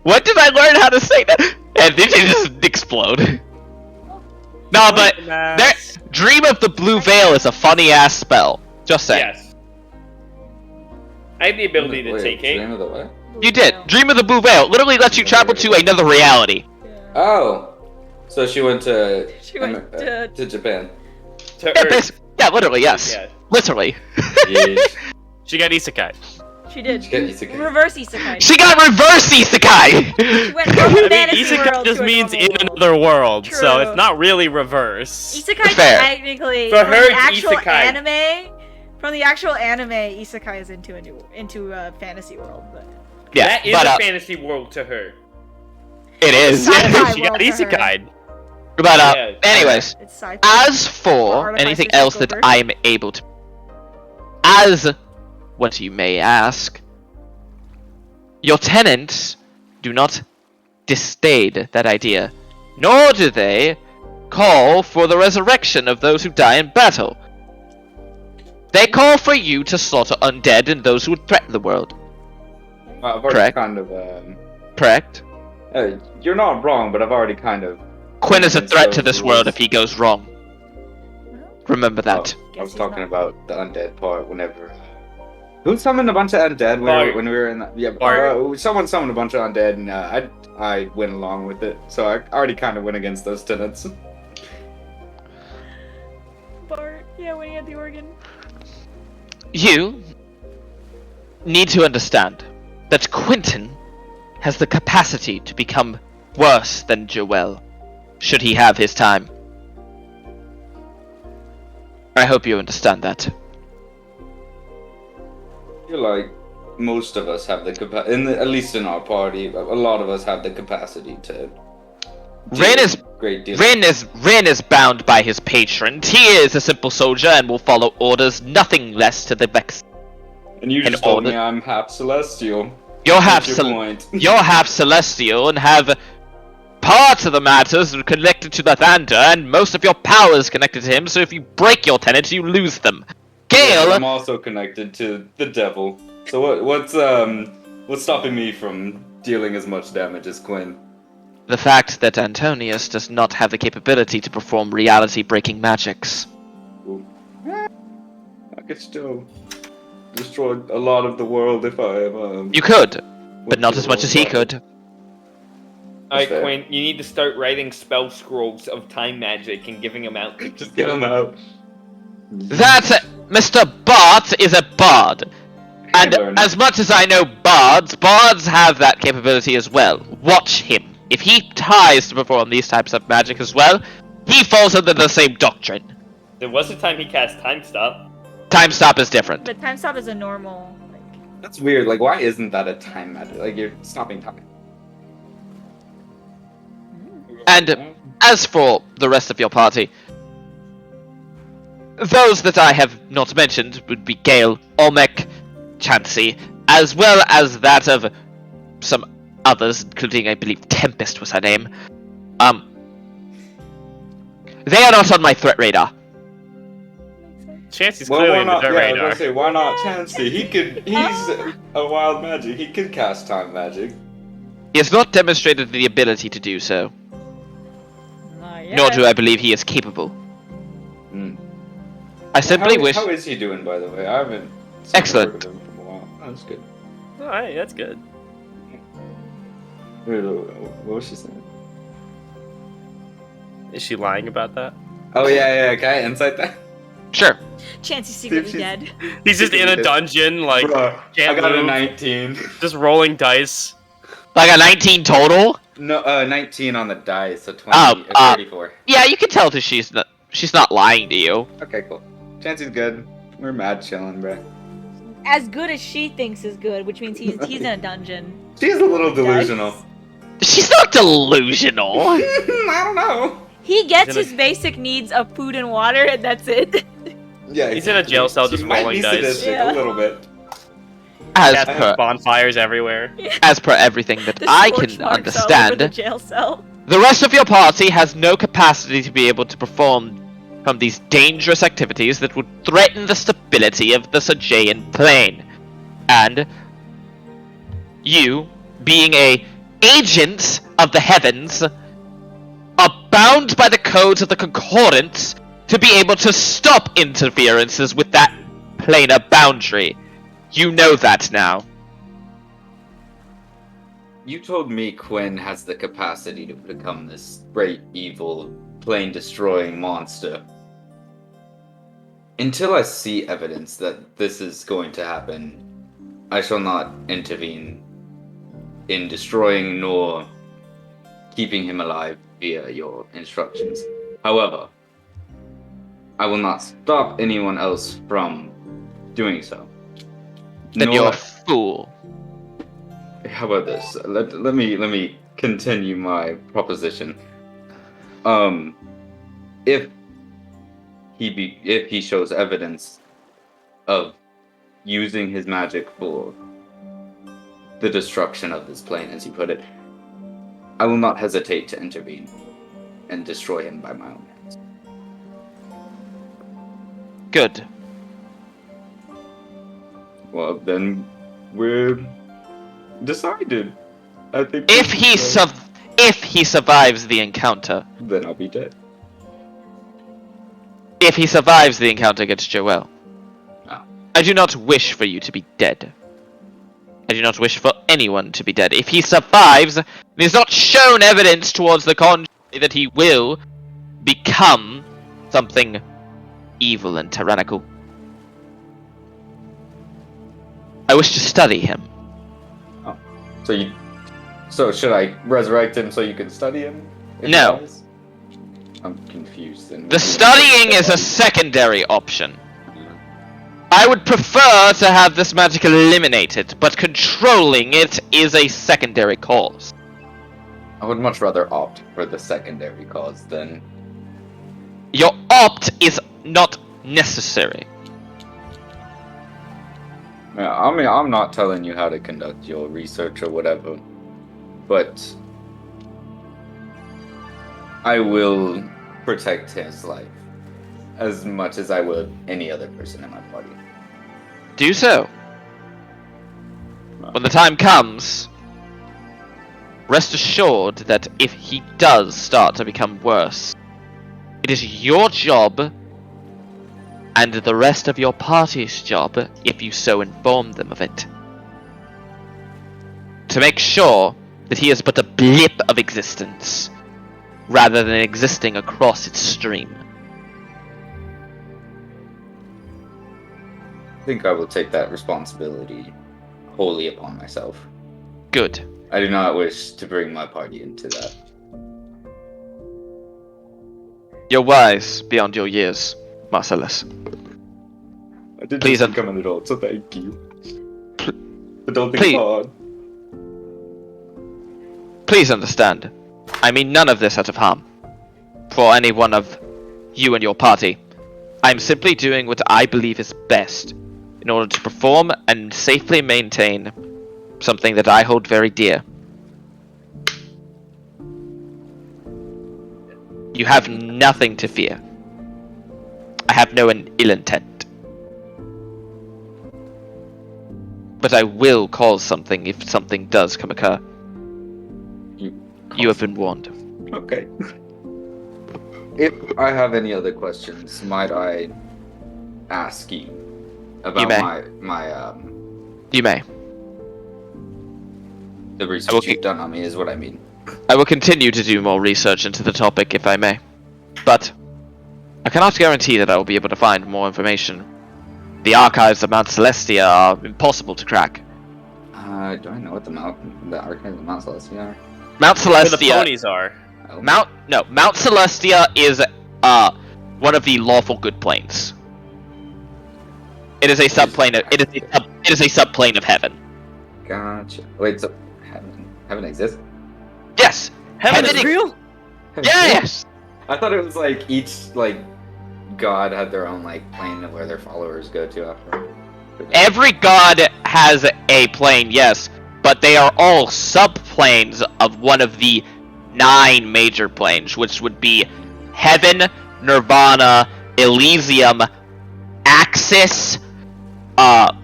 What did I learn how to say that? And then they just explode. No, but there, Dream of the Blue Veil is a funny ass spell. Just saying. Yes. I have the ability to Wait, take Dream it. of the what? You did. Dream of the Blue Veil literally lets you travel to another reality. Oh. So she went to She went to Japan. To Yeah, Earth. yeah, literally, yes. Yeah. Literally. Yes. She got isekai. she did. She got isekai. Reverse isekai. She got reverse isekai! She went from I mean, fantasy isekai world just to a means normal in world. another world, so True. it's not really reverse. Isekai Fair. technically For from her, the it's actual isekai. anime. From the actual anime, isekai is into a fantasy world, but Yeah, That is but a fantasy world to her. it is. Sci-fi She got world to her. isekai'd. But Yeah. anyways, it's sci-fi. as Or for artificer anything else that takeover. I am able to, as what you may ask, your tenants do not disdain that idea, nor do they call for the resurrection of those who die in battle. They call for you to slaughter undead and those who would threaten the world. I've already Correct. kind of Correct? you're not wrong, but I've already kind of Quinn is a And threat so to this it world was- if he goes wrong. Remember that. I Guess was he's talking not- about the undead part whenever. Who summoned a bunch of undead Bart. when we were in that? Yeah, Bart. someone summoned a bunch of undead, and I went along with it. So I already kind of went against those tenants. Bart, yeah, when he had the organ. You need to understand that Quentin has the capacity to become worse than Joel, should he have his time. I hope you understand that. I feel like most of us have the capacity, at least in our party, a lot of us have the capacity to. Ren is great deal. Ren is bound by his patrons. He is a simple soldier and will follow orders, nothing less to the best. And you in just told order- me I'm half celestial. You're half What's your cel- point? You're half celestial and have parts of the matters connected to the Thunder, and most of your powers connected to him. So if you break your tenets, you lose them. Yeah, Gale, I'm also connected to the devil. So what's stopping me from dealing as much damage as Quinn? the fact that Antonius does not have the capability to perform reality-breaking magics. I could still destroy a lot of the world if I am. You could, but not as much as he could. Alright, fair. Quinn, you need to start writing spell scrolls of time magic and giving them out to Just get him out. That Mr. Bart is a bard. And Learn. as much as I know bards have that capability as well. Watch him. If he tries to perform these types of magic as well, he falls under the same doctrine. There was a time he cast Time Stop. Time stop is different. But time stop is a normal. Like, That's weird. Like, why isn't that a time magic? Like, you're stopping time. And as for the rest of your party, those that I have not mentioned would be Gale, Olmec, Chansey, as well as that of some others, including, I believe, Tempest was her name. They are not on my threat radar. Chancey's Well, clearly why in the not? dirt Yeah, I was radar. gonna say, why not Chansey? He's a wild magic. He could cast time magic. He has not demonstrated the ability to do so, not nor yet. do I believe he is capable. Hmm. I simply wish. How is he doing, by the way? I haven't. seen Excellent. word of him from a while. Oh, that's good. Alright, that's good. What was she saying? Is she lying about that? Oh yeah. Can I insight that? Sure. Chancey's secretly she's- dead. He's just in a dungeon, like, Bruh, I can't got a move. 19. just rolling dice. Like a 19 total? No, 19 on the dice, so 20, Oh, 34. Yeah, you can tell that she's not lying to you. Okay, cool. Chancey's good. We're mad chilling, bruh. As good as she thinks is good, which means he's in a dungeon. She's a little delusional. She's not delusional. I don't know. He gets He's in a- his basic needs of food and water, and that's it. Yeah, He's in a jail cell She just might rolling be dice. sadistic Yeah. a little bit. As Cats per have bonfires everywhere. as per everything that The I scorch can marks all over the understand, jail cell. the rest of your party has no capacity to be able to perform from these dangerous activities that would threaten the stability of the Sajayan plane. And you, being a agent of the heavens, are bound by the codes of the Concordance to be able to stop interferences with that planar boundary. You know that now. You told me Quinn has the capacity to become this great evil, plane-destroying monster. Until I see evidence that this is going to happen, I shall not intervene in destroying nor keeping him alive via your instructions. However, I will not stop anyone else from doing so. Then Nor- you're a fool. How about this? Let me continue my proposition. If he shows evidence of using his magic for the destruction of this plane, as you put it, I will not hesitate to intervene and destroy him by my own hands. Good. Well, then we're decided. I think If he survives the encounter, then I'll be dead. if he survives the encounter against Joel, Ah. I do not wish for you to be dead. I do not wish for anyone to be dead. If he survives, and he's not shown evidence towards the contrary that he will become something evil and tyrannical, I wish to study him. So should I resurrect him so you can study him? if No. he dies? I'm confused. Then. The studying is a secondary option. I would prefer to have this magic eliminated, but controlling it is a secondary cause. I would much rather opt for the secondary cause than. Your opt is not necessary. Yeah, I mean, I'm not telling you how to conduct your research or whatever, but I will protect his life as much as I would any other person in my party. Do so. When the time comes, rest assured that if he does start to become worse, it is your job and the rest of your party's job, if you so inform them of it, to make sure that he is but a blip of existence, rather than existing across its stream. I think I will take that responsibility wholly upon myself. Good. I do not wish to bring my party into that. You're wise beyond your years, Marcellus. I did Please just become an adult, so thank you. But don't think please- hard. Please understand, I mean none of this out of harm. For any one of you and your party. I'm simply doing what I believe is best in order to perform and safely maintain something that I hold very dear. You have nothing to fear. I have no ill intent. But I will cause something if something does come occur. You have been warned. Okay. If I have any other questions, might I ask you about may. my You may. the research Okay. you've done on me is what I mean. I will continue to do more research into the topic if I may. But I cannot guarantee that I will be able to find more information. The archives of Mount Celestia are impossible to crack. Do I know what the arcades of Mount Celestia are? Mount Where the Celestia. ponies are. Oh. Mount Celestia is one of the lawful good planes. It is a subplane. It is a subplane of heaven. Gotcha. Wait, so heaven exists? Yes. Heaven Heaven is real? Yes. I thought it was like each god had their own plane where their followers go to after. Every god has a plane, yes, but they are all subplanes of one of the 9 major planes, which would be Heaven, Nirvana, Elysium, Axis, the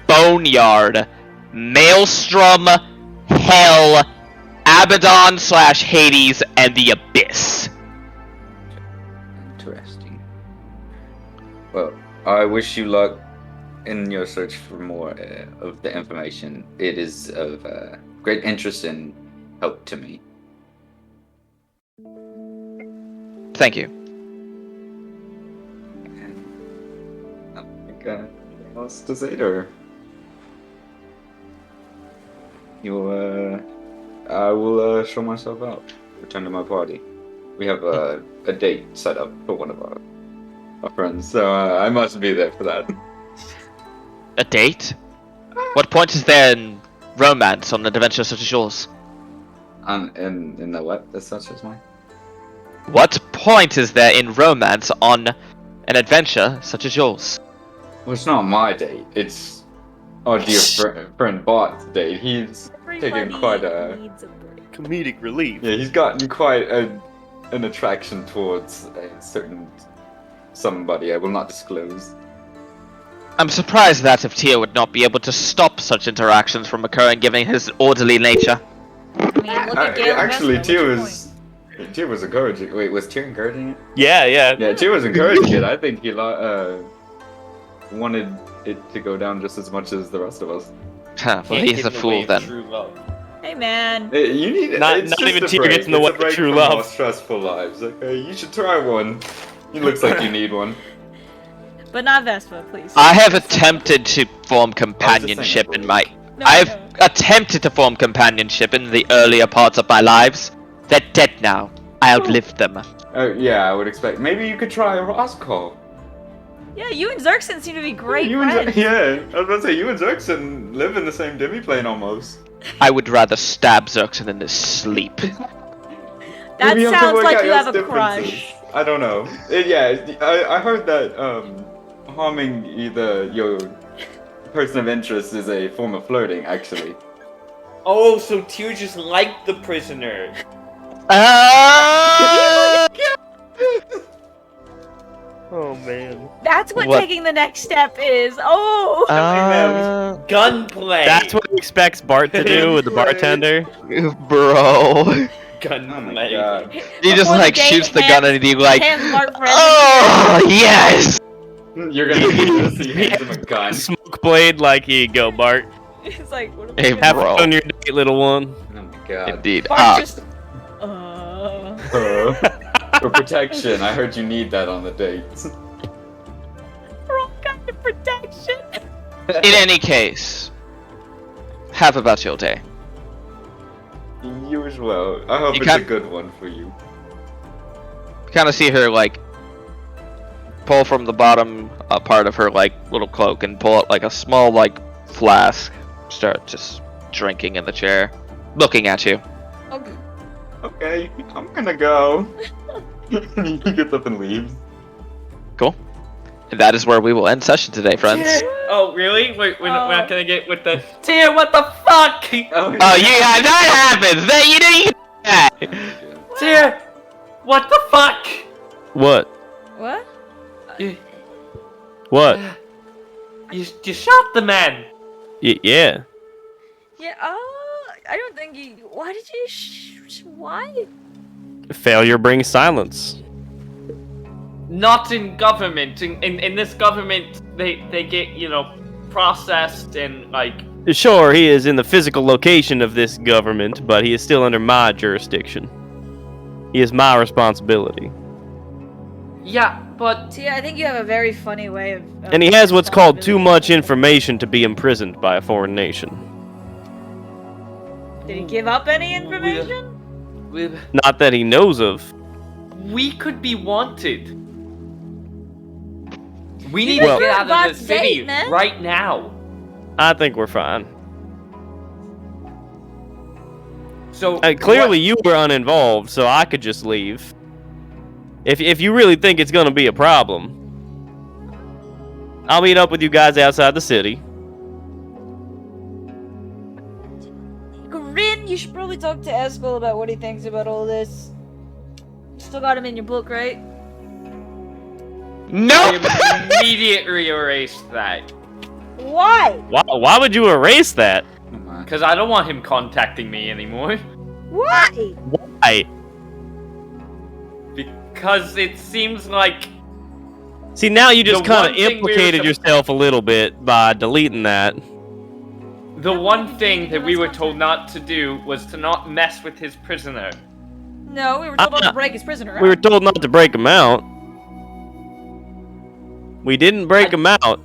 Boneyard, Maelstrom, Hell, Abaddon/Hades, and the Abyss. Interesting. Well, I wish you luck in your search for more of the information. It is of great interest and help to me. Thank you. I don't think anything else to say to her. I will show myself out. Return to my party. We have a date set up for one of our friends, so I must be there for that. A date? What point is there in romance on an adventure such as yours? In the what? That's such as mine. What point is there in romance on an adventure such as yours? Well, it's not my date. It's our dear friend Bart's date. He's taken quite a needs a break. Comedic relief. yeah. He's gotten quite an attraction towards a certain somebody I will not disclose. I'm surprised that if Tia would not be able to stop such interactions from occurring given his orderly nature. I mean, look at Gale Actually, Investment, Tia was encouraging. Wait, was Tia encouraging it? Yeah. Yeah, Tia was encouraging it. I think he wanted it to go down just as much as the rest of us. Well, he's a fool then. Hey man, You need Not- it's not just even a Tia break. gets in the It's way a of break true from love. more stressful lives. Okay, you should try one. It looks like you need one. but not Vespa, please. I have attempted to form companionship in my. No, I've no. attempted to form companionship in the earlier parts of my lives. They're dead now. I outlived them. Yeah, I would expect. Maybe you could try a Roscoe. Yeah, you and Xerxen seem to be great You friends. yeah, I was about to say you and Xerxen live in the same demiplane almost. I would rather stab Xerxen in his sleep. That Maybe you have to sounds work like out you your have a differences. crush. I don't know. I heard that harming either your person of interest is a form of flirting, actually. Oh, so Tyr just liked the prisoner. Oh man. That's what, What? taking the next step is. Oh! Gunplay. That's what he expects Bart to do with the bartender. Bro. Gunplay. Oh my god. He just Before the like date, shoots the gun and he like, Hands Bart Friend. oh yes. You're gonna do this, he hands him a gun. Smoke blade, like, here you go, Bart. It's like, what am I Hey, gonna Have do? Bro. fun on your date, little one. Oh my god. Indeed. Bart just. For protection, I heard you need that on the date. For all kind of protection. In any case, have about your day. You as well. I hope You it's a can't- good one for you. Kind of see her like pull from the bottom part of her like little cloak and pull out like a small like flask. Start just drinking in the chair, looking at you. Okay. Okay, I'm gonna go. He gets up and leaves. And that is where we will end session today, friends. Oh, really? Wait, we're not gonna get with the Tyr. What the fuck? Oh yeah, that happens. That you didn't. That. Tyr, what the fuck? What? What? You, What? you shot the man. Yeah. Yeah, I don't think you. Why did you. Why? Failure brings silence. Not in government. In this government, they get, processed and, Sure, he is in the physical location of this government, but he is still under my jurisdiction. He is my responsibility. Yeah, but See, I think you have a very funny way of And he has what's called too much responsibility. information to be imprisoned by a foreign nation. Did he give up any information? Not that he knows of. we could be wanted. We need Well- to get out God's of the city sake, man. right now. I think we're fine. So Clearly, you were uninvolved, so I could just leave. If you really think it's gonna be a problem, I'll meet up with you guys outside the city. Grin, you should probably talk to Eskel about what he thinks about all this. Still got him in your book, right? Nope. I immediately erased that Why? Why would you erase that? because I don't want him contacting me anymore. Why? Why? Because it seems like See, now you just The kind one of thing we were implicated sup- yourself a little bit by deleting that. the one thing that we were told not to do was to not mess with his prisoner. No, we were told not to break his prisoner. We were told not to break him out. We didn't break him out.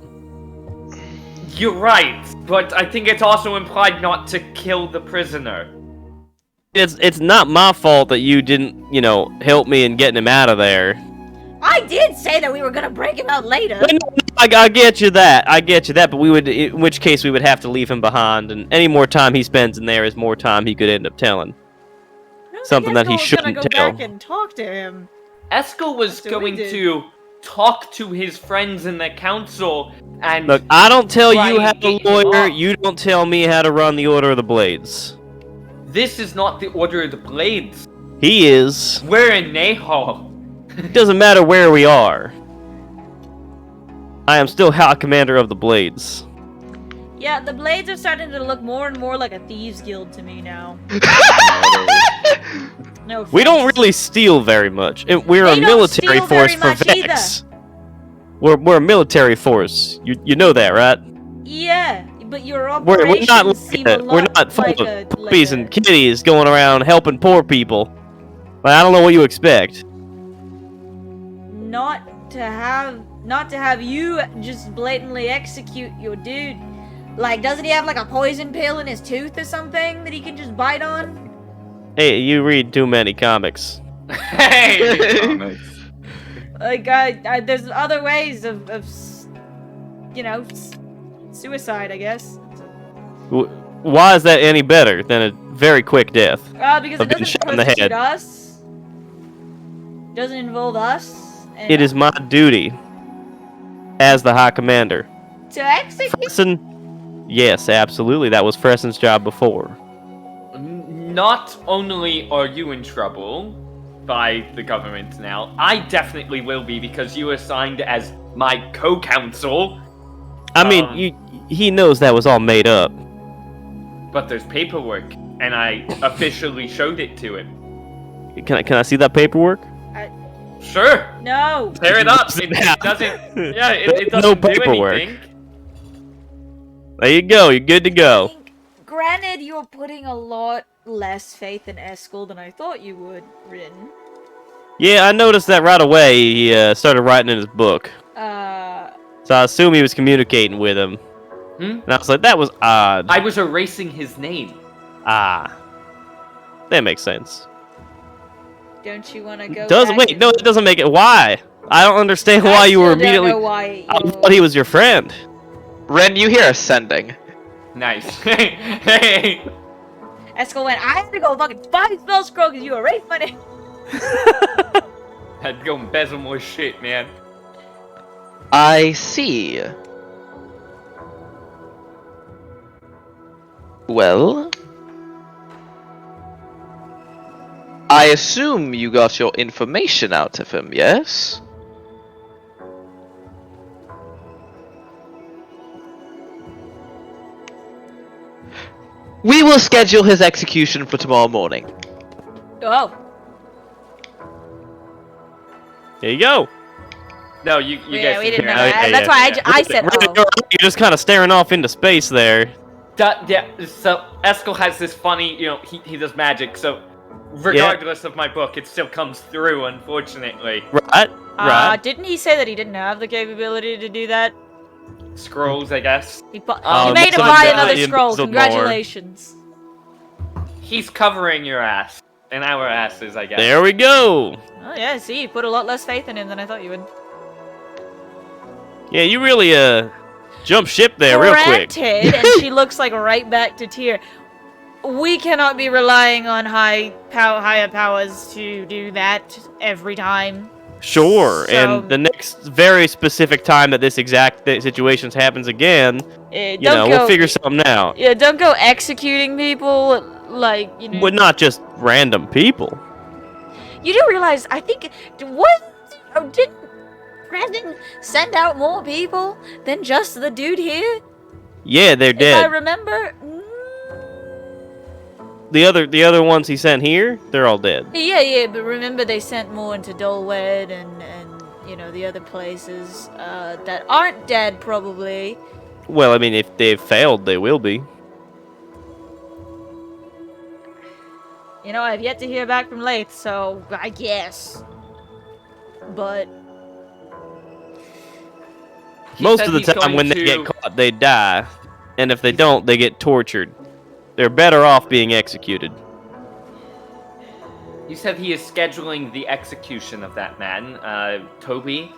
You're right, but I think it's also implied not to kill the prisoner. It's not my fault that you didn't, help me in getting him out of there. I did say that we were gonna break him out later. I get you that. But we would, in which case, we would have to leave him behind, and any more time he spends in there is more time he could end up telling. I don't something think that he Eskel was gonna shouldn't go tell. back and talk to him. Eskel was That's what we going did. to talk to his friends in the council and Look, I don't tell Try you and how to get you lawyer. off. You don't tell me how to run the Order of the Blades. this is not the Order of the Blades. He is. We're in Nahal. It doesn't matter where we are. I am still High Commander of the Blades. Yeah, the Blades are starting to look more and more like a thieves guild to me now. No We don't offense. really steal very much. We're They a don't military steal force very for much either. Vex. We're a military force. You know that, right? Yeah, but your We're operations not like seem a it. lot We're not full like of puppies and kitties going around helping poor people. Like, I don't know what you expect. not to have you just blatantly execute your dude. Like, doesn't he have like a poison pill in his tooth or something that he can just bite on? Hey, you read too many comics. Hey! Comics. Like, there's other ways of suicide, I guess. Why is that any better than a very quick death? Because Of it being doesn't shot in the persecute head. us. Doesn't involve us. And It is my duty as the High Commander. to execute. Fresson? Yes, absolutely. That was Fresson's job before. Not only are you in trouble by the government now, I definitely will be because you were assigned as my co-counsel. I mean, he knows that was all made up. But there's paperwork, and I officially showed it to him. Can I see that paperwork? Sure, No. tear it up. It Yeah. doesn't. Yeah, it There's no doesn't do paperwork. anything. There you go. You're good to go. Granted, you're putting a lot less faith in Eskel than I thought you would, Rin. Yeah, I noticed that right away. He started writing in his book. So I assume he was communicating with him. Hmm? And I was like, that was odd. I was erasing his name. Ah. That makes sense. Don't you want to go? Doesn't back wait, and- no, it doesn't make it. Why? I don't understand why you were still don't immediately. know why I you're- thought he was your friend. Ren, you hear ascending. Nice. Hey. Eskel went, I had to go fucking find spell scroll because you erased my name. Had to go embezzle more shit, man. I see. Well, I assume you got your information out of him, yes? We will schedule his execution for tomorrow morning. Oh, There you go. No, you yeah, guys we didn't know Yeah, that. yeah, That's yeah. why I said, Really, oh. You're just kind of staring off into space there. Yeah, so Eskel has this funny, he does magic, so regardless of my book, it still comes through, unfortunately. Right. Didn't he say that he didn't have the capability to do that? Scrolls, I guess. He Oh, made him some buy of another the scroll. embezzled Congratulations. He's covering your ass. And our asses, I guess. There we go. Oh yeah, see, you put a lot less faith in him than I thought you would. Yeah, you really jump ship there real quick. Granted, and she looks like right back to Tyr. We cannot be relying on higher powers to do that every time. Sure, So- and the next very specific time that this exact situation happens again, we'll figure something out. Yeah, don't go executing people like But not just random people. You do realize? I think did Brandon send out more people than just the dude here? Yeah, they're If I dead. remember. The other ones he sent here, they're all dead. Yeah, but remember they sent more into Dolwed and the other places that aren't dead probably. Well, I mean, if they've failed, they will be. I've yet to hear back from Lath, so I guess. But Most said of the he's time, going when they to- get caught, they die, and if they don't, they get tortured. They're better off being executed. He said he is scheduling the execution of that man, Toby,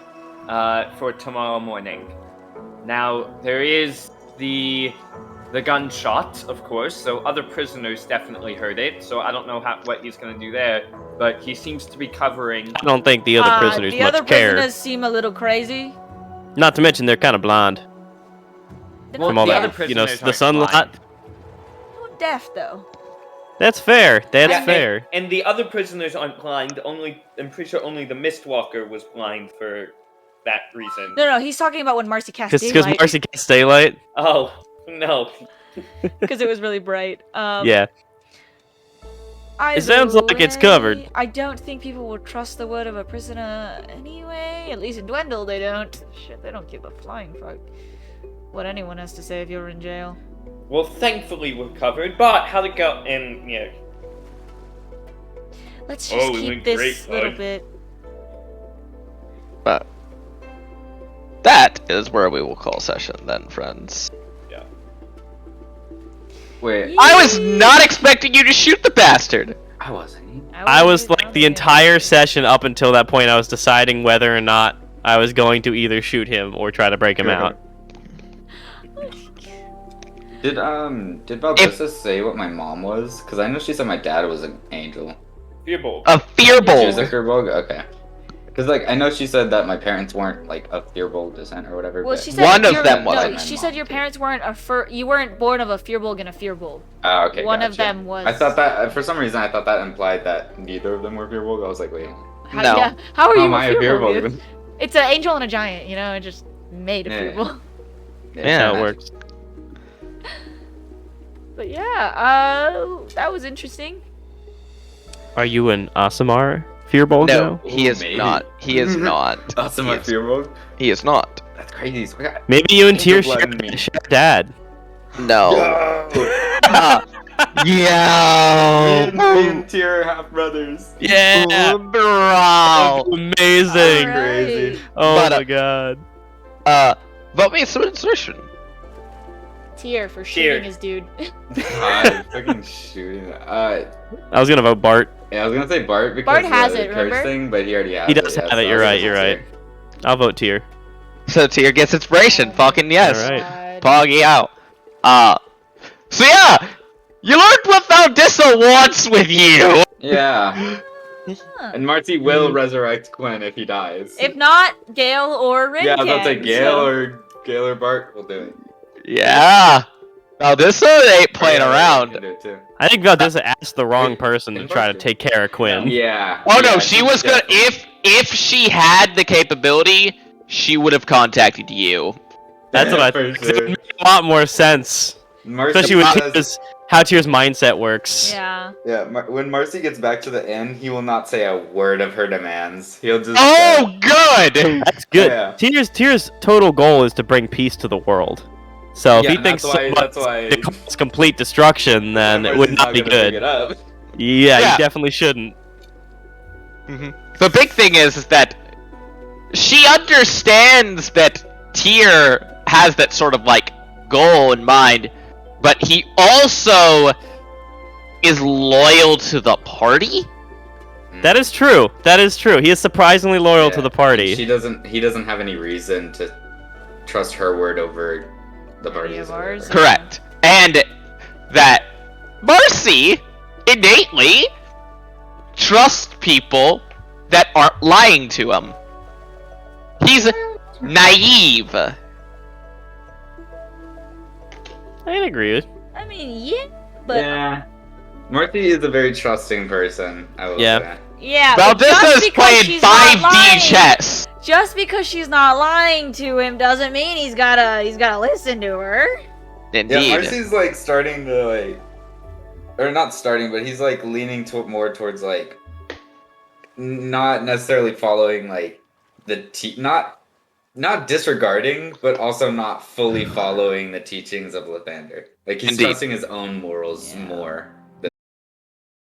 for tomorrow morning. Now, there is the gunshot, of course, so other prisoners definitely heard it, so I don't know what he's going to do there, but he seems to be covering... I don't think the other prisoners the much other care. prisoners seem a little crazy. Not to mention they're kind of blind They're from not all the deaf. other that, prisoners the aren't sunlight. blind. They're not deaf though. That's fair. That's Yeah, fair. And the other prisoners aren't blind, I'm pretty sure only the Mistwalker was blind for that reason. No, he's talking about when Marcy cast Because daylight Marcy can't stay late. Oh, no. because it was really bright. Yeah. Either sounds like it's covered. I don't think people will trust the word of a prisoner anyway. At least in Dwendal, they don't. Shit, they don't give a flying fuck what anyone has to say if you're in jail. Well, thankfully we're covered, but how'd it go? And, Let's just Oh, we keep went this great, little bud. bit. But that is where we will call session then, friends. Wait, I was not expecting you to shoot the bastard. I wasn't. I was like the entire session up until that point. I was deciding whether or not I was going to either shoot him or try to break him out. Did Valdessa say what my mom was? Because I know she said my dad was an angel. Fearbolt. A She was a fearbolt. Firbolg? Okay. Because I know she said that my parents weren't like of Firbolg descent or whatever. Well, but... she said One of you're- them was. No, she said your parents weren't you weren't born of a Firbolg and a Firbolg. Ah, okay. One of gotcha. them was. I thought that for some reason I thought that implied that neither of them were Firbolg. I was like, wait, How, No. Yeah, how are how you am I a a Firbolg? Firbolg? dude? It's an angel and a giant, it just made a Yeah. Firbolg. That's how it nice. works. But yeah, that was interesting. Are you an Aasimar Fearbolt No, now? he Ooh, is maybe. not. He is not. Awesome, He my is- Firbolg. He is not. That's crazy. So I got... Maybe you and Angel Tyr blood share in me. share dad. No. Yo! Yeah. Me and Tyr are half brothers. Yeah, Bro. amazing. Alright. Crazy. Oh But, my god. Vote me some insertion. Tyr for Tyr. shooting his dude. God, fucking shooting. I was gonna vote Bart. Yeah, I was gonna say Bart because Bart has the it, curse remember? thing, but he already has He it. does yeah, have so it. I You're was right. gonna You're say right. I'll vote Tyr. So Tyr gets inspiration. Fucking yes. Alright. Poggy out. So yeah, you learned what Valdissa wants with you. Yeah, Huh. and Marty will resurrect Quinn if he dies. If not, Gale or Rin. yeah, I was about to say can, Gale so- or Bart will do it. Yeah. Valdissa ain't playing Or Ray around. can do it too. I think Valdissa asked the wrong person to And try to Bart take care of Quinn. Yeah. Oh yeah, no, she was gonna. definitely- If she had the capability, she would have contacted you. That's what I For think. 'Cause It sure. would make a lot more sense, Marcy especially with does- how Tyr's mindset works. Yeah. Yeah, when Marcy gets back to the inn, he will not say a word of her demands. He'll just. Oh, good. That's good. Yeah. Tyr's total goal is to bring peace to the world. So if Yeah, he and thinks that's why- someone that's why- it causes complete destruction, then it would Marcy's not be gonna bring good. it up. Yeah, Yeah. you definitely shouldn't. The big thing is that she understands that Tyr has that sort of like goal in mind, but he also is loyal to the party. That is true. That is true. He is surprisingly loyal to Yeah, the party. He doesn't have any reason to trust her word over the Any party's. of ours? Correct. And that Marcy innately trusts people that aren't lying to him. He's naive. I'd agree with. I mean, yeah, but Yeah. Marcy is a very trusting person, I will Yeah. say. yeah. but just Valdez because playing she's not 5D lying- chess. Just because she's not lying to him doesn't mean he's gotta listen to her. Indeed. Yeah, Marcy's like starting to like, or not starting, but he's like leaning more towards like, not necessarily following like not disregarding, but also not fully following the teachings of Lathander. Like he's Indeed. trusting his own morals Yeah. more.